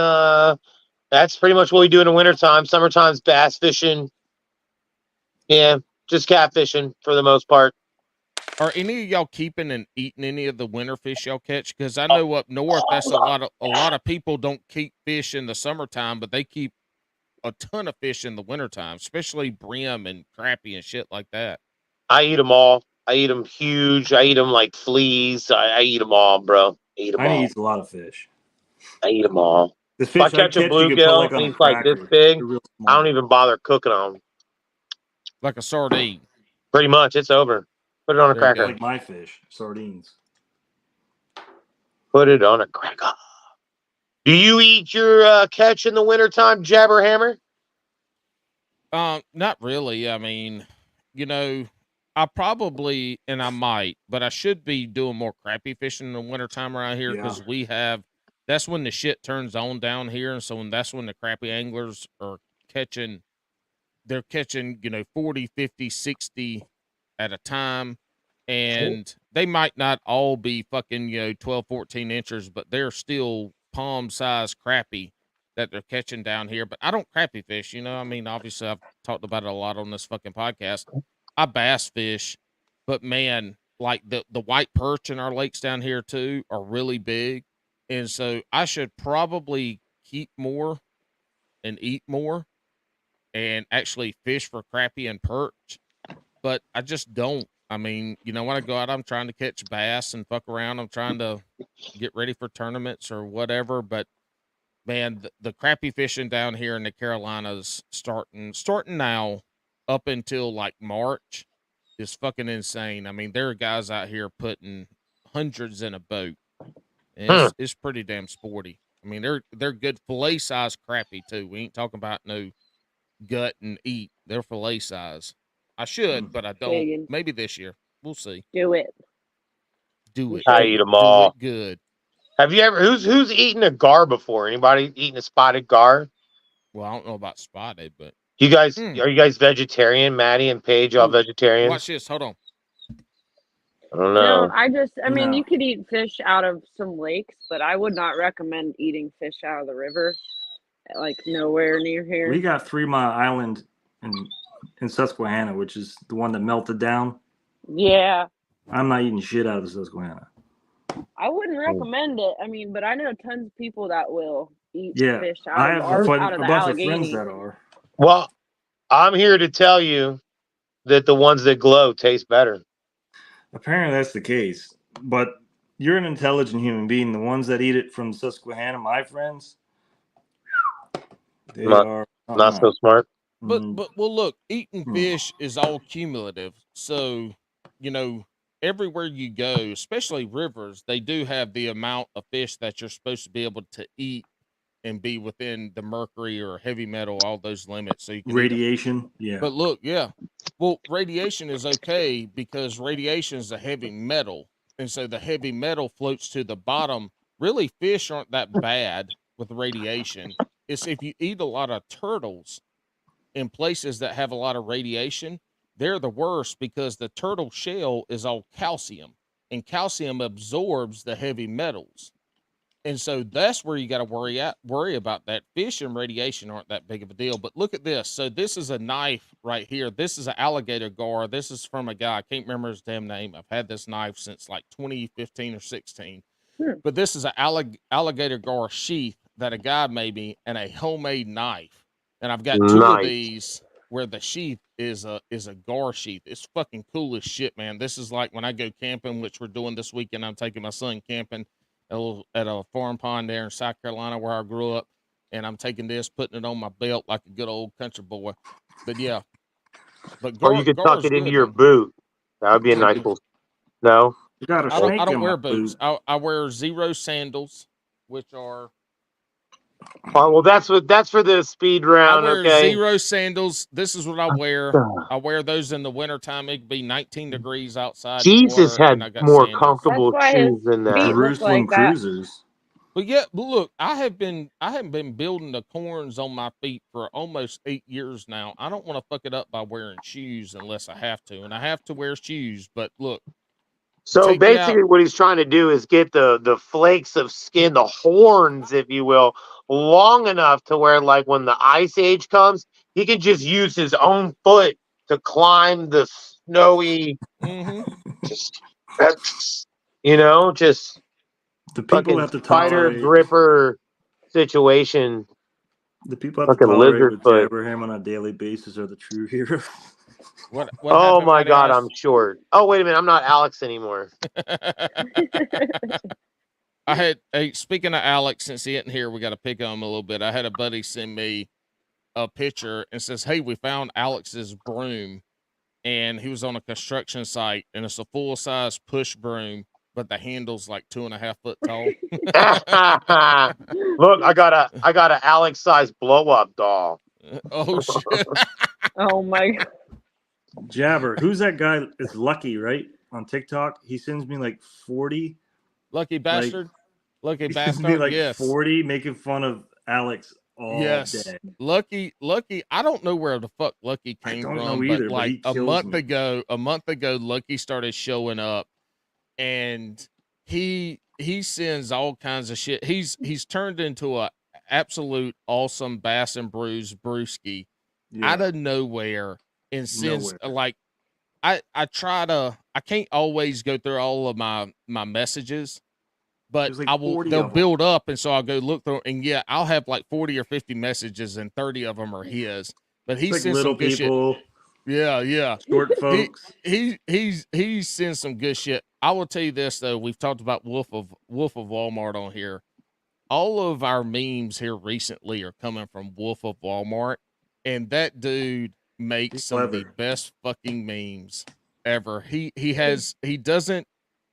That's pretty much what we do in the wintertime. Summertime's bass fishing. Yeah, just catfishing for the most part. Are any of y'all keeping and eating any of the winter fish y'all catch? Because I know up north, that's a lot of people don't keep fish in the summertime, but they keep a ton of fish in the wintertime, especially brim and crappie and shit like that. I eat them all. I eat them huge. I eat them like fleas. I eat them all, bro. Eat them Tiny all. eats a lot of fish. I eat them all. The If I fish I catch a catch, you could put bluegill like and on a he's like this cracker. big, They're real I don't small. even bother cooking them. Like a sardine. Pretty much, it's over. Put it on a There you cracker. go. Like my fish, sardines. Put it on a cracker. Do you eat your catch in the wintertime, Jabberhammer? Not really. I mean, you know, I probably and I might, but I should be doing more crappie fishing in the wintertime around here Yeah. because that's when the shit turns on down here. And so that's when the crappie anglers are catching, they're catching, 40, 50, 60 at a time. And they might not all be fucking, 12, 14 inches, but they're still palm sized crappie that they're catching down here. But I don't crappie fish, I mean, obviously I've talked about it a lot on this fucking podcast. I bass fish, but man, like the white perch in our lakes down here too are really big. And so I should probably keep more and eat more and actually fish for crappie and perch, but I just don't. I mean, when I go out, I'm trying to catch bass and fuck around. I'm trying to get ready for tournaments or whatever. But man, the crappie fishing down here in the Carolinas starting now up until like March is fucking insane. I mean, there are guys out here putting hundreds in a boat. And it's pretty damn sporty. I mean, they're good fillet size crappie too. We ain't talking about no gut and eat. They're fillet size. I should, but I don't. Big and Maybe this year. We'll see. do it. Do You it. I should. eat Do it. them Do all. it good. Have you ever who's eaten a gar before? Anybody eaten a spotted gar? Well, I don't know about spotted, but You guys mm. are you guys vegetarian? Matty and Paige, all Ooh, vegetarians? watch this. Hold on. I don't No, know. I mean, No. you could eat fish out of some lakes, but I would not recommend eating fish out of the river, like nowhere near here. We got 3 Mile Island in Susquehanna, which is the one that melted down. Yeah, I'm not eating shit out of the Susquehanna. I wouldn't recommend it. I mean, but I know tons of people that will eat Yeah, fish I out of have out of a the bunch of friends Allegheny. that are. Well, I'm here to tell you that the ones that glow taste better. Apparently, that's the case. But you're an intelligent human being. The ones that eat it from Susquehanna, my friends, they are Not so smart. But well, look, eating Hmm. fish is all cumulative. So, everywhere you go, especially rivers, they do have the amount of fish that you're supposed to be able to eat and be within the mercury or heavy metal, all those limits. So you can eat 'em. Radiation, yeah. But look, yeah. Well, radiation is okay because radiation is a heavy metal. And so the heavy metal floats to the bottom. Really, fish aren't that bad with radiation. It's if you eat a lot of turtles in places that have a lot of radiation, they're the worst because the turtle shell is all calcium, and calcium absorbs the heavy metals. And so that's where you got to worry about that. Fish and radiation aren't that big of a deal. But look at this. So this is a knife right here. This is an alligator gar. This is from a guy. I can't remember his damn name. I've had this knife since like 2015 or 16. But this is an alligator gar sheath that a guy made me, and a homemade knife. And I've got two of these where the sheath is a gar sheath. It's fucking cool as shit, man. This is like when I go camping, which we're doing this weekend. I'm taking my son camping at a farm pond there in South Carolina where I grew up, and I'm taking this, putting it on my belt like a good old country boy. But yeah, but or you could tuck it into your boot. That would be a nice little. No, you got a I don't wear boots. I wear zero sandals, which are. Oh, well, that's for the speed round. I wear okay. Zero sandals. This is what I wear. I wear those in the wintertime. It could be 19 degrees outside. Jesus had more sandals. comfortable shoes than that. Jerusalem cruisers. But yeah, look, I haven't been building the corns on my feet for almost 8 years now. I don't want to fuck it up by wearing shoes unless I have to, and I have to wear shoes. But look. So basically what he's trying to do is get the flakes of skin, the horns, if you will, long enough to where, like, when the ice age comes, he can just use his own foot to climb the snowy, just the people have to spider gripper situation. The people have to tolerate with Abraham on a daily basis are the true heroes. What oh my God, I'm short. Oh, wait a minute, I'm not Alex anymore. Speaking of Alex, since he isn't here, we got to pick on him a little bit. I had a buddy send me a picture and says, "Hey, we found Alex's broom," and he was on a construction site, and it's a full size push broom, but the handle's like 2.5 foot tall. Look, I got a Alex size blow up doll. Oh shit! Oh my God. Jabber, who's that guy? It's Lucky, right? On TikTok, he sends me like 40. Lucky bastard. Lucky bastard. Me like 40, making fun of Alex all day. Lucky. I don't know where the fuck Lucky came from. I don't know either. But like a month ago, Lucky started showing up, and he sends all kinds of shit. He's turned into a absolute awesome Bass and Brews brewski out of nowhere. And since like I can't always go through all of my messages, but like they'll build up, and so I'll go look through, and yeah, I'll have like 40 or 50 messages, and 30 of them are his. But he sends little some good people. Shit. Yeah. Short folks. He sends some good shit. I will tell you this though, we've talked about Wolf of Walmart on here. All of our memes here recently are coming from Wolf of Walmart, and that dude makes some of the best fucking memes ever. He doesn't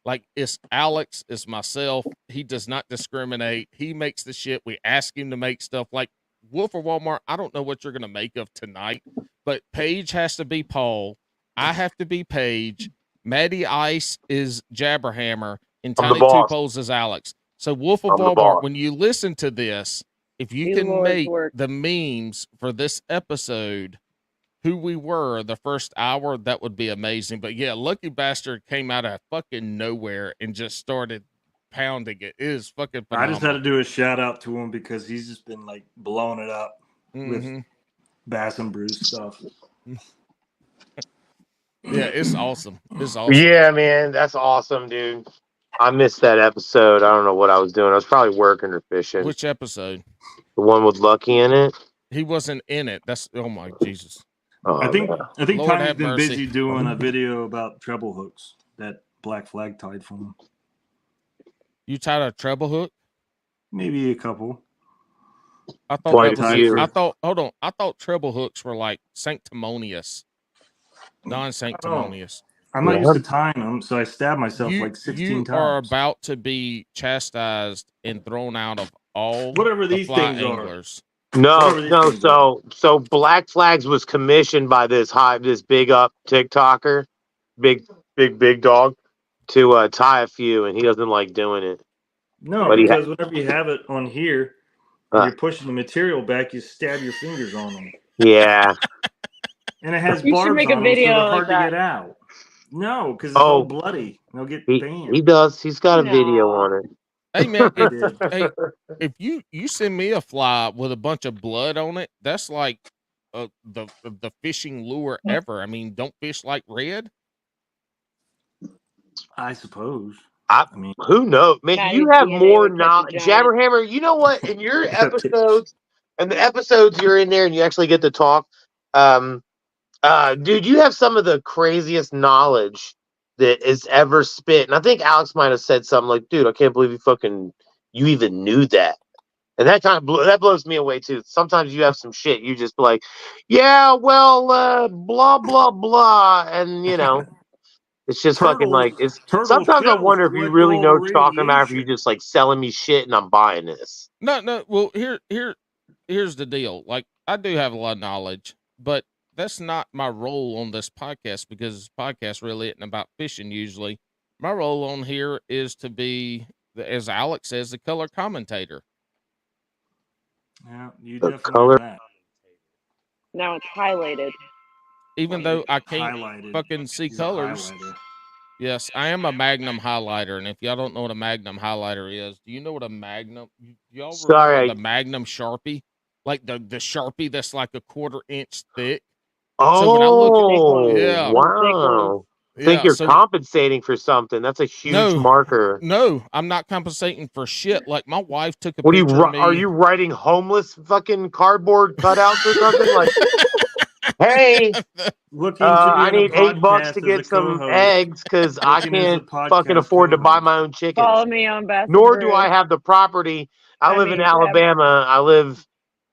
like, it's Alex, it's myself. He does not discriminate. He makes the shit. We ask him to make stuff like Wolf of Walmart. I don't know what you're gonna make of tonight, but Paige has to be Paul. I have to be Paige. Matty Ice is Jabberhammer, and Tiny Two Poles is Alex. So Wolf of Walmart, when you listen to this, if you can make the memes for this episode who we were the first hour, that would be amazing. But yeah, Lucky Bastard came out of fucking nowhere and just started pounding it. It is fucking phenomenal. I just had to do a shout out to him because he's just been like blowing it up with Bass and Brews stuff. Yeah, it's awesome. It's awesome. Yeah, man, that's awesome, dude. I missed that episode. I don't know what I was doing. I was probably working or fishing. Which episode? The one with Lucky in it. He wasn't in it. That's, oh my Jesus. Oh, I think Tiny's been mercy. busy doing a video about treble hooks that Black Flag tied for him. You tied a treble hook? Maybe a couple. I thought treble hooks were like sanctimonious, non-sanctimonious. I'm not used to tying them, so I stabbed myself like 16 times. You are about to be chastised and thrown out of all whatever these things anglers. No. So Black Flags was commissioned by this big up TikToker, big dog, to tie a few, and he doesn't like doing it. No, but whenever you have it on here, and you're pushing the material back, you stab your fingers on them. Yeah. And it has You should barbs make a on them, so video they're like hard to that. get out. No, because it's all bloody. They'll get banned. He does. He's got a video No. on it. Hey man, I did. if you send me a fly with a bunch of blood on it, that's like the fishing lure ever. I mean, don't fish like red. I suppose. I mean, who knows, man? Matty's You have DNA more would catch a knowledge, giant. Jabberhammer. You know what? In your episodes, and the episodes you're in there, and you actually get to talk, dude, you have some of the craziest knowledge that is ever spit. And I think Alex might have said something like, "Dude, I can't believe you even knew that." And that kind of that blows me away too. Sometimes you have some shit you just be like, "Yeah, well, blah blah blah," and you know. It's just fucking like it's. Sometimes I wonder if you really know what you're talking about. If you're just like selling me shit and I'm buying this. No. Well, here's the deal. Like, I do have a lot of knowledge, but that's not my role on this podcast because this podcast really isn't about fishing. Usually, my role on here is to be, as Alex says, the color commentator. Yeah, you The definitely color- are that. Now it's highlighted. Even though I can't Highlighted. fucking see He's a colors. highlighter. Yes, I am a Magnum highlighter, and if y'all don't know what a Magnum highlighter is, do you know what a Magnum? Y'all remember the Magnum Sharpie, like the Sharpie that's like a 1/4 inch thick? Oh, So when I look at, yeah, wow! I think yeah, you're so compensating for something. That's a huge marker. No, I'm not compensating for shit. Like my wife took a What picture of me. are you writing homeless fucking cardboard cutouts or something? Like, hey, I need $8 to get some eggs because I can't fucking afford to buy my own chickens. Follow me on Bass. Nor do I have the property. I live in Alabama. I live,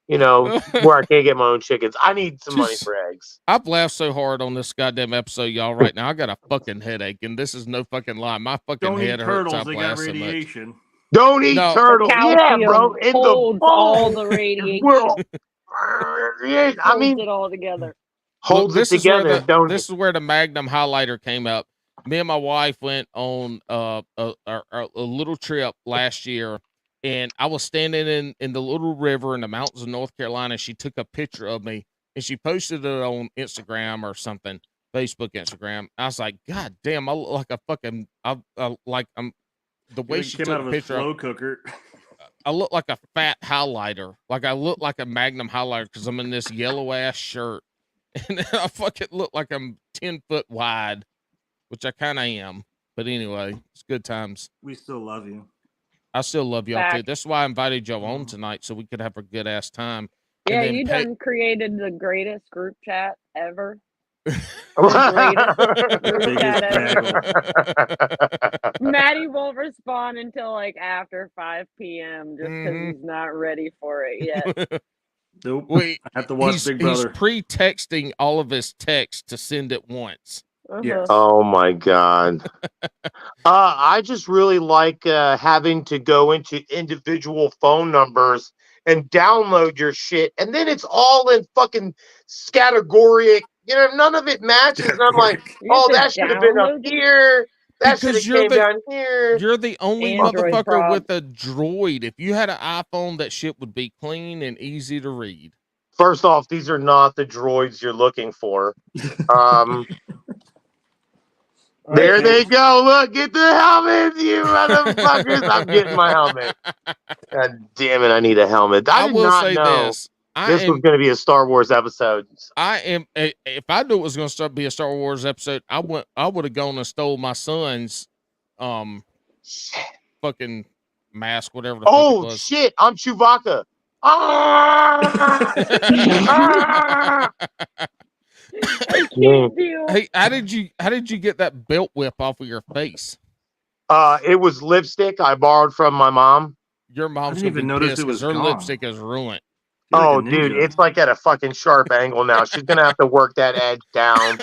where I can't get my own chickens. I need some money for eggs. I've laughed so hard on this goddamn episode, y'all. Right now, I got a fucking headache, and this is no fucking lie. My fucking head hurts. I laugh so much. Don't eat turtles. Yeah, bro. In holds the all the radiation. I mean, holds it all together. Holds it together. This is where the Magnum highlighter came up. Me and my wife went on a little trip last year, and I was standing in the little river in the mountains of North Carolina. She took a picture of me and she posted it on Instagram or something, Facebook, Instagram. I was like, God damn, I look like a fucking, the way she took a picture. Slow cooker. I look like a fat highlighter. Like I look like a Magnum highlighter because I'm in this yellow ass shirt, and I fucking look like I'm 10 foot wide, which I kind of am. But anyway, it's good times. We still love you. I still love y'all too. That's why I invited y'all on tonight so we could have a good ass time. Yeah, you done created the greatest group chat ever. Matty won't respond until like after 5 p.m. just because he's not ready for it yet. Nope. I have to watch Big Brother. He's pre-texting all of his texts to send it once. Yes. Oh my God. I just really like having to go into individual phone numbers and download your shit, and then it's all in fucking scattergoric. None of it matches. And I'm like, oh, that should have been up here. That should have came down here. You're the only motherfucker with a Droid. If you had an iPhone, that shit would be clean and easy to read. First off, these are not the droids you're looking for. There they go. Look, get the helmet, you motherfuckers. I'm getting my helmet. God damn it, I need a helmet. I did not know this was going to be a Star Wars episode. If I knew it was going to be a Star Wars episode, I would have gone and stole my son's fucking mask, whatever the fuck it was. Shit, I'm Chewbacca. Hey, how did you get that belt whip off of your face? It was lipstick I borrowed from my mom. Your mom's gonna be pissed because her lipstick is ruined. Oh, dude, it's like at a fucking sharp angle now. She's gonna have to work that edge down.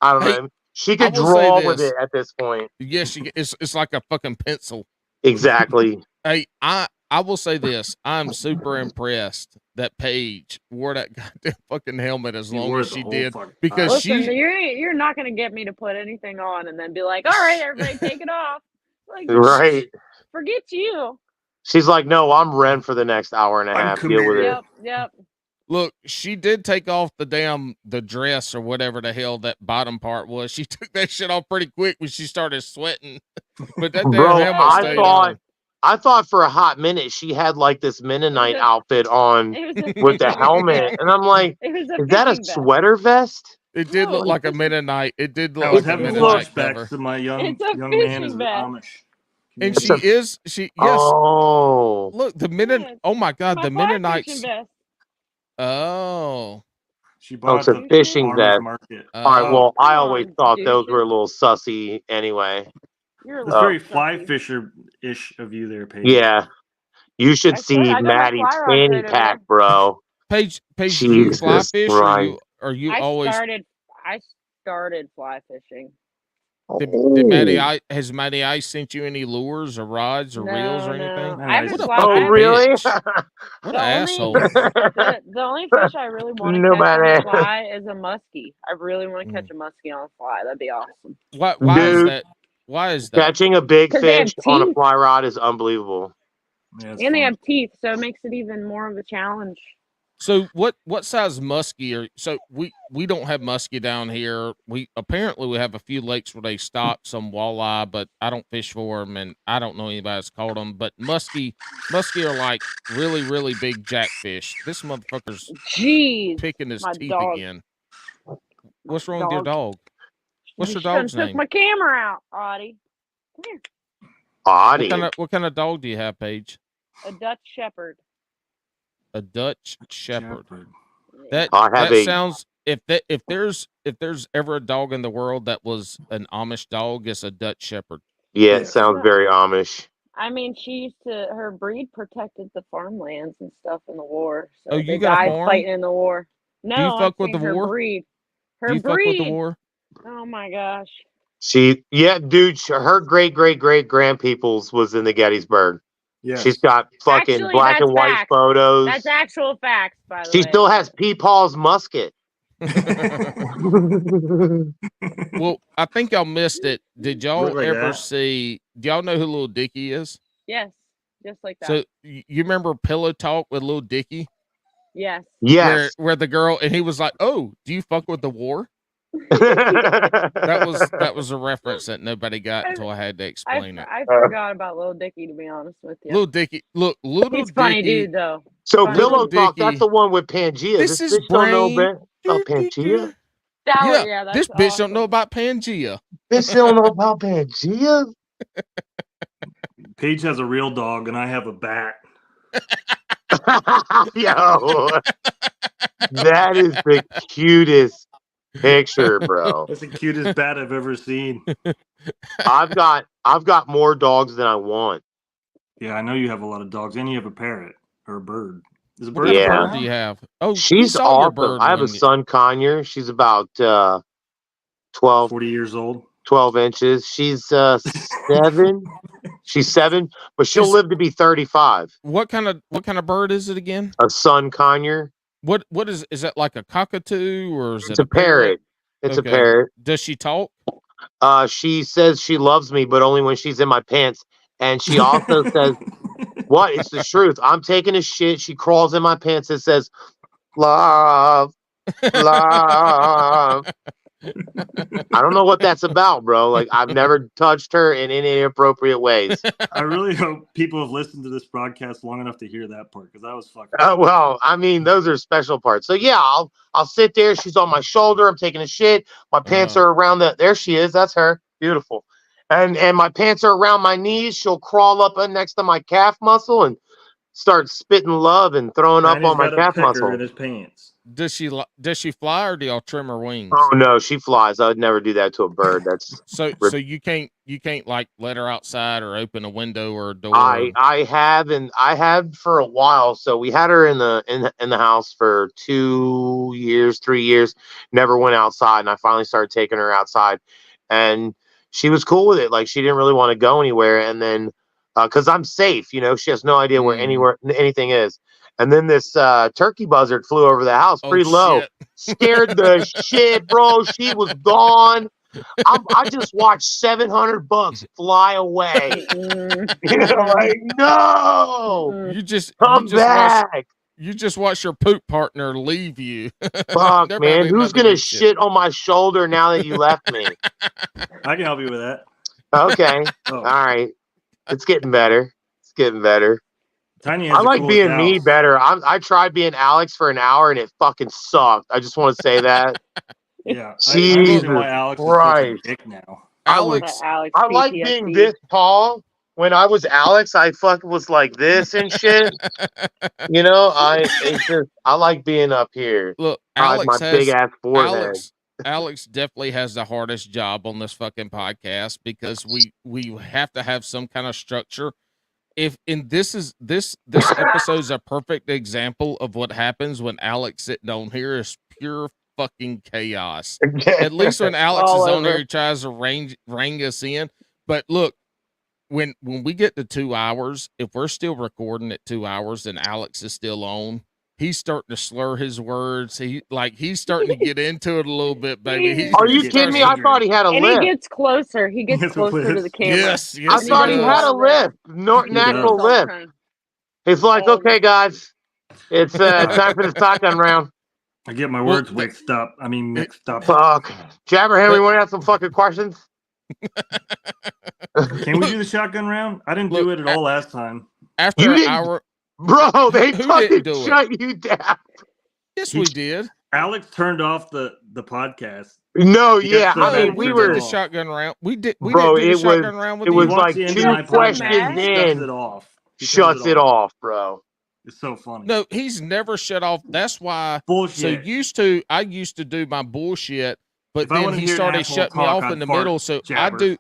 I don't know. She could draw with it at this point. Yes, it's like a fucking pencil. Exactly. Hey, I will say this. I'm super impressed that Paige wore that goddamn fucking helmet as long as she did. Because you're not gonna get me to put anything on and then be like, all right, everybody take it off. Like, right. Forget you. She's like, no, I'm Ren for the next hour and a half. Deal with it. Yep. Look, she did take off the dress or whatever the hell that bottom part was. She took that shit off pretty quick when she started sweating. But that damn Bro, helmet stayed on. I thought for a hot minute she had like this Mennonite outfit on with the helmet, and I'm like, is that a sweater vest? It did look like a Mennonite. It did look I was like a having Mennonite flashbacks cover. to my young man as an Amish. And Yes. yes. Oh, Look, the Mennonite. Oh my God, the Mennonites. Vest. Oh. She bought it's a fishing vest. market. All right, well, I always thought those were a little sussy anyway. You're It's very fly fisher-ish of you there, Paige. Yeah. You should see Maddie's fanny pack, bro. Paige, do you fly fish or you always? I started fly fishing. Did Matty Ice sent you any lures or rods or reels or anything? Really? What an asshole. The only fish I really want to catch on a fly is a muskie. I really want to catch a muskie on a fly. That'd be awesome. Why is that? Why is that? Catching a big fish on a fly rod is unbelievable. Yeah, and they have teeth, so it makes it even more of a challenge. So what size muskie are? So we don't have muskie down here. We have a few lakes where they stock some walleye, but I don't fish for them, and I don't know anybody that's caught them. But muskie are like really really big jackfish. This motherfucker's picking his teeth again. What's wrong with your dog? What's your dog's name? Took my camera out, Audie. Come here. Audie. What kind of dog do you have, Paige? A Dutch Shepherd. A Dutch Shepherd. That sounds. If there's ever a dog in the world that was an Amish dog, it's a Dutch Shepherd. Yeah, it sounds very Amish. I mean, her breed protected the farmlands and stuff in the war. So you got a farm? Fighting in the war. No, do you fuck with the war? Breed. Do you fuck with the war? Oh my gosh. Dude, her great grandpeoples was in the Gettysburg. Yeah, she's got fucking black and white photos. That's actual facts, by the way. She still has Peepaw's musket. Well, I think y'all missed it. Did y'all ever see? Do y'all know who Little Dicky is? Yes, just like that. So you remember Pillow Talk with Little Dicky? Yes. Yes. Where the girl and he was like, "Oh, do you fuck with the war?" that was a reference that nobody got until I had to explain it. I forgot about Little Dicky, to be honest with you. Little Dicky, look, he's a funny dude though. So Pillow Talk, that's the one with Pangea. This is don't know about Pangea. This bitch don't know about Pangea. Bitch don't know about Pangea. Paige has a real dog, and I have a bat. Yo, that is the cutest picture, bro. That's the cutest bat I've ever seen. I've got more dogs than I want. Yeah, I know you have a lot of dogs, and you have a parrot or a bird. Is a bird? What kind of bird do you have? Oh, she's awesome. I have a sun conure. She's about 40 years old. 12 inches. She's 7. She's 7, but she'll live to be 35. What kind of bird is it again? A sun conure. What is that, like a cockatoo or is it's a parrot? It's a parrot. Does she talk? She says she loves me, but only when she's in my pants. And she also says, "What? It's the truth. I'm taking a shit." She crawls in my pants and says, "Love, love." I don't know what that's about, bro. Like, I've never touched her in any inappropriate ways. I really hope people have listened to this broadcast long enough to hear that part, because I was fucking. Well, I mean, those are special parts. So yeah, I'll sit there. She's on my shoulder. I'm taking a shit. My pants are around there she is. That's her. Beautiful. And my pants are around my knees. She'll crawl up next to my calf muscle and start spitting love and throwing up on my calf muscle. In his pants. Does she fly or do y'all trim her wings? Oh no, she flies. I would never do that to a bird. That's so you can't like let her outside or open a window or a door. I have for a while. So we had her in the house for 2 years, 3 years. Never went outside, and I finally started taking her outside, and she was cool with it. Like, she didn't really want to go anywhere, and then because I'm safe, she has no idea where anything is. And then this turkey buzzard flew over the house pretty low. Shit. Scared the shit, bro. She was gone. I just watched $700 fly away. Like, no. You just come back. You just watch your poop partner leave you. Fuck, They're man. probably Who's another gonna good shit on my shoulder now that you left me? I can help you with that. Okay. Oh. All right. It's getting better. It's getting better. Tiny has I the like coolest being me house. better. I tried being Alex for an hour and it fucking sucked. I just want to say that. Yeah, I Jesus understand why Alex is such a Christ. dick now. Alex, Alex I like PTSD. being this tall. When I was Alex, I fucking was like this and shit. You know, I like being up here. look, Hide my big ass forehead. Alex definitely has the hardest job on this fucking podcast because we have to have some kind of structure. This episode is a perfect example of what happens when Alex sitting on here is pure fucking chaos. At least when Alex All is on over. here, he tries to ring us in. But look, when we get to 2 hours, if we're still recording at 2 hours and Alex is still on, he's starting to slur his words. He's starting to get into it a little bit, baby. Are you kidding me? I thought he had a And lift. he gets closer. He gets Yes, with closer to his- the camera. Yes, I yes, thought he does. had a lift. Natural does. lift. He's like, Oh. okay, guys, it's time for the shotgun round. I get my Well, words mixed up. Mixed up. Fuck. Jabberhammer, you want to have some fucking questions? Can we do the shotgun round? I didn't do it at all last time. After You an didn't- hour, Bro, they Who fucking didn't do it? shut you down. yes, we did. Alex turned off the podcast. No, He got yeah. so I mad mean, he we turned were. did the off. shotgun round. We did. We Bro, didn't do the it was- shotgun round with it you. was He walks like into two my questions podcast, shuts in, it off. He turns Shuts it off, bro. It's so funny. No, he's never shut off. That's why. Bullshit. I used to do my bullshit, but If I then wanna he hear an started asshole shutting me talk, off I'd in the fart, middle. So jabber. I do.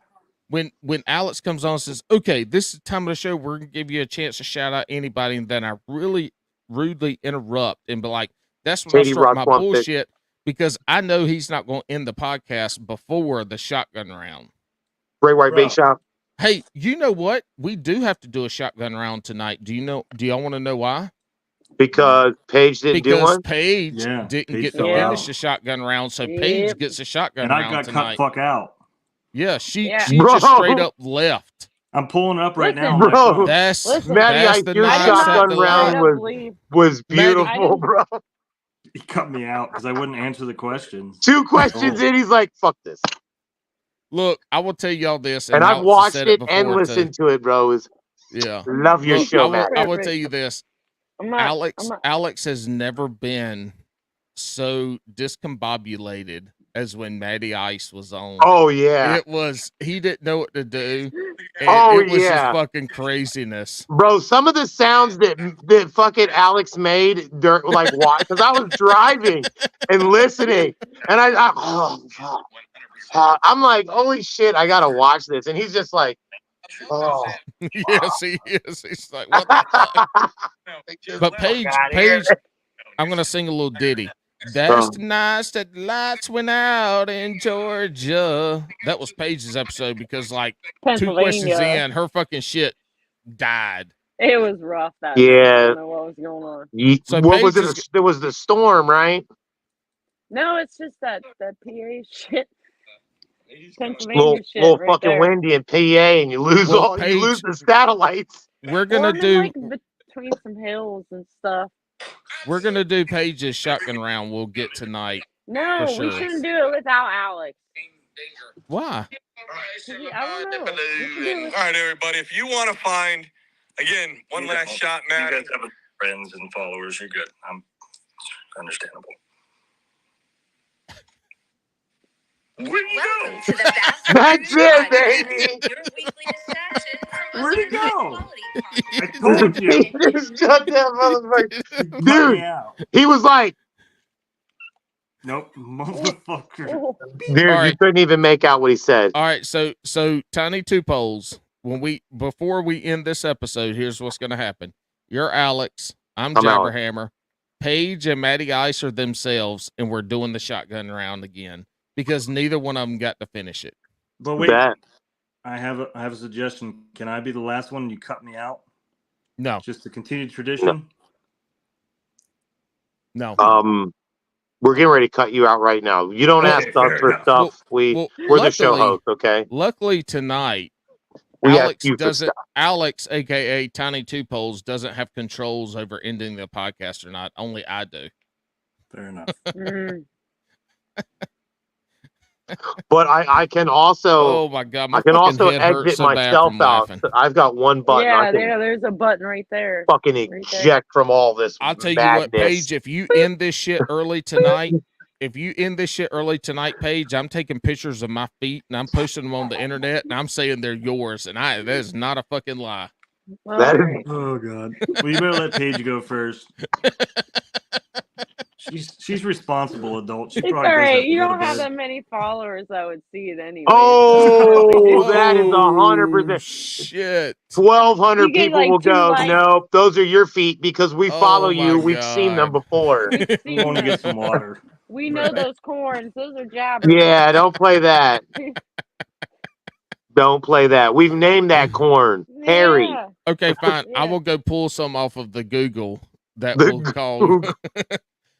When Alex comes on and says, "Okay, this is the time of the show. We're gonna give you a chance to shout out anybody," and then I really rudely interrupt and be like, "That's when I Katie start my Rock wants it. bullshit," because I know he's not going to end the podcast before the shotgun round. Bray White Bro. Bait Shop. Hey, you know what? We do have to do a shotgun round tonight. Do y'all want to know why? Because Paige didn't do Because one. Paige Yeah, didn't Paige get to fell finish out. the shotgun round, so Paige Yep. gets a shotgun And I round got tonight. cut fuck out. Yeah, she Yeah. just Bro. straight up left. I'm pulling it up right now on Bro. my phone. That's Listen, Matty that's Ice, the your knives shotgun at the round line. was Matty, beautiful, bro. He cut me out because I wouldn't answer the questions. 2 questions Oh. in, he's like, "Fuck this," Look, I will tell y'all this, and I've Alex has watched said it before and too. listened to it, bro. Yeah, Love your Look, show, I Matt. will tell you this. Alex has never been so discombobulated as when Matty Ice was on. Oh yeah, He didn't know what to do. And Oh, it was yeah. just fucking craziness. bro. Some of the sounds that fucking Alex made during, like, why? Because I was driving and listening, and I'm like, holy shit, I gotta watch this, and he's just like, oh. Yes, he is. He's like, what the fuck? But Paige, I'm gonna sing a little ditty. That's the night that the lights went out in Georgia. That was Paige's episode because, like, 2 questions Pennsylvania. in, her fucking shit died. It was rough that Yeah. night. I don't know what was going on. So what was Paige it? There was the storm, right? No, it's just that PA shit. Pennsylvania Little, shit little right fucking there. windy in PA, and you lose Well, you lose the satellites. We're gonna Well, do I'm in, like, between some hills and stuff. Paige's shotgun round. We'll get tonight. No, For we sure. shouldn't do it without Alex. Why? I don't know. We should do it. All right, everybody. If you want to find, again, one last shot, Matt. You guys have friends and followers. You're good. I'm understandable. Welcome to the Bass That's Brews it, Podcast, baby. your weekly distraction from Where'd he other go? high-quality I told you. Just shut that motherfucker. Cut Dude. me out. He was like, Nope, motherfucker. Oh, dude, All you right. couldn't even make out what he said. All right, so Tiny Two Poles. Before we end this episode, here's what's gonna happen. You're Alex. I'm I'm Alex. Jabberhammer. Paige and Matty Ice are themselves, and we're doing the shotgun round again because neither one of them got to finish it. But wait, Bet. I have a suggestion. Can I be the last one and you cut me out? No, Just to continue tradition? no. We're getting ready to cut you out right now. You don't Okay, ask us fair for enough. stuff. Well, We're the show luckily- host, okay? Luckily tonight, We ask you for stuff. Alex, aka Tiny Two Poles, doesn't have controls over ending the podcast or not. Only I do. Fair enough. But I can also Oh my god, I my can fucking also head hurts exit so bad myself from out. laughing. I've got one button. I Yeah, can there's a button right there. fucking Right there. eject from all this I'll tell madness. you what, Paige, if you end this shit early tonight, Paige, I'm taking pictures of my feet and I'm posting them on the internet and I'm saying they're yours. And that is not a fucking lie. That is- Alright. Oh God. Well, you better let Paige go first. She's responsible adult. She It's probably all does right. have to You go to don't have bed. that many followers that would see it anyway. Oh, so that is 100%. Shit. 1,200 You get, people like, will 2 go. likes. Nope, those are your feet because we follow Oh you. my We've seen them God. before. We've I'm seen going to them. get some water. We know Right. those corns. Those are jabbers. Yeah, don't play that. Don't play that. We've named that corn Harry. Yeah. Okay, fine. I Yeah. will go pull some off of the Google that The will call.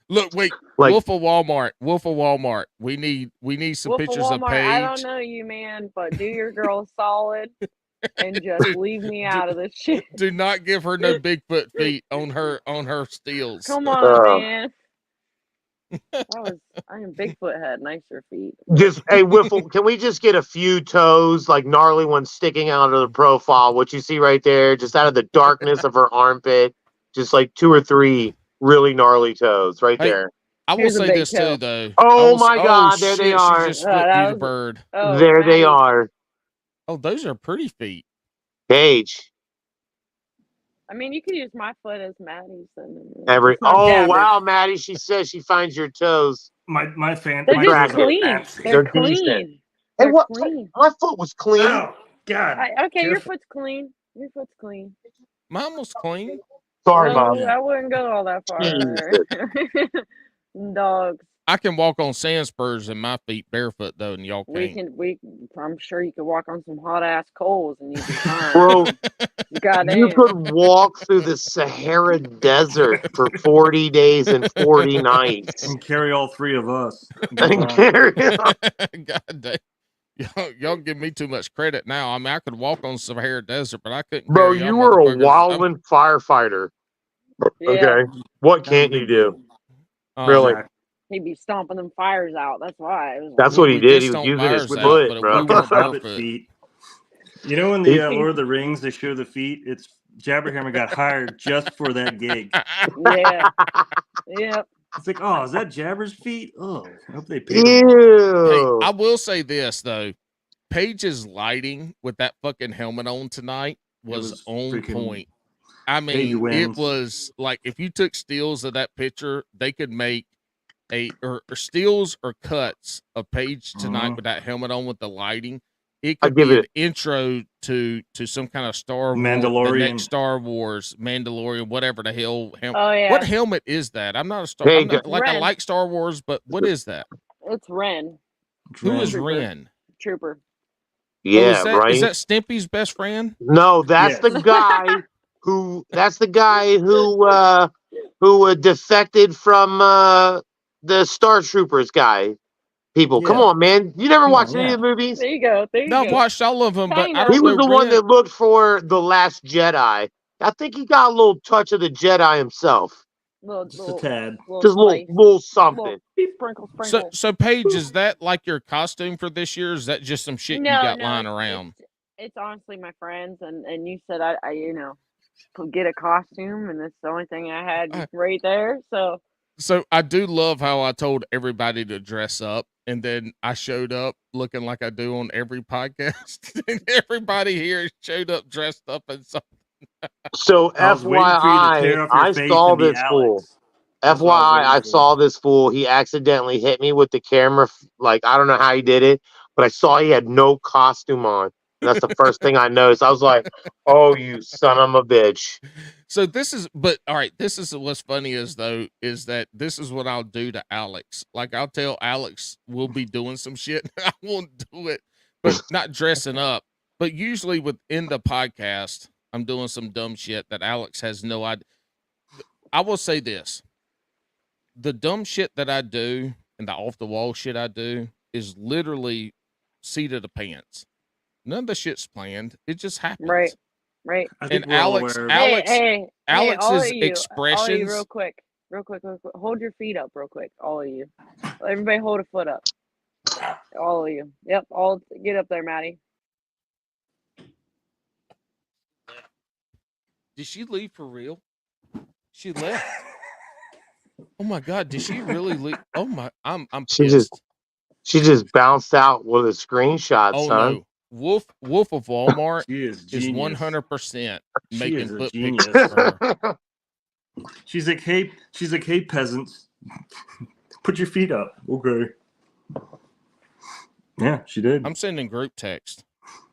Look, wait. Like- Wolf of Walmart. Wolf of Walmart. We need some Wolf of pictures of Walmart, Paige. I don't know you, man, but do your girl a solid and just leave me out of this shit. Do not give her no Bigfoot feet on her steals. Come on, man. I am Bigfoot had nicer feet. Just hey, Wiffle, can we just get a few toes, like gnarly ones sticking out of the profile? What you see right there, just out of the darkness of her armpit, just like 2 or 3 really gnarly toes right Hey, there. I will Here's a say big this toe. too, though. Oh my God, there shit, they are. She just Oh, flipped that you the was- bird. Oh, There they Matty. are. Oh, those are pretty feet. Paige. I mean, you could use my foot as Maddie's. Wow, Maddie, she says she finds your toes. My fan. They're my just toes are clean. nasty. They're They're clean. decent. Hey, They're what? clean. My foot was clean. Oh God. Okay, your Careful. foot's clean. Your foot's clean. Mine was clean. Sorry, No, Mom. I wouldn't go all that far. Dogs. I can walk on sand spurs in my feet barefoot though, and y'all can't. I'm sure you could walk on some hot ass coals and you'd be fine. Bro, Goddamn. you could walk through the Sahara Desert for 40 days and 40 nights. And carry all 3 of us. And carry on. God damn. Y'all give me too much credit now. I mean, I could walk on Sahara Desert, but I couldn't. Bro, carry y'all you were a motherfuckers up. wildland firefighter. Yeah. Okay. What can't you do? Really? He'd be stomping them fires out. That's why. It was That's what he did. He was using his foot, but bro. we weren't Hobbit barefoot. feet. You know, in the Lord of the Rings, they show the feet. It's Jabberhammer got hired just for that gig. Yeah. Yep. It's like, oh, is that Jabber's feet? Oh, I hope they paid him. Hey, Ew. I will say this though. Paige's lighting with that fucking helmet on tonight was on freaking point. I baby mean, it wings. was like if you took stills of that picture, they could make or stills or cuts of Paige tonight with that helmet on with the lighting. It could be an intro to some kind of Star Wars, Mandalorian. the next Star Wars, Mandalorian, whatever the hell. Oh, yeah. What helmet is that? I'm not a Star. Hey, I'm not, like I Ren. like Star Wars, but what is that? It's Ren. Who is Trooper. Ren? Trooper. Yeah, right. Is that Stimpy's best friend? No, that's the guy who. That's the guy who defected from the Star Troopers guy. People, come on, man! You never watched any of the movies? There you go. There you No, go. I've watched all of them, but I Kinda. don't He was know the one Ren. that looked for the Last Jedi. I think he got a little touch of the Jedi himself. Just a tad. Just a little something. Sprinkle. So Paige, is that like your costume for this year? Or is that just some shit you got lying around? It's honestly my friends, and you said I could get a costume, and that's the only thing I had right there. So I do love how I told everybody to dress up, and then I showed up looking like I do on every podcast, and everybody here showed up dressed up in something. So I was waiting for you to tear FYI, off your I face saw and be this fool. Alex. That's what I was FYI, waiting I for. saw this fool. He accidentally hit me with the camera. Like, I don't know how he did it, but I saw he had no costume on. And that's the first thing I noticed. I was like, oh, you son of a bitch. So this is what's funny is that this is what I'll do to Alex. Like I'll tell Alex we'll be doing some shit. I won't do it, but not dressing up. But usually within the podcast, I'm doing some dumb shit that Alex has no idea. I will say this. The dumb shit that I do and the off the wall shit I do is literally seat of the pants. None of the shit's planned. It just happens. Right. I think And we're all Alex, aware of Alex, Hey, all Alex's of you, expressions. real quick. Hold your feet up, real quick. All of you. Everybody, hold a foot up. All of you. Yep. All get up there, Matty. Did she leave for real? She left. Oh my God! Did she really leave? Oh my! I'm She pissed. just bounced out with a screenshot, Oh son. no! Wolf of Walmart She is is genius. 100% She making is a foot genius. pictures for her. She's like, hey, peasants, put your feet up. Okay. Yeah, she did. I'm sending group text.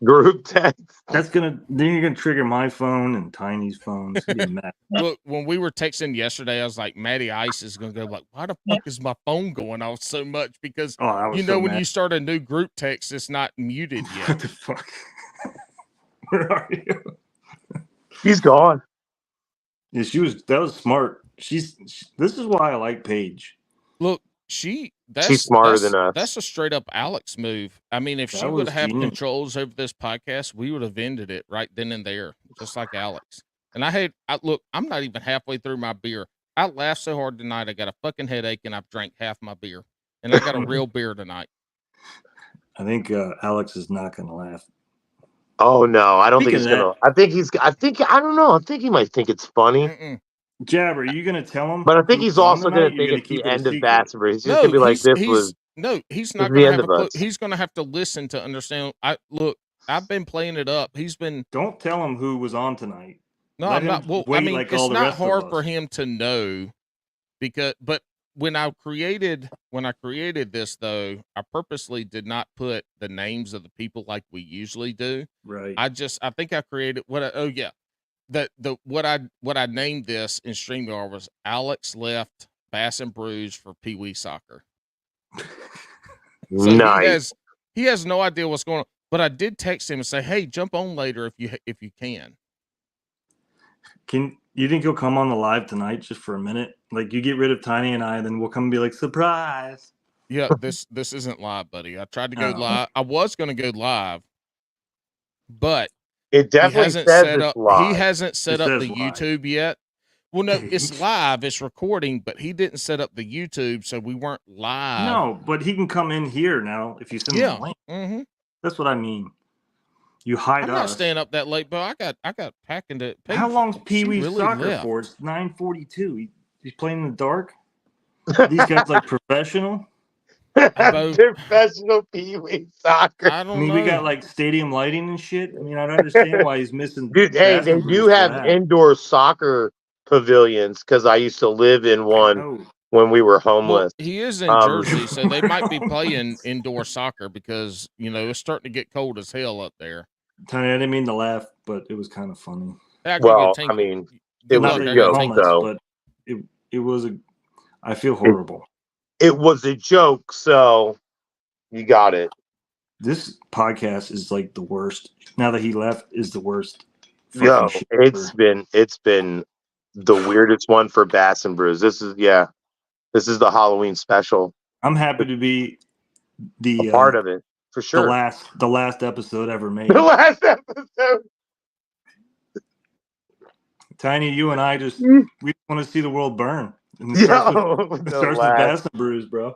Group text. Then you're gonna trigger my phone and Tiny's phone. It's gonna be mad. Look, when we were texting yesterday, I was like, Matty Ice is gonna go like, why the fuck is my phone going off so much? Because I was you know so when mad. you start a new group text, it's not muted What yet. the fuck? Where are you? He's gone. Yeah, that was smart. This is why I like Paige. Look, She's smarter than us. That's a straight up Alex move. I mean, if she That would was have genius. controls over this podcast, we would have ended it right then and there, just like Alex. And look, I'm not even halfway through my beer. I laughed so hard tonight, I got a fucking headache, and I've drank half my beer. And I got a real beer tonight. I think Alex is not gonna laugh. Oh no, I don't think Speaking he's of gonna. I don't know. I think he might think it's funny. Mm-mm. Jab, are you gonna tell him? But I think who's he's on also tonight? gonna You're think gonna it's the keep it a end of secret. Bass Breeze. He's just No, gonna be like, "This he's this not is the gonna end have a of clue. us." He's gonna have to listen to understand. I've been playing it up. He's been Don't tell him who was on tonight. no, Let I'm him not. Well, I wait mean, like it's all the not rest hard of for us. him to know but when I created this though, I purposely did not put the names of the people like we usually do. Right. I think I created what I named this in StreamYard was Alex left Bass and Brews for Pee Wee Soccer. So Nice. he has no idea what's going on. But I did text him and say, "Hey, jump on later if you can." Can you think he'll come on the live tonight just for a minute? Like you get rid of Tiny and I, then we'll come and be like, surprise. Yeah, this isn't live, buddy. I tried to go Oh. live. I was going to go live, but It definitely says it's live. he hasn't set It up says the live. YouTube yet. Well, no, it's live, it's recording, but he didn't set up the YouTube, so we weren't live. No, but he can come in here now if you send him the link. Mm-hmm. That's what I mean. You hide I'm us. not staying up that late, but I got packing to. How long's Pee Wee really soccer left. for? It's 9:42. He's playing in the dark. These guys like professional. Professional Pee Wee soccer. I don't I mean, know. we got like stadium lighting and shit. I mean, I don't understand why he's missing. Dude, hey, Bass they and Brews do for have that. indoor soccer pavilions because I used to live in one Oh, when we were Well, homeless. he is in Jersey, so they might be playing indoor soccer because it's starting to get cold as hell up there. Tony, I didn't mean to laugh, but it was kind of funny. Well, I mean, it was Not a that you're joke, homeless, though. but it was a. I feel horrible. It was a joke, so you got it. This podcast is like the worst. Now that he left, is the worst. Yo, shit it's ever. been the weirdest one for Bass and Brews. This is the Halloween special. I'm happy to be the part of it for sure. The last episode ever made. The last episode. Tiny, you and I we want to see the world burn. And it starts with Bass and Brews, bro.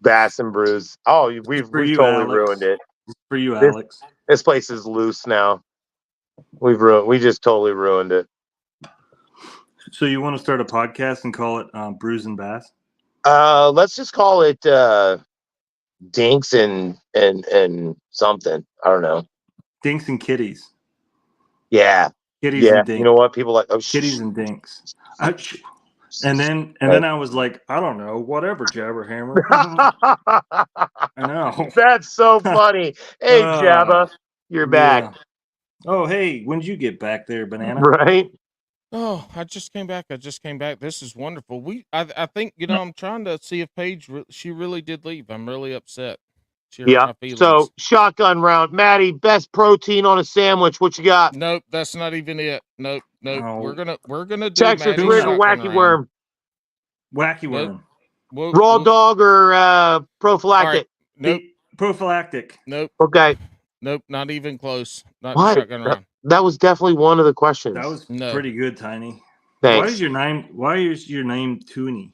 Bass and Brews. Oh, we've totally Alex. ruined it. For you, Alex. This place is loose now. We just totally ruined it. So you want to start a podcast and call it Brews and Bass? Let's just call it Dinks and something. I don't know. Dinks and Kitties. Yeah. Kitties and Dinks. You know what? People like Kitties and Dinks. And then I was like, I don't know, whatever, Jabberhammer. I know. That's so funny. Hey, Jabba, you're back. Oh, hey, when did you get back there, Banana? Right. Oh, I just came back. This is wonderful. I think I'm trying to see if Paige she really did leave. I'm really upset. Yeah. So shotgun round, Matty. Best protein on a sandwich. What you got? Nope, that's not even it. Nope. Oh. We're gonna do Texas rig or wacky worm. Wacky worm. Raw dog or prophylactic? Right. Nope. Prophylactic. Nope. Okay. Nope, not even close. Not What? shotgun round. That was definitely one of the questions. That was No. pretty good, Tiny. Thanks. Why is your name Toonie?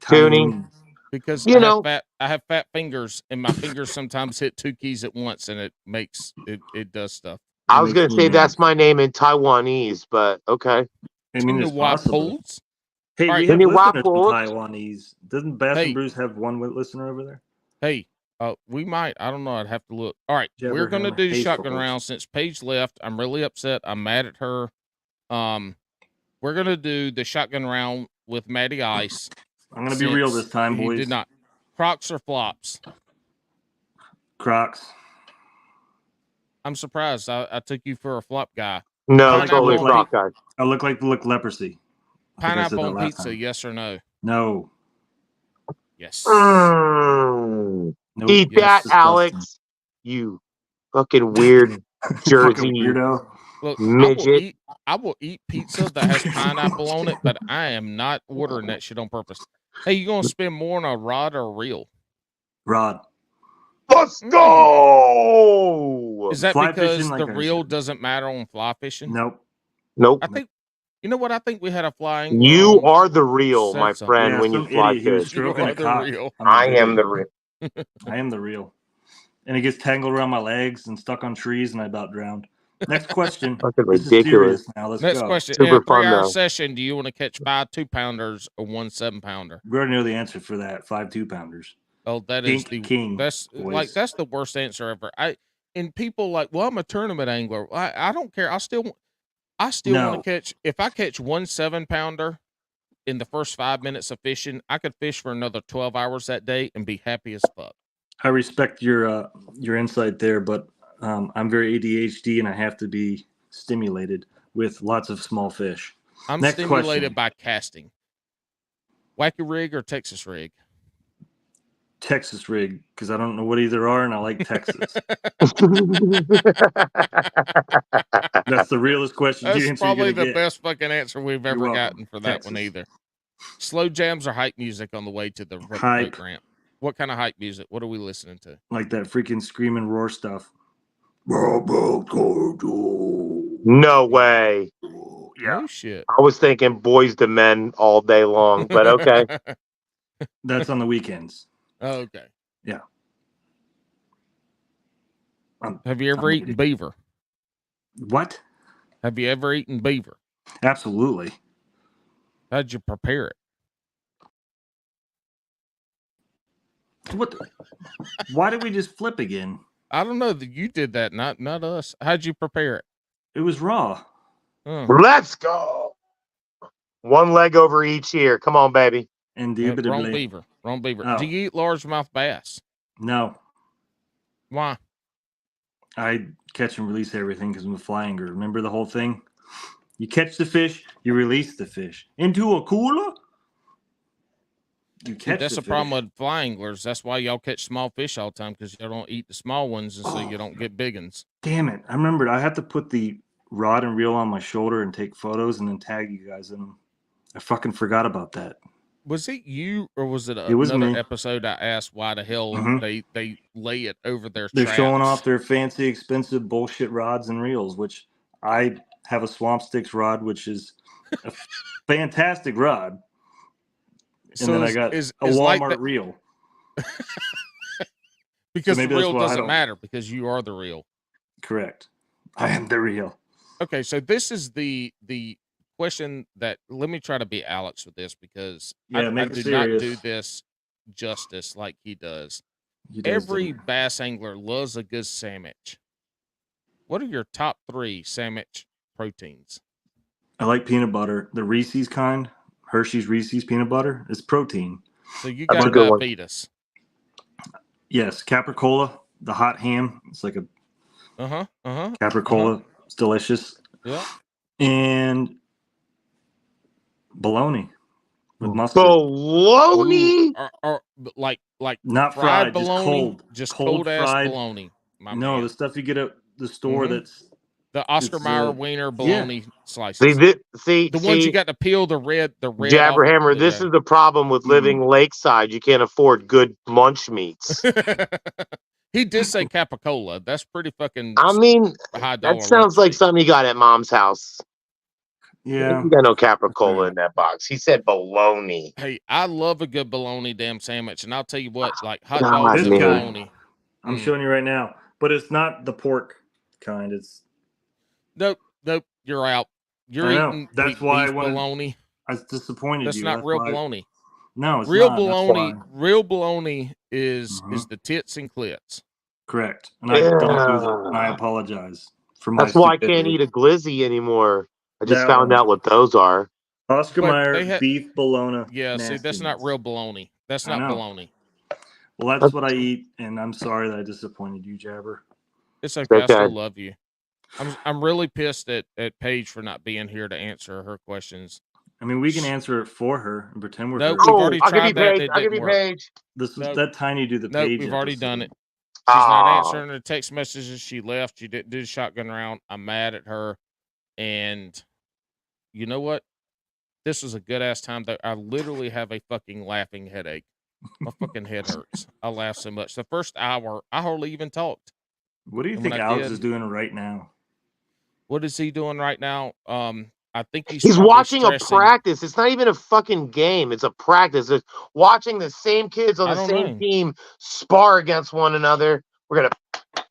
Toonie? Because You I know- have fat fingers, and my fingers sometimes hit two keys at once, and it does stuff. I was makes going to me say mad. that's my name in Taiwanese, but okay. I mean, it's possible. Wapples? Hey, All we right. have Toonie listeners in Wapples. Taiwanese. Doesn't Bass Hey. and Bruce have one listener over there? Hey, we might. I don't know. I'd have to look. All right, Jabber we're gonna Hammer do Hayes shotgun Force. round since Paige left. I'm really upset. I'm mad at her. We're gonna do the shotgun round with Matty Ice. I'm gonna be real this time, You boys. did not. Crocs or flops? Crocs. I'm surprised. I took you for a flop guy. No, Pineapple totally on Croc guy. I look leprosy. I think I said Pineapple that on last pizza? time. Yes or no? No. Yes. Mm. Nope. Eat Yes. that, Disgusting. Alex. You fucking weird Fucking Jersey weirdo. Look, midget. I will eat pizza that has pineapple on it, but I am not ordering that shit on purpose. Hey, you gonna spend more on a rod or a reel? Rod. Let's go. Is that Fly because fishing, like the I reel said. doesn't matter on fly fishing? Nope. Nope. I think, you know what? I think we had a fly angler You on are the real, said my something. friend, Yeah, when you some fly idiot. He was fish. stroking You a are the cock. real. on the I video. am the real. I am the real. And it gets tangled around my legs and stuck on trees, and I about drowned. Next question. Fucking This is ridiculous. serious now. Let's Next go. question. Super In a fun, 3-hour though. session, do you want to catch 5 2-pounders or 1 7-pounder? We already know the answer for that. 5 2-pounders. Oh, that is Pink the King. that's boys. like that's the worst answer ever. And people like, well, I'm a tournament angler. I don't care. I still want No. to catch. If I catch 1 7-pounder in the first 5 minutes of fishing, I could fish for another 12 hours that day and be happy as fuck. I respect your insight there, but I'm very ADHD and I have to be stimulated with lots of small fish. I'm Next stimulated question. by casting. Wacky rig or Texas rig? Texas rig, because I don't know what either are, and I like Texas. That's the realest question That's you answer probably you're the gonna get. best fucking answer we've You're ever welcome. gotten for that one Texas. either. Slow jams or hype music on the way to the Hype. boat ramp? What kind of hype music? What are we listening to? Like that freaking scream and roar stuff. No way. Yeah, No shit. I was thinking Boys to Men all day long, but okay. that's on the weekends. Okay. Yeah. Have you ever I'm eaten beaver? What? Have you ever eaten beaver? Absolutely. How'd you prepare it? What? Why did we just flip again? I don't know that you did that, not us. How'd you prepare it? It was raw. Let's go. One leg over each ear. Come on, baby. Wrong Indubitably. beaver. Wrong beaver. Oh. Do you eat largemouth bass? No. Why? I catch and release everything because I'm a fly angler. Remember the whole thing? You catch the fish, you release the fish into a cooler. You Dude, catch that's the the problem fish. with fly anglers. That's why y'all catch small fish all the time, because y'all don't eat the small ones, and so you don't get big ones. Damn it. I remembered I had to put the rod and reel on my shoulder and take photos and then tag you guys in them. I fucking forgot about that. Was it you, or was it was another me. episode I asked why the hell Mhm. they lay it over their They're showing traps? off their fancy, expensive bullshit rods and reels, which I have a Swamp Sticks rod, which is a fantastic rod. And So then I got a Walmart like that, reel. because maybe the that's reel why I doesn't don't- matter, because you are the reel. Correct. I am the reel. Okay, so this is the question that, let me try to be Alex with this, because Yeah, I make it do serious. not do this justice like he does. He does Every that. bass angler loves a good sandwich. What are your top 3 sandwich proteins? I like peanut butter. The Reese's kind, Hershey's Reese's peanut butter, is protein. So you That's got a good one. diabetes. Yes, capricola, the hot ham. It's like a capricola. It's delicious. Yeah. And bologna with mustard. Bologna. Or like Not fried fried, bologna, just cold ass fried. bologna. My No, man. the stuff you get at the store Mhm. that's The Oscar it's, Mayer wiener bologna slices. See, the ones you got to peel the red Jabberhammer, off, this is the problem with living lakeside. You can't afford good munch meats. He did say capicola. That's pretty fucking I mean, high dollar. that sounds like something you got at mom's house. Yeah. You got no capicola in that box. He said bologna. Hey, I love a good bologna damn sandwich, and I'll tell you what, like hot God, dogs and man. bologna. I'm showing you right now, but it's not the pork kind. It's Nope, you're out. You're I know. eating That's beef why I wanted. bologna. I was disappointed That's you. not real why- bologna. No, it's Real not. bologna. That's why. Real bologna is the tits and clits. Correct, and I don't do that. Yeah. And I apologize for my. That's why I stupidity. can't eat a glizzy anymore. I just That found one. out what those are. Oscar But Mayer they had- beef bologna. Yeah, see, that's not nastiness. real bologna. That's I not know. bologna. Well, that's what I eat, and I'm sorry that I disappointed you, Jabber. It's okay. I Okay. still love you. I'm really pissed at Paige for not being here to answer her questions. I mean, we can answer it for her and pretend we're Nope, her. we've Oh, already I'll give tried you that. Paige. It I'll give didn't you work. Paige. This was Nope. that Tiny do the Nope, Page. we've already episode. done it. She's not Aw. answering the text messages. She left. She didn't do the shotgun round. I'm mad at her. And you know what? This was a good ass time. That I literally have a fucking laughing headache. My fucking head hurts. I laugh so much. The first hour, I hardly even talked. What do you And think when I Alex did- is doing right now? What is he doing right now? I think he's He's probably watching a stressing. practice. It's not even a fucking game. It's a practice. It's watching the same kids on I the don't same know. team spar against one another. We're gonna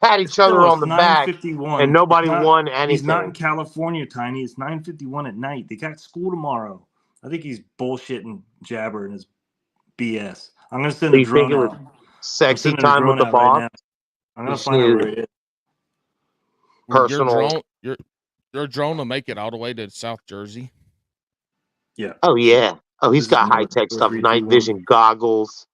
pat each other Still, on the back, 9:51. and nobody It's not- won He's not in anything. California, Tiny. It's 9:51 at night. They got school tomorrow. I think he's bullshitting, jabbering his BS. I'm gonna send So a you think drone it was out. I'm sexy sending a time with drone the out right boss? now. I'm You gonna just find out need- where it is. Personal. Your drone will make it all the way to South Jersey. Yeah. Oh yeah. Oh, he's This is got more high tech stuff. 4, 3, 2, Night 1. vision goggles.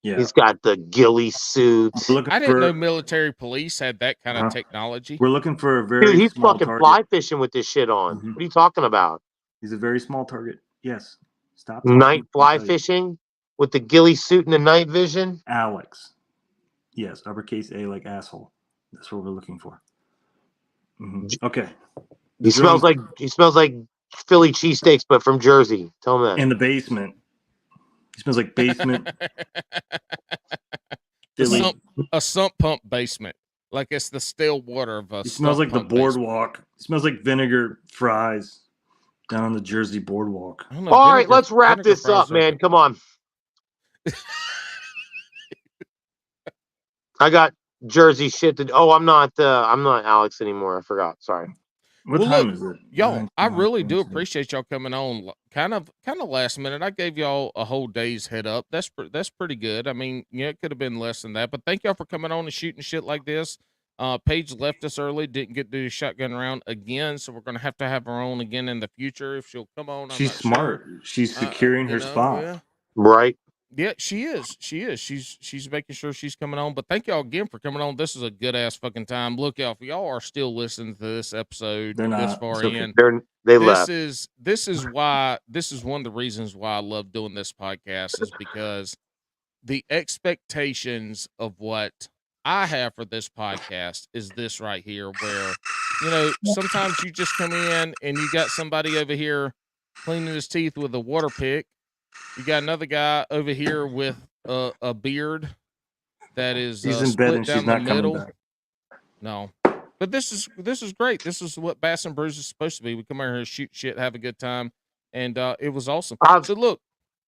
Yeah. He's got the ghillie suits. We're looking I didn't for, know military police had that kind of technology. We're looking for a very Dude, he's small fucking target. fly fishing with this shit on. Mhm. What are you talking about? He's a very small target. Yes. Stop talking. Night fly I'll tell you. fishing with the ghillie suit and the night vision? Alex. Yes, uppercase A like asshole. That's what we're looking for. Okay. He smells like Philly cheesesteaks, but from Jersey. Tell him that. In the basement. He smells like basement. Philly. A sump pump basement. Like it's the still water of a He smells like the sump pump basement. boardwalk. He smells like vinegar fries down on the Jersey boardwalk. I don't know, All right, vinegar- let's wrap vinegar this fries up, are man. good. Come on. I got Jersey shit to. Oh, I'm not Alex anymore. I forgot. Sorry. What Well, time look, is it? Y'all, I 9:00, really do Wednesday. appreciate y'all coming on. Kind of last minute. I gave y'all a whole day's head up. That's pretty good. I mean, yeah, it could have been less than that, but thank y'all for coming on and shooting shit like this. Paige left us early, didn't get to do shotgun round again, so we're gonna have to have her on again in the future if she'll come on. I'm She's not sure. smart. She's securing her spot. Yeah. Right. Yeah, she is. She's making sure she's coming on. But thank y'all again for coming on. This is a good ass fucking time. Look, y'all, if y'all are still listening to this episode They're this not. far It's okay. in, They this left. is one of the reasons why I love doing this podcast is because the expectations of what I have for this podcast is this right here, where sometimes you just come in and you got somebody over here cleaning his teeth with a water pick. You got another guy over here with a beard that is He's in bed split and she's down the not coming middle. back. No, but this is great. This is what Bass and Brews is supposed to be. We come out here, shoot shit, have a good time, and it was awesome. So look,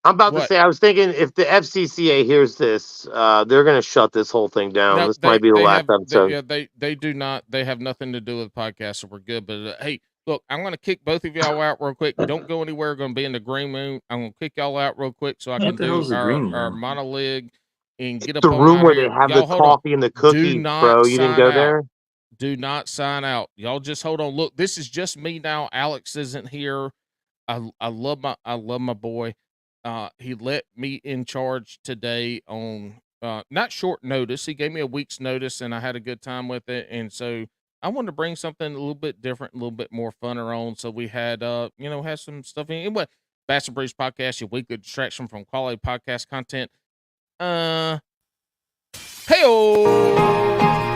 I'm about to what? say, I was thinking if the FCCA hears this, they're going to shut this whole thing down. No, This might be the last episode. They do not. They have nothing to do with the podcast, so we're good. But hey, look, I'm going to kick both of y'all out real quick. Don't go anywhere. Going to be in the green room. I'm going to kick y'all out real quick so I can the do hell's the green our room? monologue and get up The on room out where here. they have Y'all, the hold on. coffee and the cookies, not bro. You didn't sign go out. there? Do not sign out. Y'all just hold on. Look, this is just me now. Alex isn't here. I love my boy. He let me in charge today on not short notice. He gave me a week's notice and I had a good time with it. And so I wanted to bring something a little bit different, a little bit more funner on. So we had had some stuff in anyway. Bass and Breeze Podcast, your weekly distraction from quality podcast content. Hey-oh!